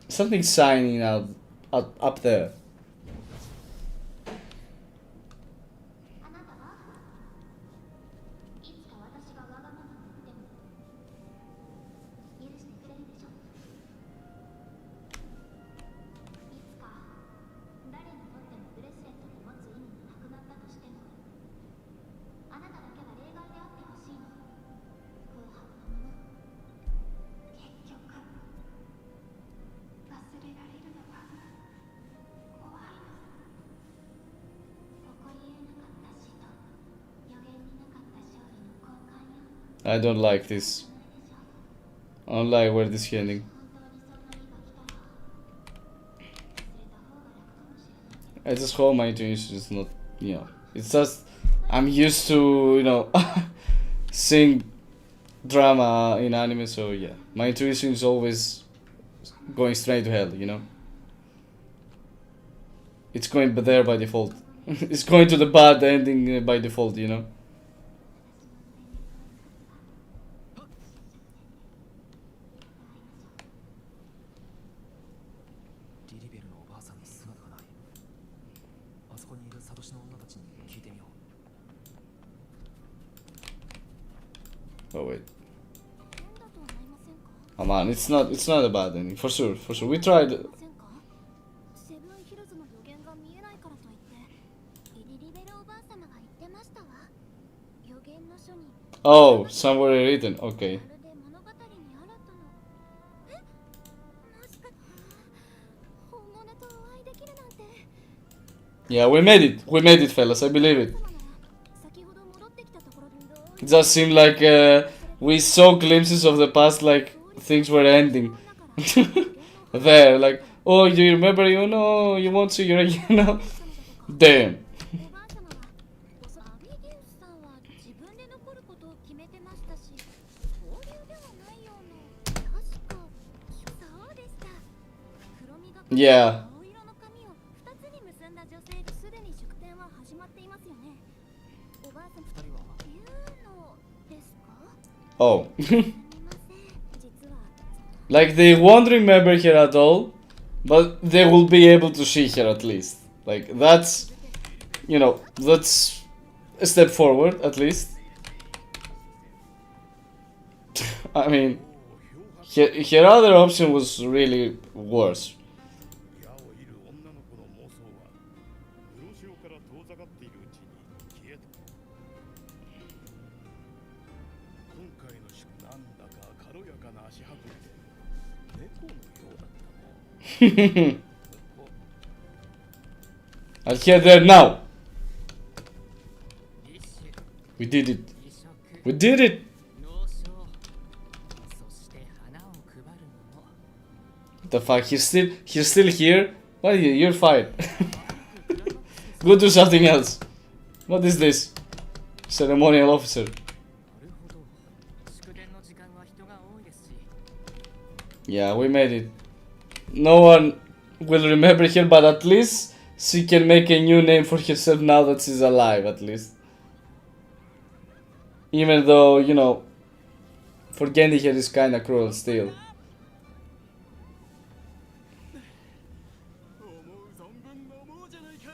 [SPEAKER 1] Something shining out up there.
[SPEAKER 2] あなたはいつか私がわがままに言っても許してくれるでしょ。いつか誰にとってもブレスレットで持つ意味がなくなったとしてもあなただけは例外であってほしいの。空白のまま結局忘れられるのが怖いの。起こり得なかった死と予言になかった勝利の交換よ。
[SPEAKER 1] I don't like this. I don't like where this is heading.
[SPEAKER 2] 本当にそんな日が来たら忘れた方が楽かもしれないけど
[SPEAKER 1] I just hope my intuition is not, it's just I'm used to, seeing drama in anime, so yeah, my intuition is always going straight to hell. It's going there by default. It's going to the bad ending by default.
[SPEAKER 6] リリベルのおばあさんに姿がない。あそこにいるサトシの女たちに聞いてみよう。
[SPEAKER 1] Oh wait,
[SPEAKER 2] 変だと思いませんか？
[SPEAKER 1] oh man, it's not a bad ending for sure. We tried.
[SPEAKER 2] ませんか？セブンヒルズの予言が見えないからといってリリベルおばあ様が言ってましたわ。予言の書に
[SPEAKER 1] Oh, somewhere written. Okay.
[SPEAKER 2] まるで物語に新たなマジか本物とお会いできるなんて。
[SPEAKER 1] Yeah, we made it, fellas. I believe it.
[SPEAKER 2] 様なら先ほど戻ってきたところでどう
[SPEAKER 1] It does seem like we saw glimpses of the past, like things were ending. There, like, oh, you remember Iuno? You want to, Damn.
[SPEAKER 2] おばあ様はアビゲウスさんは自分で残ることを決めてましたし交流ではないような確かそうでした。黒みがかった
[SPEAKER 1] Yeah.
[SPEAKER 2] 青色の髪を2つに結んだ女性すでに祝典は始まっていますよね。おばあさん
[SPEAKER 6] 二人は
[SPEAKER 2] ユーノですか？
[SPEAKER 1] Oh.
[SPEAKER 2] すみません実は
[SPEAKER 1] Like, they won't remember her at all, but they will be able to see her at least. Like, that's, that's a step forward, at least. I mean, her other option was really worse.
[SPEAKER 7] 矢を射る女の子の妄想は黒潮から遠ざかっているうちに消えた。今回の宿なんだか軽やかな足運びで猫のようだったね。
[SPEAKER 1] And here, there, now. We did it. We did it. What the fuck? He's still here? Why are you? You're fine. Go do something else. What is this? Ceremonial officer.
[SPEAKER 3] なるほど祝電の時間は人が多いですし
[SPEAKER 1] Yeah, we made it. No one will remember her, but at least she can make a new name for herself now that she's alive, at least. Even though, forgetting her is kinda cruel still.
[SPEAKER 3] 思う存分飲もうじゃないか。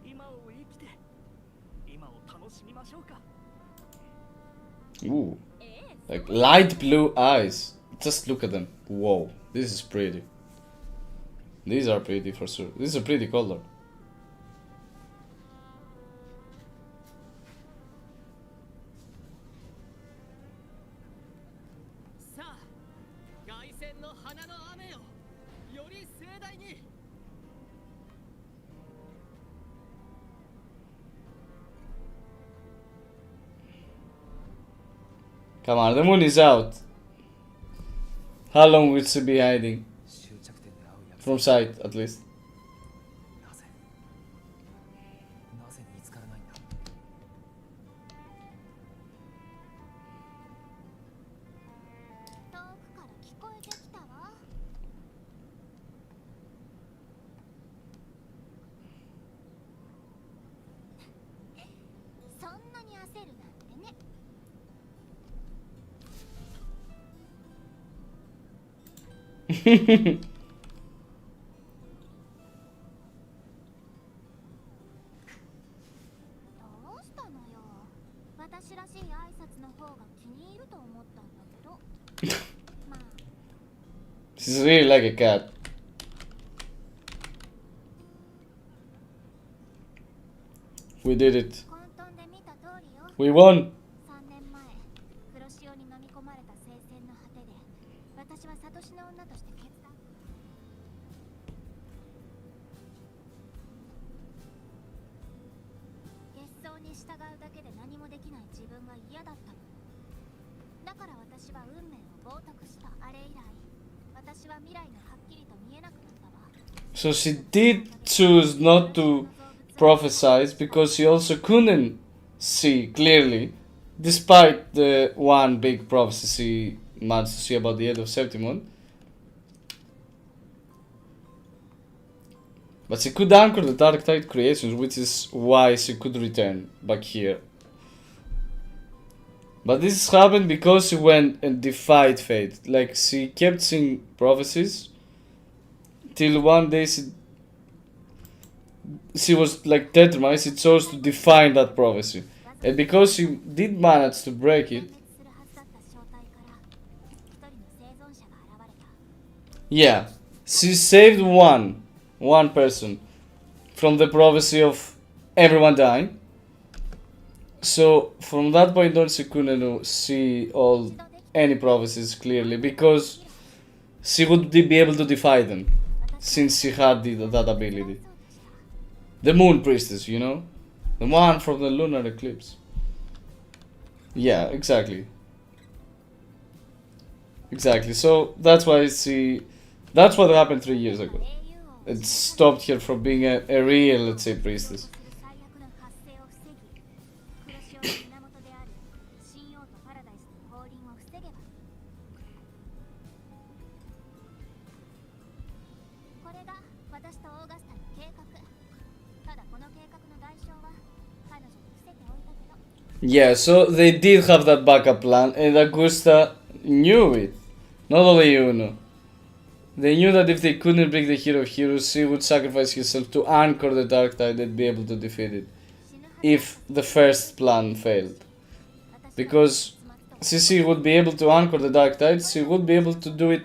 [SPEAKER 3] 今を生きて今を楽しみましょうか。
[SPEAKER 1] Ooh. Like light blue eyes. Just look at them. Whoa. This is pretty. These are pretty for sure. This is a pretty color.
[SPEAKER 3] さあ凱旋の花の雨よより盛大に。
[SPEAKER 1] Come on, the moon is out. How long will she be hiding?
[SPEAKER 6] 終着点で会う約
[SPEAKER 1] From sight, at least.
[SPEAKER 6] なぜ見つからないんだ。
[SPEAKER 2] どうしたのよ。私らしい挨拶の方が気に入ると思ったんだけど。まあ、
[SPEAKER 1] She's really like a cat. We did it.
[SPEAKER 2] 混沌で見た通りよ。
[SPEAKER 1] We won.
[SPEAKER 2] 3年前、黒潮に飲み込まれた聖戦の果てで、私はサトシの女として決断。月相に従うだけで何もできない自分が嫌だったの。だから私は運命を冒涜した。あれ以来、私は未来がはっきりと見えなくなったわ。
[SPEAKER 1] So she did choose not to prophesize because she also couldn't see clearly, despite the one big prophecy she managed to see about the end of Septimont. But she could anchor the Dark Tide creations, which is why she could return back here. But this happened because she went and defied fate. Like, she kept seeing prophecies till one day she was like determined. She chose to defy that prophecy, and because she did manage to break it,
[SPEAKER 2] 滅するはずだった正体から一人の生存者が現れた。
[SPEAKER 1] yeah, she saved one person from the prophecy of everyone dying. So from that point on, she couldn't see any prophecies clearly because she would be able to defy them since she had that ability. The Moon Priestess, you know? The one from the lunar eclipse. Yeah, exactly. Exactly. So that's why that's what happened 3 years ago. It stopped her from being a real, let's say, priestess.
[SPEAKER 2] 最悪の発生を防ぎ、黒潮の源である神王とパラダイスの降臨を防げばいい。これが私とオーガスタの計画。ただこの計画の代償は彼女に伏せておいたけど。
[SPEAKER 1] Yeah, so they did have that backup plan, and Augusta knew it. Not only Iuno. They knew that if they couldn't break the Hero of Heroes, she would sacrifice herself to anchor the Dark Tide and be able to defeat it. If the first plan failed. Because she would be able to anchor the Dark Tide, she would be able to do it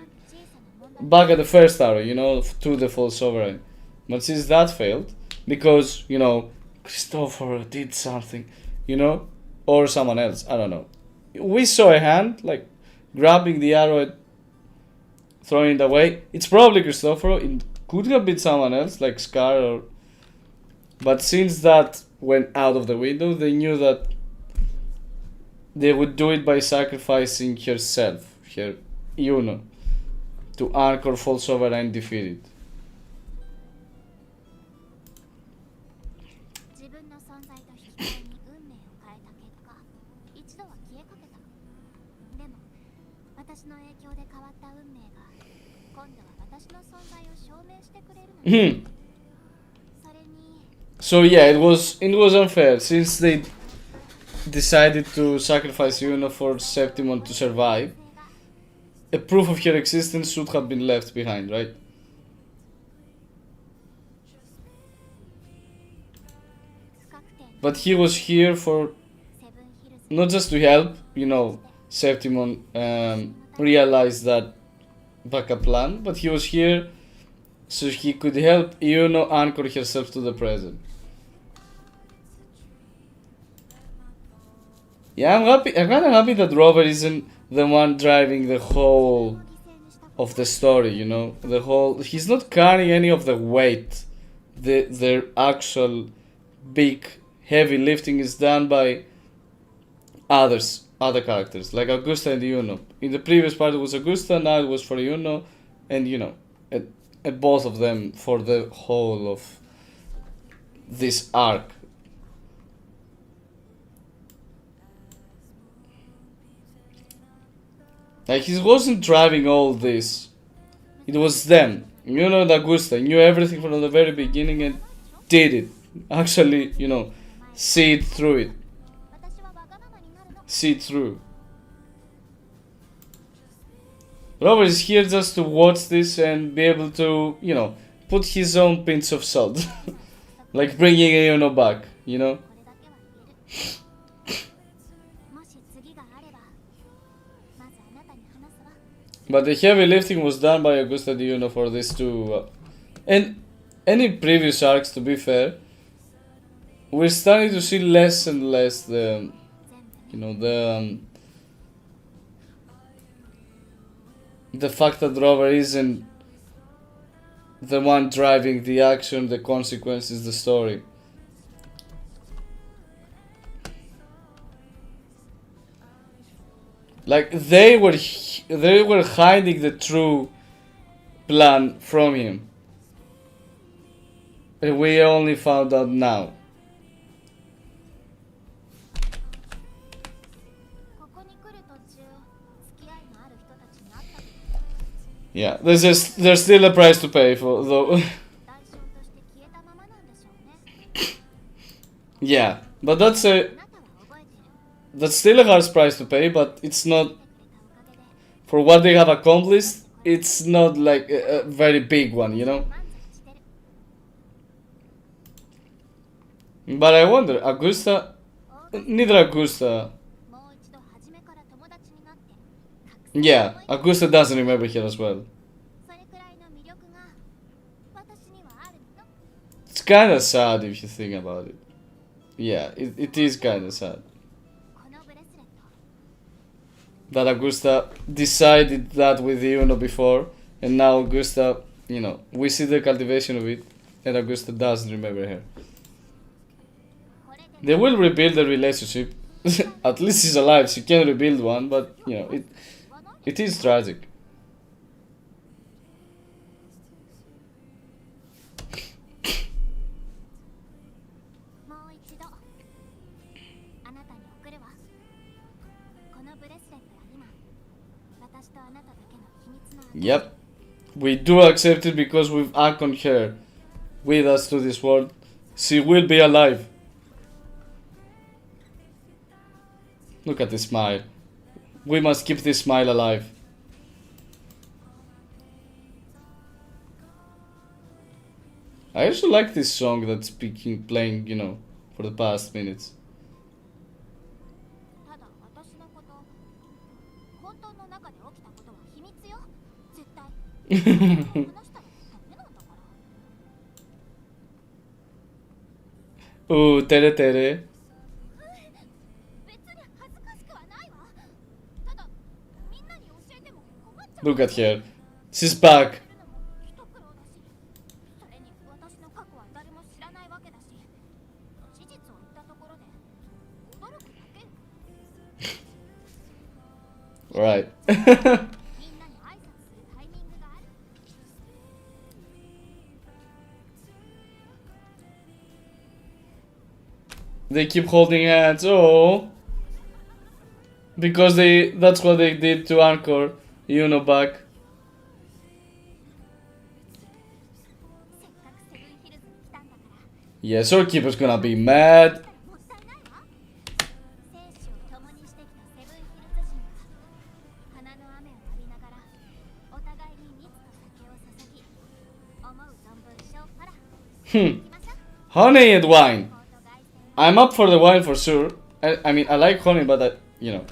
[SPEAKER 1] back at the first arrow, you know, to the False Sovereign. But since that failed, because, you know, Christopher did something, you know, or someone else, I don't know. We saw a hand, like, grabbing the arrow and throwing it away. It's probably Christopher. It could have been someone else, like Scar or... But since that went out of the window, they knew that they would do it by sacrificing herself, her Iuno, to anchor False Sovereign and defeat it.
[SPEAKER 2] 自分の存在と引き換えに運命を変えた結果、一度は消えかけた。でも、私の影響で変わった運命が、今度は私の存在を証明してくれるのに。それに、
[SPEAKER 1] So yeah, it was unfair since they decided to sacrifice Iuno for Septimont to survive. A proof of her existence should have been left behind, right? But he was here for not just to help, you know, Septimont realize that backup plan, but he was here so he could help Iuno anchor herself to the present. Yeah, I'm kind of happy that Robert isn't the one driving the whole of the story, you know, he's not carrying any of the weight. Their actual big heavy lifting is done by other characters, like Augusta and Iuno. In the previous part it was Augusta, now it was for Iuno, and you know, and both of them for the whole of this arc. Like, he wasn't driving all this. It was them. Iuno and Augusta knew everything from the very beginning and did it. Actually, you know, see it through.
[SPEAKER 2] 私はわがままになるの。
[SPEAKER 1] See it through. Robert is here just to watch this and be able to, you know, put his own pinch of salt. Like bringing Iuno back, you know?
[SPEAKER 2] これだけは言えるもし次があればまずあなたに話すわ
[SPEAKER 1] But the heavy lifting was done by Augusta Di Iuno for this too. And in previous arcs, to be fair, we're starting to see less and less the, you know, the fact that Rover isn't the one driving the action, the consequences, the story. Like they were hiding the true plan from him, and we only found out now.
[SPEAKER 2] ここに来る途中付き合いのある人たちに会ったけど
[SPEAKER 1] Yeah, there's still a price to pay for though.
[SPEAKER 2] 代償として消えたままなんでしょうね
[SPEAKER 1] Yeah, but
[SPEAKER 2] あなたは覚えてる
[SPEAKER 1] that's still a harsh price to pay, but it's not
[SPEAKER 2] 来てくれたおかげで
[SPEAKER 1] for what they have accomplished. It's not like a very big one, you know.
[SPEAKER 2] 満足してる
[SPEAKER 1] But I wonder, Augusta, neither Augusta.
[SPEAKER 2] もう一度初めから友達になって
[SPEAKER 1] Yeah, Augusta doesn't remember here as well.
[SPEAKER 2] それくらいの魅力が私にはあるの
[SPEAKER 1] It's kind of sad if you think about it. Yeah, it is kind of sad
[SPEAKER 2] このブレスレット
[SPEAKER 1] that Augusta decided that with Iuno before, and now Augusta, you know, we see the cultivation of it, and Augusta doesn't remember her.
[SPEAKER 2] これで
[SPEAKER 1] They will rebuild the relationship. At least she's alive. She can rebuild one, but you know, it is tragic.
[SPEAKER 2] もう一度あなたに送るわこのブレスレットは今私とあなただけの秘密の証
[SPEAKER 1] Yep, we do accept it because we've anchored her with us to this world. She will be alive. Look at this smile. We must keep this smile alive. I also like this song that's playing, you know, for the past minutes.
[SPEAKER 2] ただ私のこと本当の中で起きたことは秘密よ絶対話したらダメなんだから
[SPEAKER 1] Ooh, tere tere.
[SPEAKER 2] 別に恥ずかしくはないわただみんなに教えても困っちゃう
[SPEAKER 1] Look at her. She's back.
[SPEAKER 2] するのも一苦労だしそれに私の過去は誰も知らないわけだし事実を言ったところで驚くだけよ
[SPEAKER 1] Right.
[SPEAKER 2] みんなに挨拶するタイミングがある
[SPEAKER 1] They keep holding hands. Oh. Because that's what they did to anchor Iuno back.
[SPEAKER 2] せっかくセブンヒルズに来たんだから
[SPEAKER 1] Yeah, Zookeeper's gonna be mad.
[SPEAKER 2] もったいないわ生死を共にしてきたセブンヒルズ人が花の雨を浴びながらお互いに蜜と酒を注ぎ思う存分ショーパラ
[SPEAKER 1] Hmm.
[SPEAKER 2] 行きましょう
[SPEAKER 1] Honey and wine.
[SPEAKER 2] コート凱旋
[SPEAKER 1] I'm up for the wine for sure. I mean, I like honey, but you know.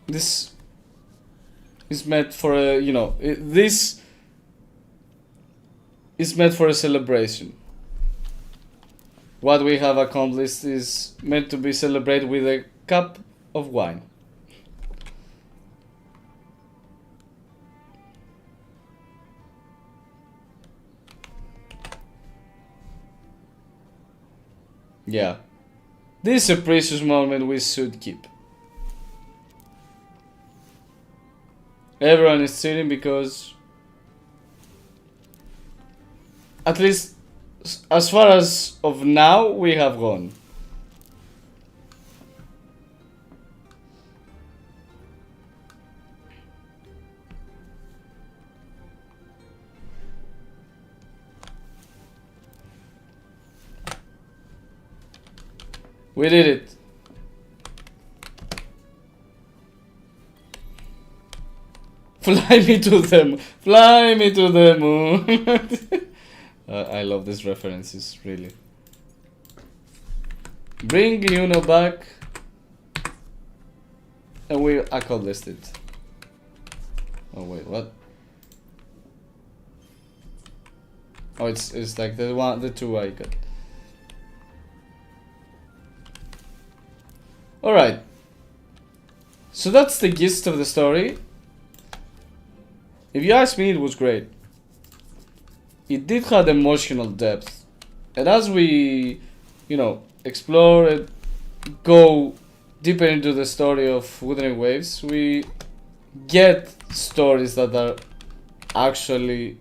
[SPEAKER 1] This is meant for a, you know, this is meant for a celebration. What we have accomplished is meant to be celebrated with a cup of wine. Yeah. This is a precious moment we should keep. Everyone is sitting because, at least as far as of now, we have gone. We did it. Fly me to the moon. I love these references, really. Bring Iuno back, and we accomplished it. Oh wait, what? Oh, it's like the two I got. All right. So that's the gist of the story. If you ask me, it was great. It did have emotional depth, and as we, explore and go deeper into the story of Wuthering Waves, we get stories that are actually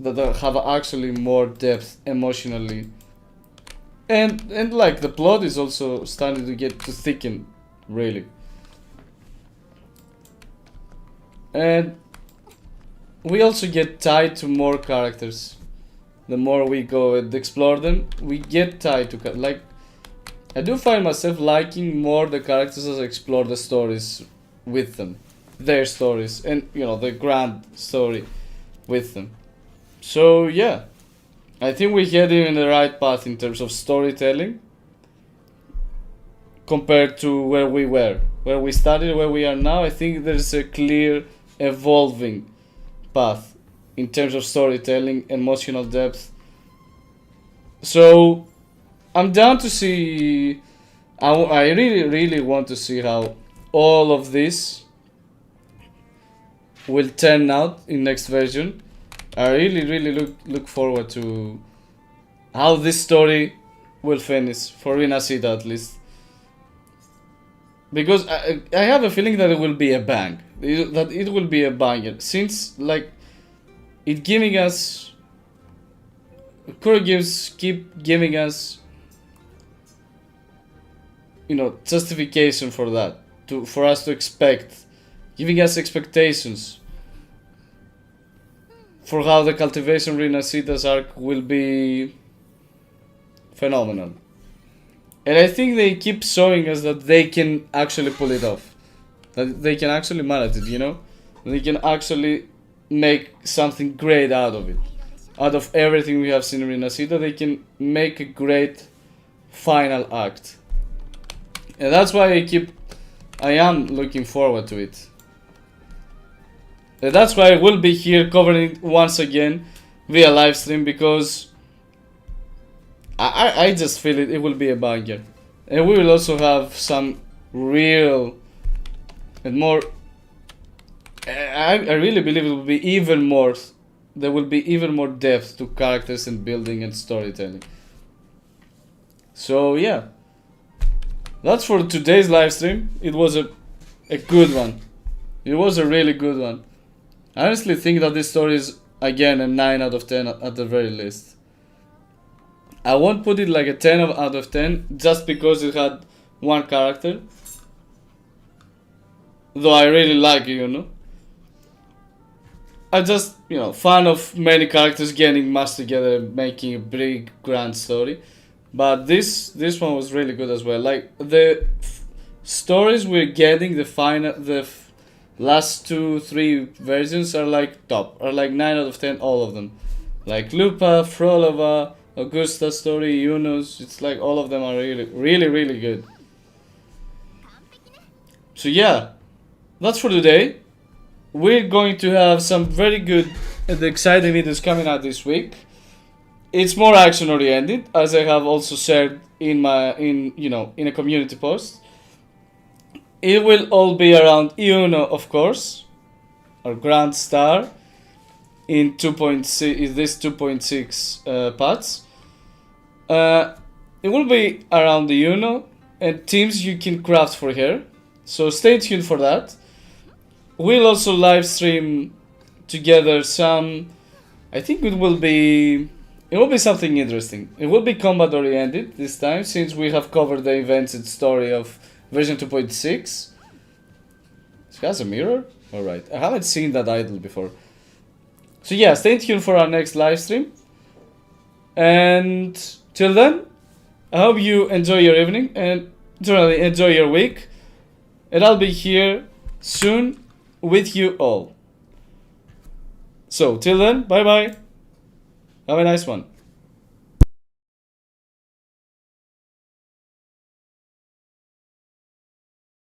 [SPEAKER 1] have actually more depth emotionally, and like the plot is also starting to get to thicken, really. And we also get tied to more characters. The more we go and explore them, we get tied to like. I do find myself liking more the characters as I explore the stories with them, their stories, and the grand story with them. So yeah, I think we're heading in the right path in terms of storytelling compared to where we started, where we are now. I think there's a clear evolving path in terms of storytelling, emotional depth. So I'm down to see. I really want to see how all of this will turn out in next version. I really look forward to how this story will finish for InversEden, at least, because I have a feeling that it will be a bang. That it will be a banger, since like it giving us Kuro gives keep giving us justification for that, for us to expect, giving us expectations for how the cultivation InversEden's arc will be phenomenal. And I think they keep showing us that they can actually pull it off. That they can actually manage it, They can actually make something great out of it. Out of everything we have seen in InversEden, they can make a great final act. And that's why I am looking forward to it. And that's why I will be here covering it once again via livestream, because I just feel it will be a banger. And we will also have some real and more. I really believe it will be even more. There will be even more depth to characters and building and storytelling. So yeah, that's for today's live stream. It was a good one. It was a really good one. I honestly think that this story is again a 9 out of 10 at the very least. I won't put it like a 10 out of 10 just because it had one character. Though I really like it, I'm just, fan of many characters getting mashed together and making a big grand story. But this one was really good as well. Like the stories we're getting, the last 2-3 versions are like top, are like 9 out of 10, all of them. Like Lupa, Frolova, Augusta's story, Iuno's, it's like all of them are really good. So yeah, that's for today. We're going to have some very good and exciting videos coming out this week. It's more action oriented, as I have also shared in a community post. It will all be around Iuno, of course, our grand star in 2.6 parts. It will be around the Iuno and teams you can craft for her. So stay tuned for that. We'll also live stream together some. I think it will be something interesting. It will be combat oriented this time, since we have covered the events and story of version 2.6. It has a mirror? Alright, I haven't seen that idol before. So yeah, stay tuned for our next live stream. And till then, I hope you enjoy your evening and generally enjoy your week. And I'll be here soon with you all. So, till then, bye bye. Have a nice one.